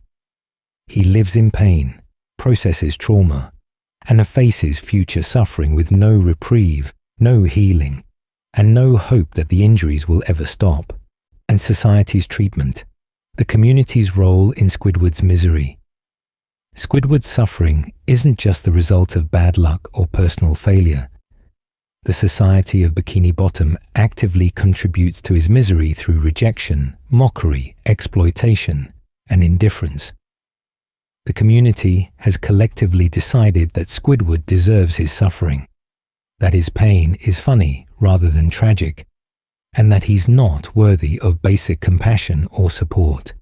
He lives in pain, processes trauma, and faces future suffering with no reprieve, no healing, and no hope that the injuries will ever stop. And society's treatment, the community's role in Squidward's misery. Squidward's suffering isn't just the result of bad luck or personal failure. The society of Bikini Bottom actively contributes to his misery through rejection, mockery, exploitation, and indifference. The community has collectively decided that Squidward deserves his suffering. that his pain is funny rather than tragic, and that he's not worthy of basic compassion or support.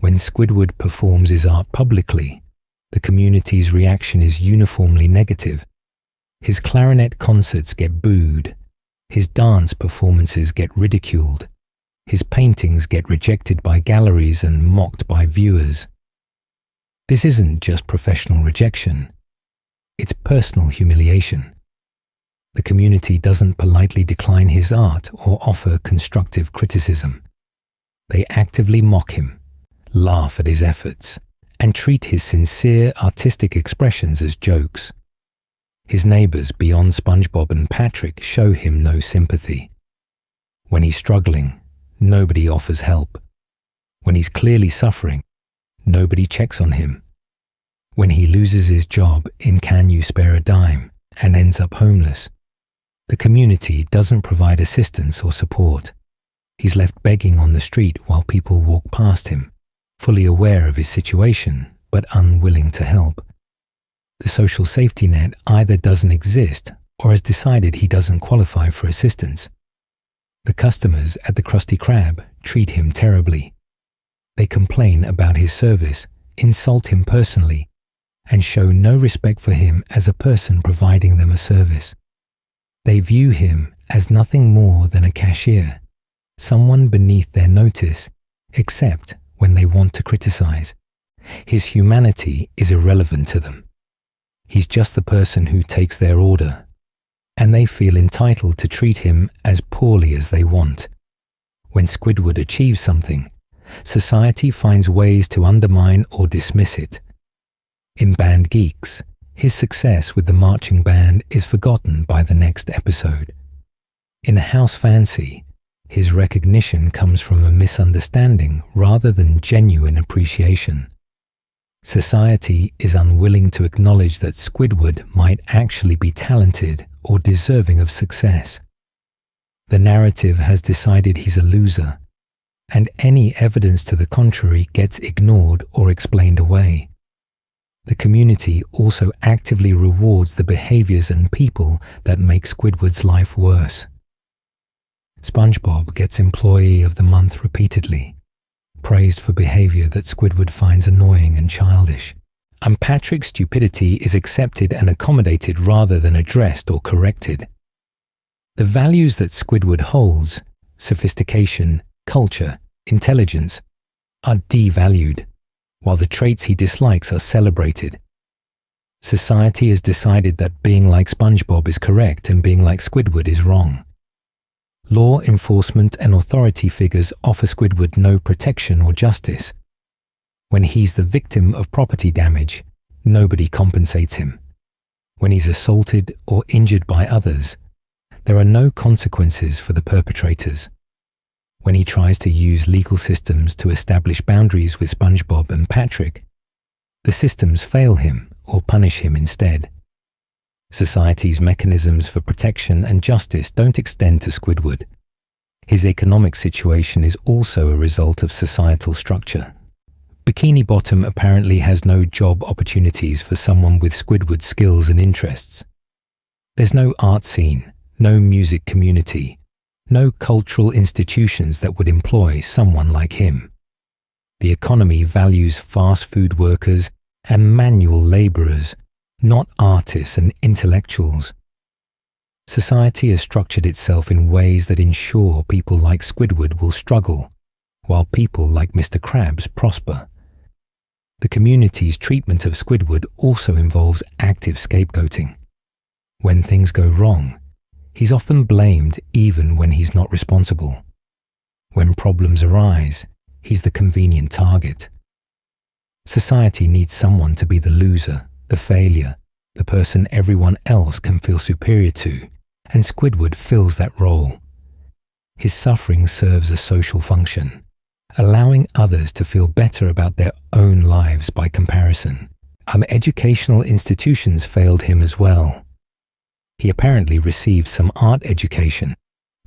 When Squidward performs his art publicly, the community's reaction is uniformly negative. His clarinet concerts get booed, his dance performances get ridiculed, his paintings get rejected by galleries and mocked by viewers. This isn't just professional rejection, it's personal humiliation. The community doesn't politely decline his art or offer constructive criticism. They actively mock him, laugh at his efforts, and treat his sincere artistic expressions as jokes. His neighbors beyond SpongeBob and Patrick show him no sympathy. When he's struggling, nobody offers help. When he's clearly suffering, nobody checks on him. When he loses his job in Can You Spare a Dime and ends up homeless, the community doesn't provide assistance or support. He's left begging on the street while people walk past him, fully aware of his situation but unwilling to help. The social safety net either doesn't exist or has decided he doesn't qualify for assistance. The customers at the Krusty Krab treat him terribly. They complain about his service, insult him personally, and show no respect for him as a person providing them a service. They view him as nothing more than a cashier, someone beneath their notice, except when they want to criticize. His humanity is irrelevant to them. He's just the person who takes their order, and they feel entitled to treat him as poorly as they want. When Squidward achieves something, society finds ways to undermine or dismiss it. In Band Geeks, his success with the marching band is forgotten by the next episode. In House Fancy, his recognition comes from a misunderstanding rather than genuine appreciation. Society is unwilling to acknowledge that Squidward might actually be talented or deserving of success. The narrative has decided he's a loser, and any evidence to the contrary gets ignored or explained away. The community also actively rewards the behaviors and people that make Squidward's life worse. SpongeBob gets Employee of the Month repeatedly, praised for behavior that Squidward finds annoying and childish. And Patrick's stupidity is accepted and accommodated rather than addressed or corrected. The values that Squidward holds, sophistication, culture, intelligence, are devalued, while the traits he dislikes are celebrated. Society has decided that being like SpongeBob is correct and being like Squidward is wrong. Law enforcement and authority figures offer Squidward no protection or justice. When he's the victim of property damage, nobody compensates him. When he's assaulted or injured by others, there are no consequences for the perpetrators. When he tries to use legal systems to establish boundaries with SpongeBob and Patrick, the systems fail him or punish him instead. Society's mechanisms for protection and justice don't extend to Squidward. His economic situation is also a result of societal structure. Bikini Bottom apparently has no job opportunities for someone with Squidward's skills and interests. There's no art scene, no music community, no cultural institutions that would employ someone like him. The economy values fast food workers and manual laborers, not artists and intellectuals. Society has structured itself in ways that ensure people like Squidward will struggle, while people like Mr. Krabs prosper. The community's treatment of Squidward also involves active scapegoating. When things go wrong, he's often blamed even when he's not responsible. When problems arise, he's the convenient target. Society needs someone to be the loser, the failure, the person everyone else can feel superior to, and Squidward fills that role. His suffering serves a social function, allowing others to feel better about their own lives by comparison. Educational institutions failed him as well. He apparently received some art education,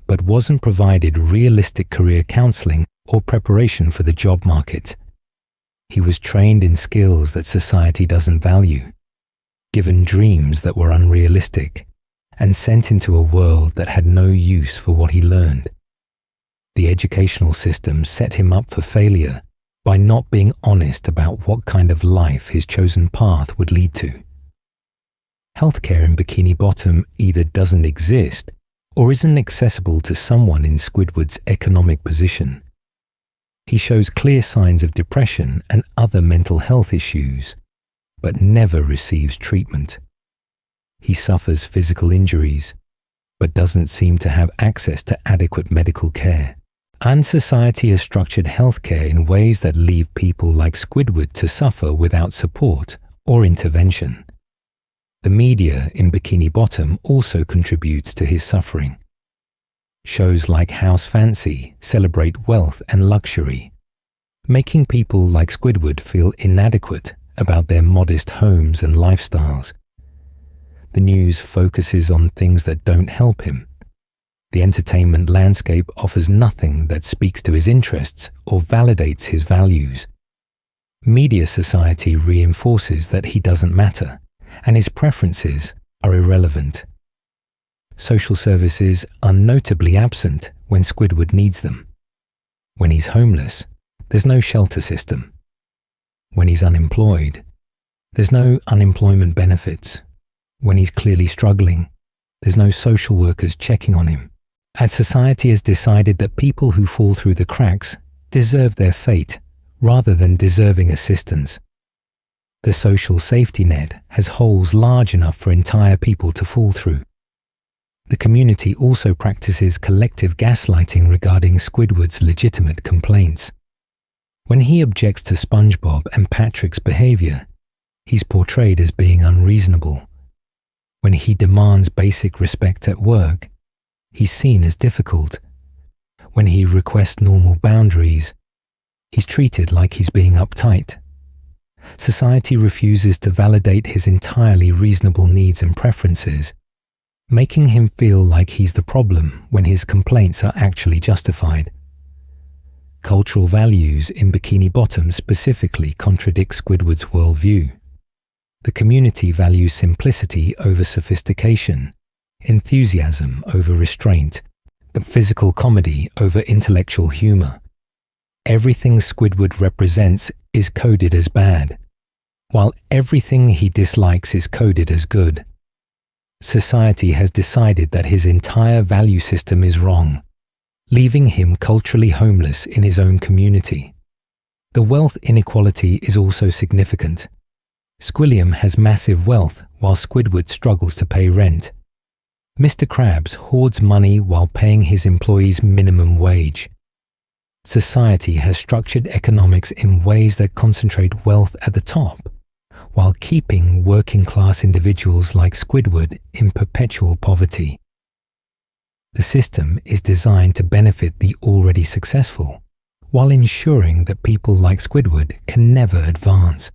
but wasn't provided realistic career counseling or preparation for the job market. He was trained in skills that society doesn't value, given dreams that were unrealistic, and sent into a world that had no use for what he learned. The educational system set him up for failure by not being honest about what kind of life his chosen path would lead to. Healthcare in Bikini Bottom either doesn't exist or isn't accessible to someone in Squidward's economic position. He shows clear signs of depression and other mental health issues, but never receives treatment. He suffers physical injuries, but doesn't seem to have access to adequate medical care. And society has structured healthcare in ways that leave people like Squidward to suffer without support or intervention. The media in Bikini Bottom also contributes to his suffering. Shows like House Fancy celebrate wealth and luxury, making people like Squidward feel inadequate about their modest homes and lifestyles. The news focuses on things that don't help him. The entertainment landscape offers nothing that speaks to his interests or validates his values. Media society reinforces that he doesn't matter, and his preferences are irrelevant. Social services are notably absent when Squidward needs them. When he's homeless, there's no shelter system. When he's unemployed, there's no unemployment benefits. When he's clearly struggling, there's no social workers checking on him. As society has decided that people who fall through the cracks deserve their fate rather than deserving assistance. The social safety net has holes large enough for entire people to fall through. The community also practices collective gaslighting regarding Squidward's legitimate complaints. When he objects to SpongeBob and Patrick's behavior, he's portrayed as being unreasonable. When he demands basic respect at work, he's seen as difficult. When he requests normal boundaries, he's treated like he's being uptight. Society refuses to validate his entirely reasonable needs and preferences, making him feel like he's the problem when his complaints are actually justified. Cultural values in Bikini Bottom specifically contradict Squidward's worldview. The community values simplicity over sophistication, enthusiasm over restraint, but physical comedy over intellectual humor. Everything Squidward represents is coded as bad, while everything he dislikes is coded as good. Society has decided that his entire value system is wrong, leaving him culturally homeless in his own community. The wealth inequality is also significant. Squilliam has massive wealth while Squidward struggles to pay rent. Mr. Krabs hoards money while paying his employees minimum wage. Society has structured economics in ways that concentrate wealth at the top, while keeping working-class individuals like Squidward in perpetual poverty. The system is designed to benefit the already successful, while ensuring that people like Squidward can never advance.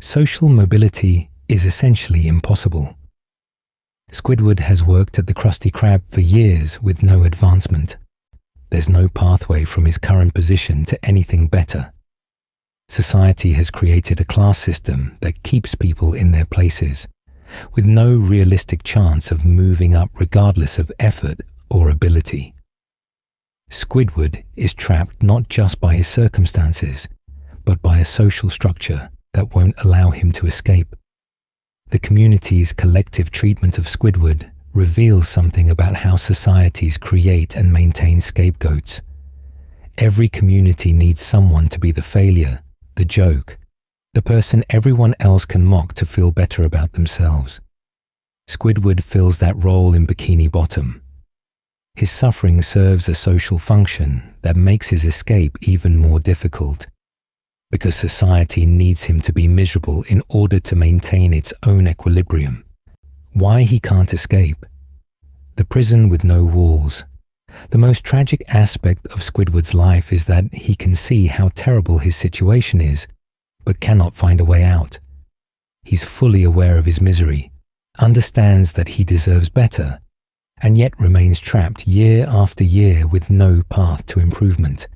Social mobility is essentially impossible. Squidward has worked at the Krusty Krab for years with no advancement. There's no pathway from his current position to anything better. Society has created a class system that keeps people in their places, with no realistic chance of moving up regardless of effort or ability. Squidward is trapped not just by his circumstances, but by a social structure that won't allow him to escape. The community's collective treatment of Squidward reveals something about how societies create and maintain scapegoats. Every community needs someone to be the failure, the joke, the person everyone else can mock to feel better about themselves. Squidward fills that role in Bikini Bottom. His suffering serves a social function that makes his escape even more difficult, because society needs him to be miserable in order to maintain its own equilibrium. Why he can't escape? The prison with no walls. The most tragic aspect of Squidward's life is that he can see how terrible his situation is, but cannot find a way out. He's fully aware of his misery, understands that he deserves better, and yet remains trapped year after year with no path to improvement.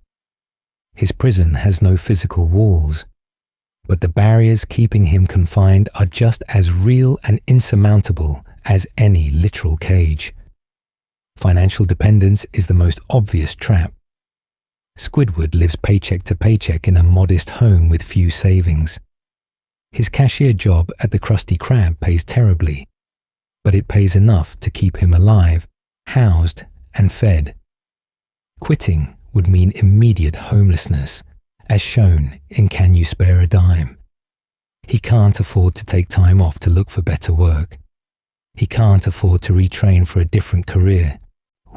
His prison has no physical walls, but the barriers keeping him confined are just as real and insurmountable as any literal cage. Financial dependence is the most obvious trap. Squidward lives paycheck to paycheck in a modest home with few savings. His cashier job at the Krusty Krab pays terribly, but it pays enough to keep him alive, housed, and fed. Quitting would mean immediate homelessness, as shown in Can You Spare a Dime? He can't afford to take time off to look for better work. He can't afford to retrain for a different career.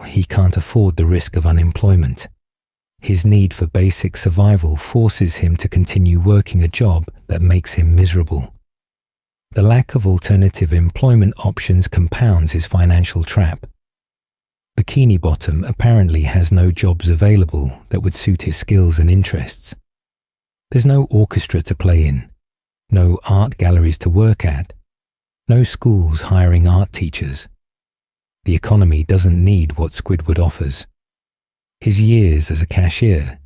He can't afford the risk of unemployment. His need for basic survival forces him to continue working a job that makes him miserable. The lack of alternative employment options compounds his financial trap. Bikini Bottom apparently has no jobs available that would suit his skills and interests. There's no orchestra to play in, no art galleries to work at, no schools hiring art teachers. The economy doesn't need what Squidward offers. His years as a cashier,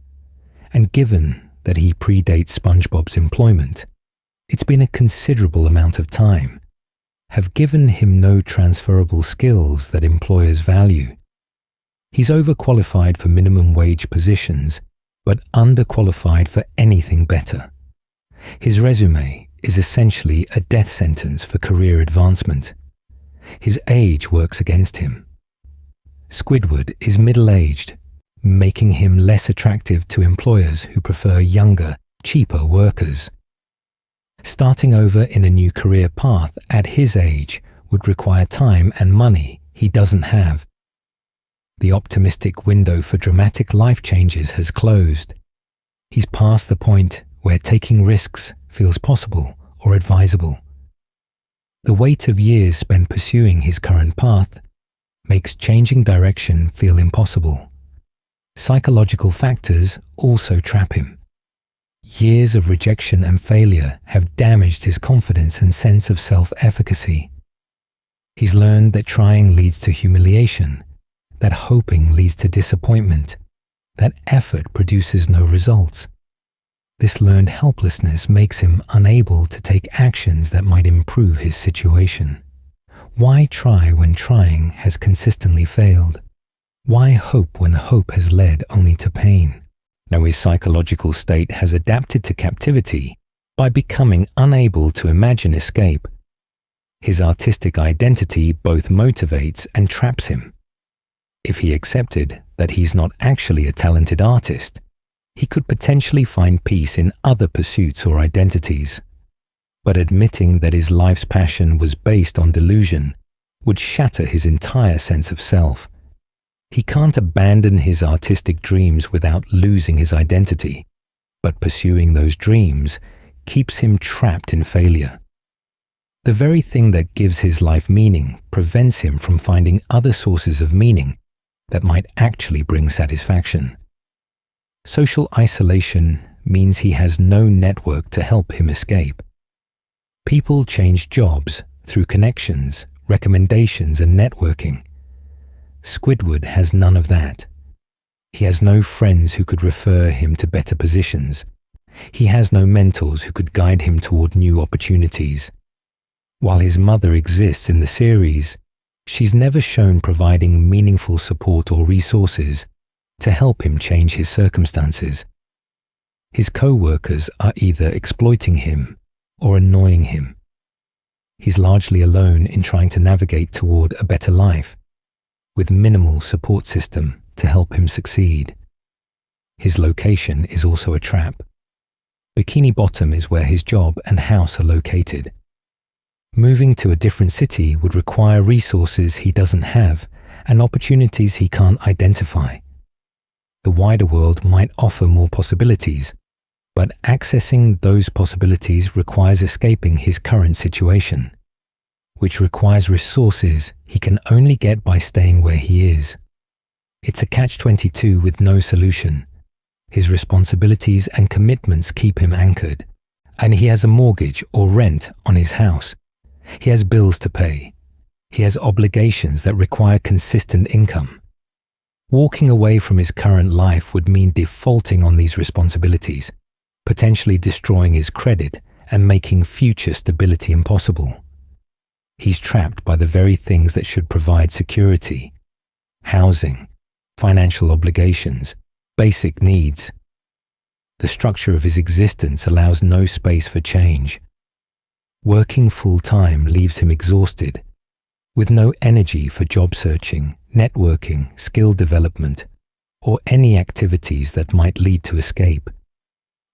and given that he predates SpongeBob's employment, it's been a considerable amount of time, have given him no transferable skills that employers value. He's overqualified for minimum wage positions, but underqualified for anything better. His resume is essentially a death sentence for career advancement. His age works against him. Squidward is middle-aged, making him less attractive to employers who prefer younger, cheaper workers. Starting over in a new career path at his age would require time and money he doesn't have. The optimistic window for dramatic life changes has closed. He's past the point where taking risks feels possible or advisable. The weight of years spent pursuing his current path makes changing direction feel impossible. Psychological factors also trap him. Years of rejection and failure have damaged his confidence and sense of self-efficacy. He's learned that trying leads to humiliation, that hoping leads to disappointment, that effort produces no results. This learned helplessness makes him unable to take actions that might improve his situation. Why try when trying has consistently failed? Why hope when hope has led only to pain? Now his psychological state has adapted to captivity by becoming unable to imagine escape. His artistic identity both motivates and traps him. If he accepted that he's not actually a talented artist, he could potentially find peace in other pursuits or identities. But admitting that his life's passion was based on delusion would shatter his entire sense of self. He can't abandon his artistic dreams without losing his identity, but pursuing those dreams keeps him trapped in failure. The very thing that gives his life meaning prevents him from finding other sources of meaning that might actually bring satisfaction. Social isolation means he has no network to help him escape. People change jobs through connections, recommendations, and networking. Squidward has none of that. He has no friends who could refer him to better positions. He has no mentors who could guide him toward new opportunities. While his mother exists in the series, she's never shown providing meaningful support or resources to help him change his circumstances. His co-workers are either exploiting him or annoying him. He's largely alone in trying to navigate toward a better life, with minimal support system to help him succeed. His location is also a trap. Bikini Bottom is where his job and house are located. Moving to a different city would require resources he doesn't have and opportunities he can't identify. The wider world might offer more possibilities, but accessing those possibilities requires escaping his current situation, which requires resources he can only get by staying where he is. It's a catch-22 with no solution. His responsibilities and commitments keep him anchored, and he has a mortgage or rent on his house. He has bills to pay. He has obligations that require consistent income. Walking away from his current life would mean defaulting on these responsibilities, potentially destroying his credit and making future stability impossible. He's trapped by the very things that should provide security: housing, financial obligations, basic needs. The structure of his existence allows no space for change. Working full-time leaves him exhausted, with no energy for job searching, networking, skill development, or any activities that might lead to escape.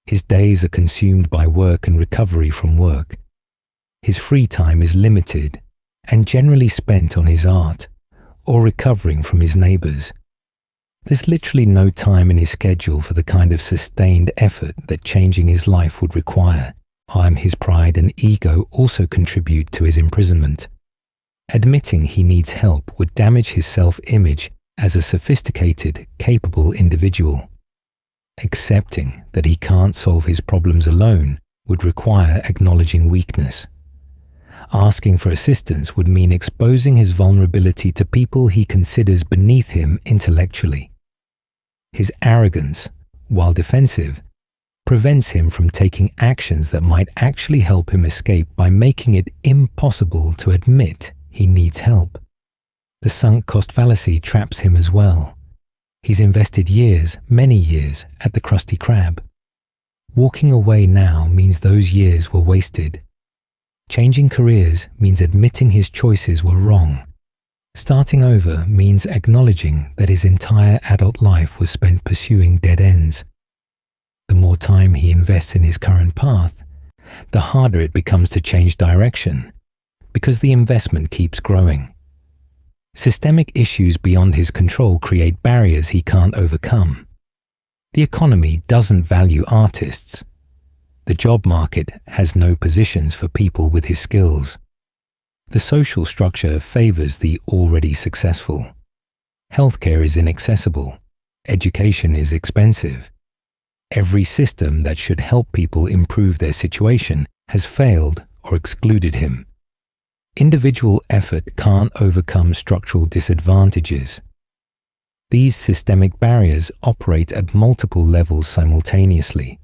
His days are consumed by work and recovery from work. His free time is limited and generally spent on his art or recovering from his neighbors. There's literally no time in his schedule for the kind of sustained effort that changing his life would require. His pride and ego also contribute to his imprisonment. Admitting he needs help would damage his self-image as a sophisticated, capable individual. Accepting that he can't solve his problems alone would require acknowledging weakness. Asking for assistance would mean exposing his vulnerability to people he considers beneath him intellectually. His arrogance, while defensive, prevents him from taking actions that might actually help him escape by making it impossible to admit he needs help. The sunk cost fallacy traps him as well. He's invested years, many years, at the Krusty Krab. Walking away now means those years were wasted. Changing careers means admitting his choices were wrong. Starting over means acknowledging that his entire adult life was spent pursuing dead ends. The more time he invests in his current path, the harder it becomes to change direction, because the investment keeps growing. Systemic issues beyond his control create barriers he can't overcome. The economy doesn't value artists. The job market has no positions for people with his skills. The social structure favors the already successful. Healthcare is inaccessible. Education is expensive. Every system that should help people improve their situation has failed or excluded him. Individual effort can't overcome structural disadvantages. These systemic barriers operate at multiple levels simultaneously.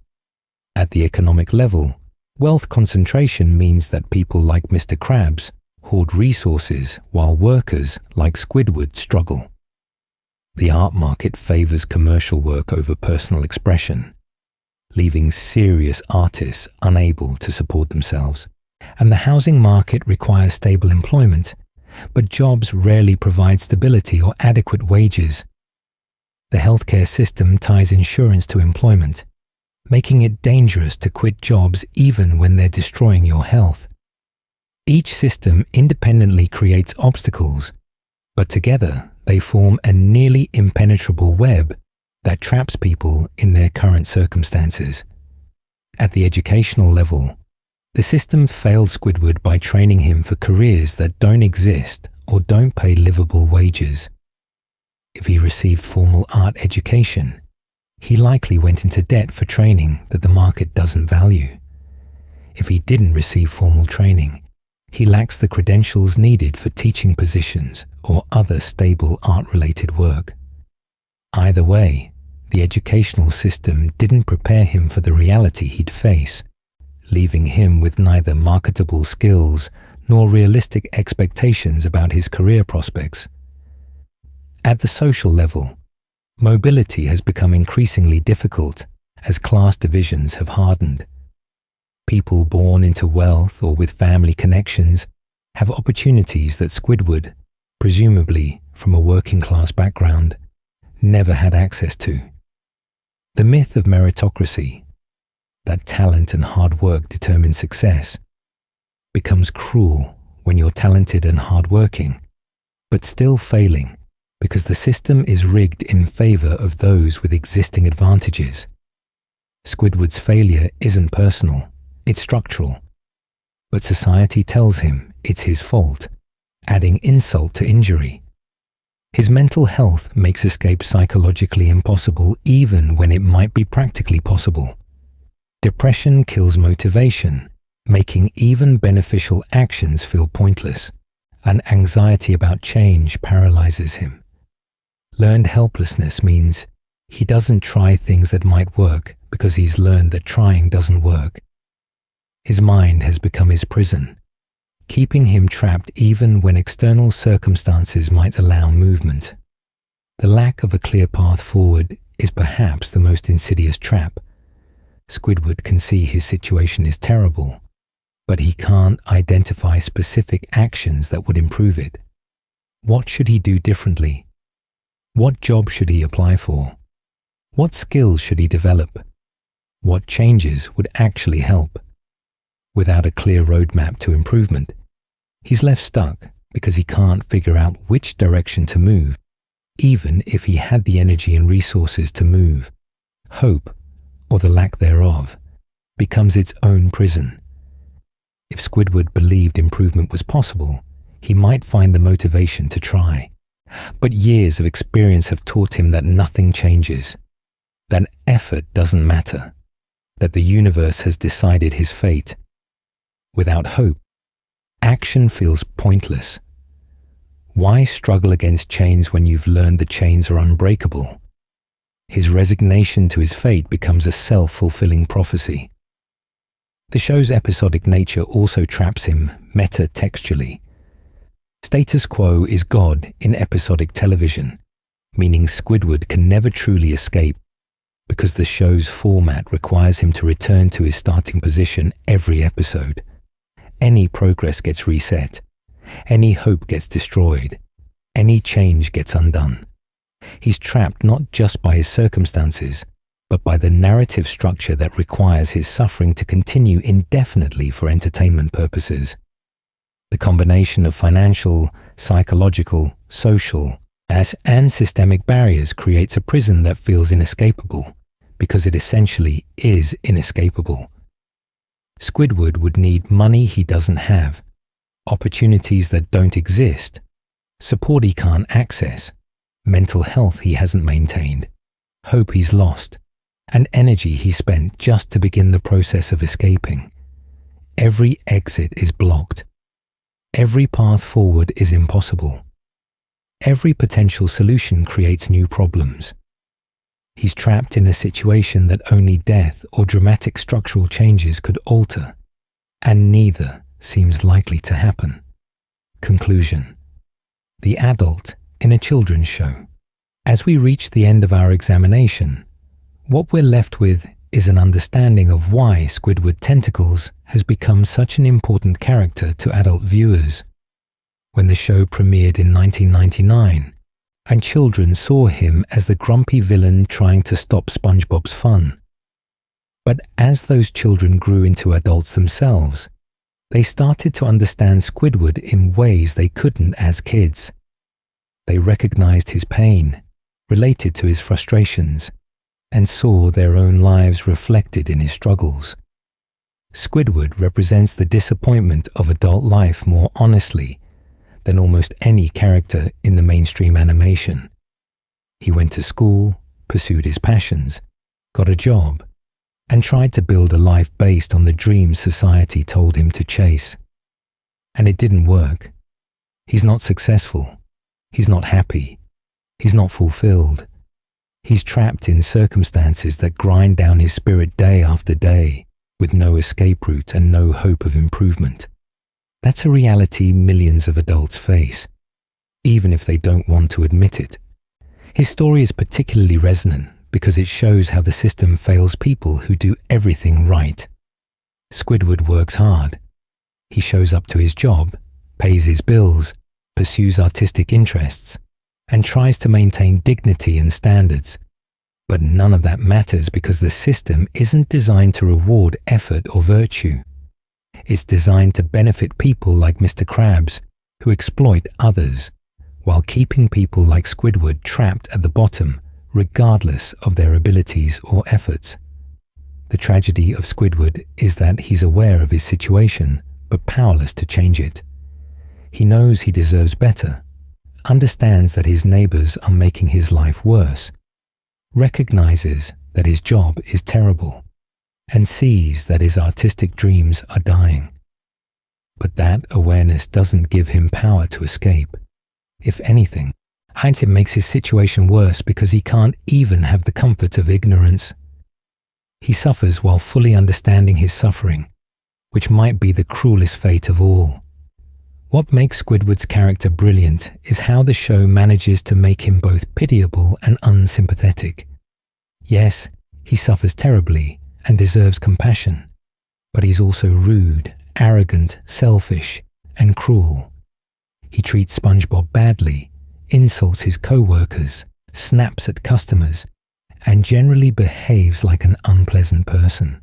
At the economic level, wealth concentration means that people like Mr. Krabs hoard resources while workers like Squidward struggle. The art market favors commercial work over personal expression, leaving serious artists unable to support themselves. And the housing market requires stable employment, but jobs rarely provide stability or adequate wages. The healthcare system ties insurance to employment, making it dangerous to quit jobs even when they're destroying your health. Each system independently creates obstacles, but together they form a nearly impenetrable web that traps people in their current circumstances. At the educational level, the system failed Squidward by training him for careers that don't exist or don't pay livable wages. If he received formal art education, he likely went into debt for training that the market doesn't value. If he didn't receive formal training, he lacks the credentials needed for teaching positions or other stable art-related work. Either way, the educational system didn't prepare him for the reality he'd face, leaving him with neither marketable skills nor realistic expectations about his career prospects. At the social level, mobility has become increasingly difficult as class divisions have hardened. People born into wealth or with family connections have opportunities that Squidward, presumably from a working-class background, never had access to. The myth of meritocracy, that talent and hard work determine success, becomes cruel when you're talented and hardworking, but still failing because the system is rigged in favor of those with existing advantages. Squidward's failure isn't personal, it's structural, but society tells him it's his fault, adding insult to injury. His mental health makes escape psychologically impossible even when it might be practically possible. Depression kills motivation, making even beneficial actions feel pointless, and anxiety about change paralyzes him. Learned helplessness means he doesn't try things that might work because he's learned that trying doesn't work. His mind has become his prison, keeping him trapped even when external circumstances might allow movement. The lack of a clear path forward is perhaps the most insidious trap. Squidward can see his situation is terrible, but he can't identify specific actions that would improve it. What should he do differently? What job should he apply for? What skills should he develop? What changes would actually help? Without a clear roadmap to improvement, he's left stuck because he can't figure out which direction to move, even if he had the energy and resources to move. Hope, or the lack thereof, becomes its own prison. If Squidward believed improvement was possible, he might find the motivation to try. But years of experience have taught him that nothing changes, that effort doesn't matter, that the universe has decided his fate. Without hope, action feels pointless. Why struggle against chains when you've learned the chains are unbreakable? His resignation to his fate becomes a self-fulfilling prophecy. The show's episodic nature also traps him meta-textually. Status quo is God in episodic television, meaning Squidward can never truly escape because the show's format requires him to return to his starting position every episode. Any progress gets reset. Any hope gets destroyed. Any change gets undone. He's trapped not just by his circumstances, but by the narrative structure that requires his suffering to continue indefinitely for entertainment purposes. The combination of financial, psychological, social, and systemic barriers creates a prison that feels inescapable, because it essentially is inescapable. Squidward would need money he doesn't have, opportunities that don't exist, support he can't access, mental health he hasn't maintained, hope he's lost, and energy he spent just to begin the process of escaping. Every exit is blocked. Every path forward is impossible. Every potential solution creates new problems. He's trapped in a situation that only death or dramatic structural changes could alter, and neither seems likely to happen. Conclusion. The adult in a children's show. As we reach the end of our examination, what we're left with is an understanding of why Squidward Tentacles has become such an important character to adult viewers. When the show premiered in 1999, and children saw him as the grumpy villain trying to stop SpongeBob's fun. But as those children grew into adults themselves, they started to understand Squidward in ways they couldn't as kids. They recognized his pain, related to his frustrations, and saw their own lives reflected in his struggles. Squidward represents the disappointment of adult life more honestly than almost any character in the mainstream animation. He went to school, pursued his passions, got a job, and tried to build a life based on the dreams society told him to chase. And it didn't work. He's not successful. He's not happy. He's not fulfilled. He's trapped in circumstances that grind down his spirit day after day, with no escape route and no hope of improvement. That's a reality millions of adults face, even if they don't want to admit it. His story is particularly resonant because it shows how the system fails people who do everything right. Squidward works hard. He shows up to his job, pays his bills, pursues artistic interests, and tries to maintain dignity and standards. But none of that matters because the system isn't designed to reward effort or virtue. It's designed to benefit people like Mr. Krabs, who exploit others, while keeping people like Squidward trapped at the bottom, regardless of their abilities or efforts. The tragedy of Squidward is that he's aware of his situation, but powerless to change it. He knows he deserves better, understands that his neighbors are making his life worse, recognizes that his job is terrible, and sees that his artistic dreams are dying. But that awareness doesn't give him power to escape. If anything, hindsight makes his situation worse because he can't even have the comfort of ignorance. He suffers while fully understanding his suffering, which might be the cruelest fate of all. What makes Squidward's character brilliant is how the show manages to make him both pitiable and unsympathetic. Yes, he suffers terribly and deserves compassion, but he's also rude, arrogant, selfish, and cruel. He treats SpongeBob badly, insults his co-workers, snaps at customers, and generally behaves like an unpleasant person.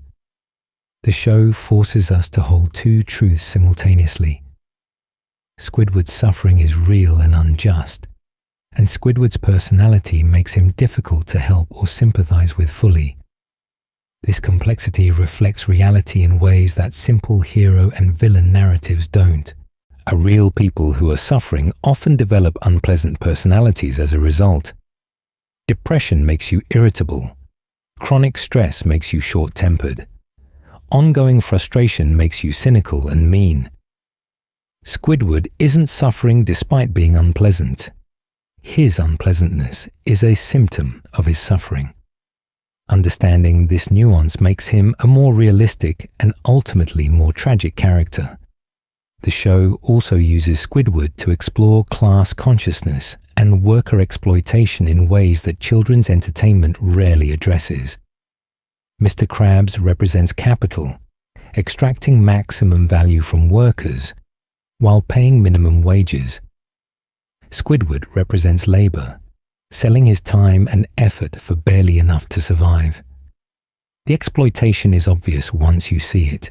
The show forces us to hold two truths simultaneously. Squidward's suffering is real and unjust, and Squidward's personality makes him difficult to help or sympathize with fully. This complexity reflects reality in ways that simple hero and villain narratives don't. Real people who are suffering often develop unpleasant personalities as a result. Depression makes you irritable. Chronic stress makes you short-tempered. Ongoing frustration makes you cynical and mean. Squidward isn't suffering despite being unpleasant. His unpleasantness is a symptom of his suffering. Understanding this nuance makes him a more realistic and ultimately more tragic character. The show also uses Squidward to explore class consciousness and worker exploitation in ways that children's entertainment rarely addresses. Mr. Krabs represents capital, extracting maximum value from workers while paying minimum wages. Squidward represents labor, selling his time and effort for barely enough to survive. The exploitation is obvious once you see it,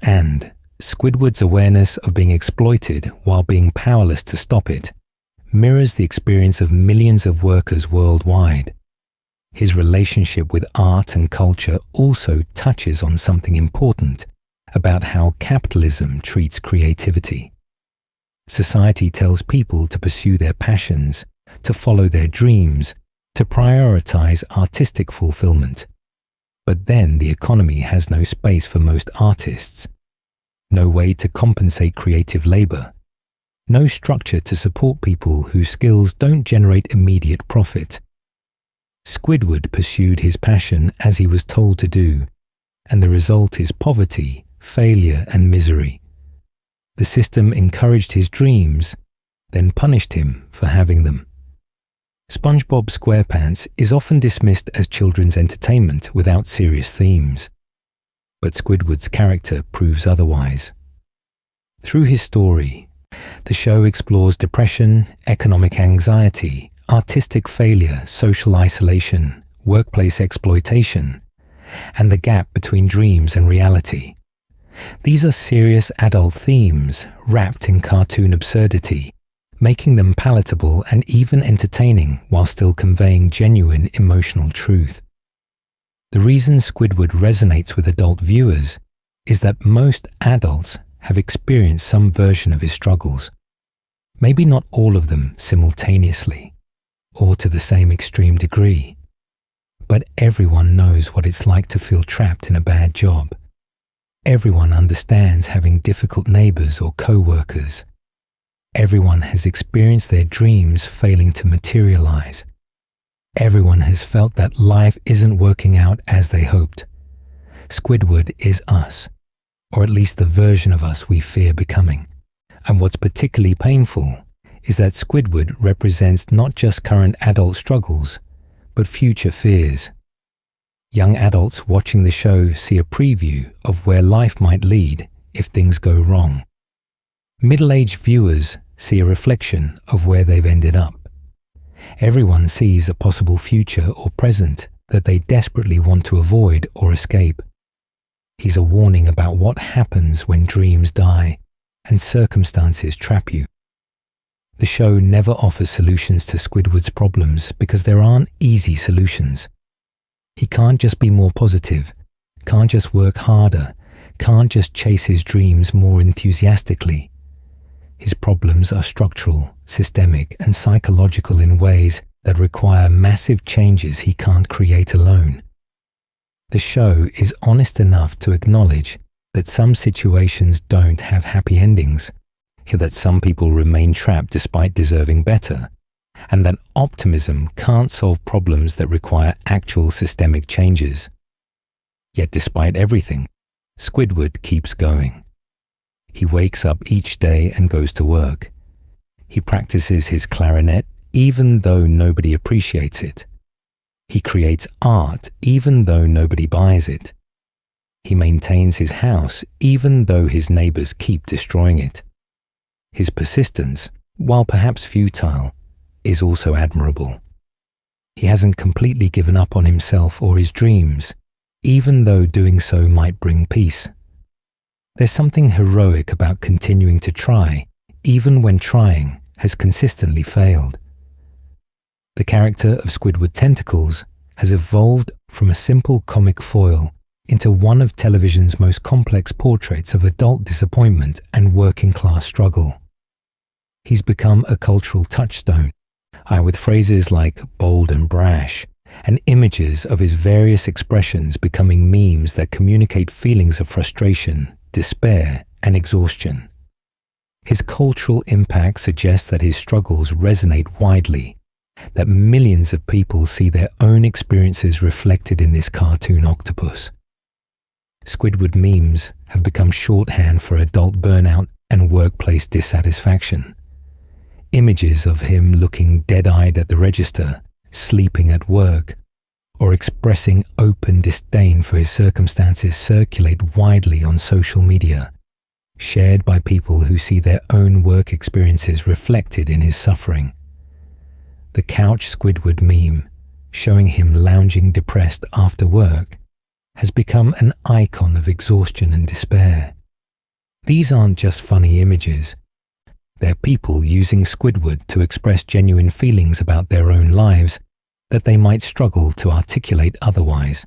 and Squidward's awareness of being exploited while being powerless to stop it mirrors the experience of millions of workers worldwide. His relationship with art and culture also touches on something important about how capitalism treats creativity. Society tells people to pursue their passions, to follow their dreams, to prioritize artistic fulfillment. But then the economy has no space for most artists. No way to compensate creative labor, no structure to support people whose skills don't generate immediate profit. Squidward pursued his passion as he was told to do, and the result is poverty, failure, and misery. The system encouraged his dreams, then punished him for having them. SpongeBob SquarePants is often dismissed as children's entertainment without serious themes. But Squidward's character proves otherwise. Through his story, the show explores depression, economic anxiety, artistic failure, social isolation, workplace exploitation, and the gap between dreams and reality. These are serious adult themes wrapped in cartoon absurdity, making them palatable and even entertaining while still conveying genuine emotional truth. The reason Squidward resonates with adult viewers is that most adults have experienced some version of his struggles. Maybe not all of them simultaneously, or to the same extreme degree. But everyone knows what it's like to feel trapped in a bad job. Everyone understands having difficult neighbors or co-workers. Everyone has experienced their dreams failing to materialize. Everyone has felt that life isn't working out as they hoped. Squidward is us, or at least the version of us we fear becoming. And what's particularly painful is that Squidward represents not just current adult struggles, but future fears. Young adults watching the show see a preview of where life might lead if things go wrong. Middle-aged viewers see a reflection of where they've ended up. Everyone sees a possible future or present that they desperately want to avoid or escape. He's a warning about what happens when dreams die and circumstances trap you. The show never offers solutions to Squidward's problems because there aren't easy solutions. He can't just be more positive, can't just work harder, can't just chase his dreams more enthusiastically. His problems are structural, systemic, and psychological in ways that require massive changes he can't create alone. The show is honest enough to acknowledge that some situations don't have happy endings, that some people remain trapped despite deserving better, and that optimism can't solve problems that require actual systemic changes. Yet despite everything, Squidward keeps going. He wakes up each day and goes to work. He practices his clarinet even though nobody appreciates it. He creates art even though nobody buys it. He maintains his house even though his neighbors keep destroying it. His persistence, while perhaps futile, is also admirable. He hasn't completely given up on himself or his dreams, even though doing so might bring peace. There's something heroic about continuing to try, even when trying has consistently failed. The character of Squidward Tentacles has evolved from a simple comic foil into one of television's most complex portraits of adult disappointment and working-class struggle. He's become a cultural touchstone, with phrases like bold and brash, and images of his various expressions becoming memes that communicate feelings of frustration, despair, and exhaustion. His cultural impact suggests that his struggles resonate widely, that millions of people see their own experiences reflected in this cartoon octopus. Squidward memes have become shorthand for adult burnout and workplace dissatisfaction. Images of him looking dead-eyed at the register, sleeping at work, or expressing open disdain for his circumstances circulate widely on social media, shared by people who see their own work experiences reflected in his suffering. The couch Squidward meme, showing him lounging depressed after work, has become an icon of exhaustion and despair. These aren't just funny images. They're people using Squidward to express genuine feelings about their own lives that they might struggle to articulate otherwise.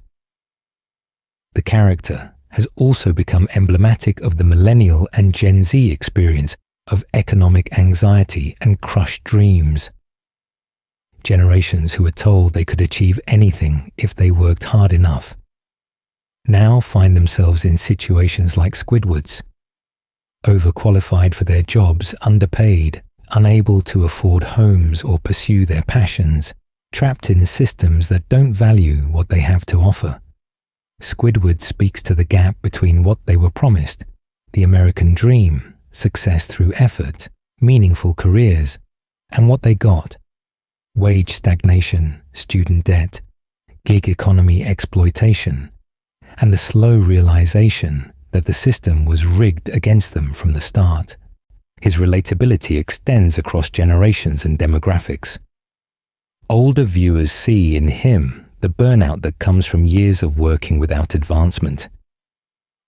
The character has also become emblematic of the millennial and Gen Z experience of economic anxiety and crushed dreams. Generations who were told they could achieve anything if they worked hard enough now find themselves in situations like Squidward's, overqualified for their jobs, underpaid, unable to afford homes or pursue their passions, trapped in systems that don't value what they have to offer. Squidward speaks to the gap between what they were promised, the American dream, success through effort, meaningful careers, and what they got, wage stagnation, student debt, gig economy exploitation, and the slow realization that the system was rigged against them from the start. His relatability extends across generations and demographics. Older viewers see in him the burnout that comes from years of working without advancement.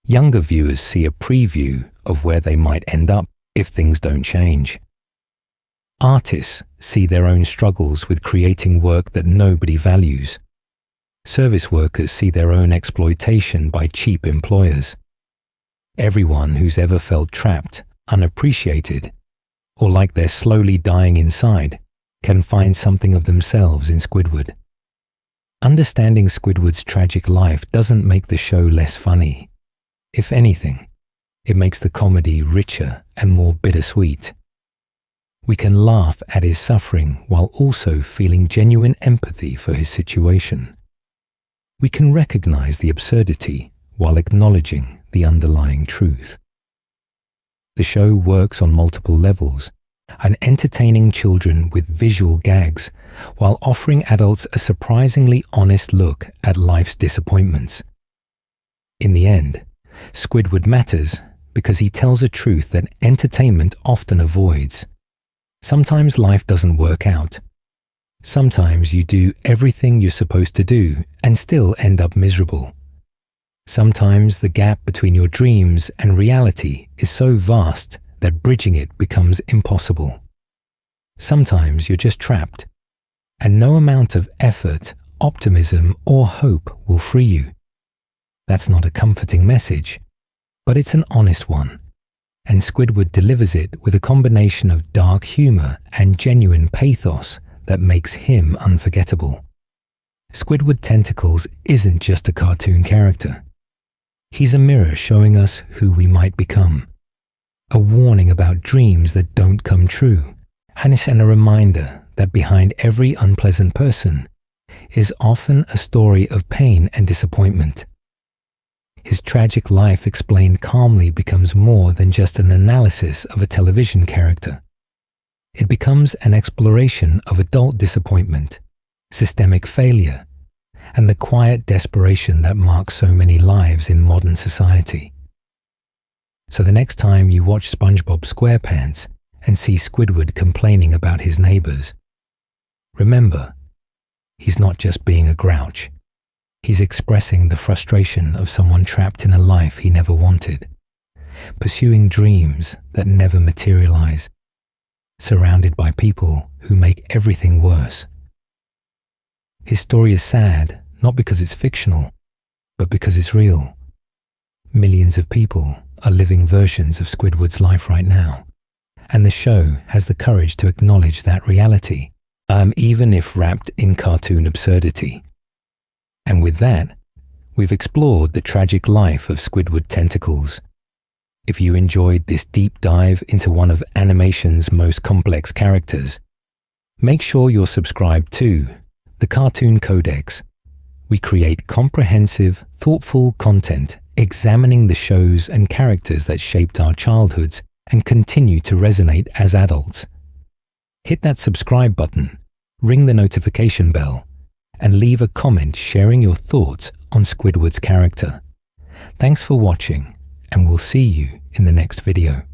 Younger viewers see a preview of where they might end up if things don't change. Artists see their own struggles with creating work that nobody values. Service workers see their own exploitation by cheap employers. Everyone who's ever felt trapped, unappreciated, or like they're slowly dying inside can find something of themselves in Squidward. Understanding Squidward's tragic life doesn't make the show less funny. If anything, it makes the comedy richer and more bittersweet. We can laugh at his suffering while also feeling genuine empathy for his situation. We can recognize the absurdity while acknowledging the underlying truth. The show works on multiple levels, and entertaining children with visual gags while offering adults a surprisingly honest look at life's disappointments. In the end, Squidward matters because he tells a truth that entertainment often avoids. Sometimes life doesn't work out. Sometimes you do everything you're supposed to do and still end up miserable. Sometimes the gap between your dreams and reality is so vast that bridging it becomes impossible. Sometimes you're just trapped, and no amount of effort, optimism, or hope will free you. That's not a comforting message, but it's an honest one, and Squidward delivers it with a combination of dark humor and genuine pathos that makes him unforgettable. Squidward Tentacles isn't just a cartoon character. He's a mirror showing us who we might become, a warning about dreams that don't come true, and a reminder that behind every unpleasant person is often a story of pain and disappointment. his tragic life explained calmly becomes more than just an analysis of a television character. It becomes an exploration of adult disappointment, systemic failure, and the quiet desperation that marks so many lives in modern society. So the next time you watch SpongeBob SquarePants and see Squidward complaining about his neighbors, remember, he's not just being a grouch. He's expressing the frustration of someone trapped in a life he never wanted, pursuing dreams that never materialize, surrounded by people who make everything worse. His story is sad, not because it's fictional, but because it's real. Millions of people are living versions of Squidward's life right now, and the show has the courage to acknowledge that reality, even if wrapped in cartoon absurdity. And with that, we've explored the tragic life of Squidward Tentacles. If you enjoyed this deep dive into one of animation's most complex characters, make sure you're subscribed to the Cartoon Codex. We create comprehensive, thoughtful content examining the shows and characters that shaped our childhoods and continue to resonate as adults. Hit that subscribe button, ring the notification bell, and leave a comment sharing your thoughts on Squidward's character. Thanks for watching, and we'll see you in the next video.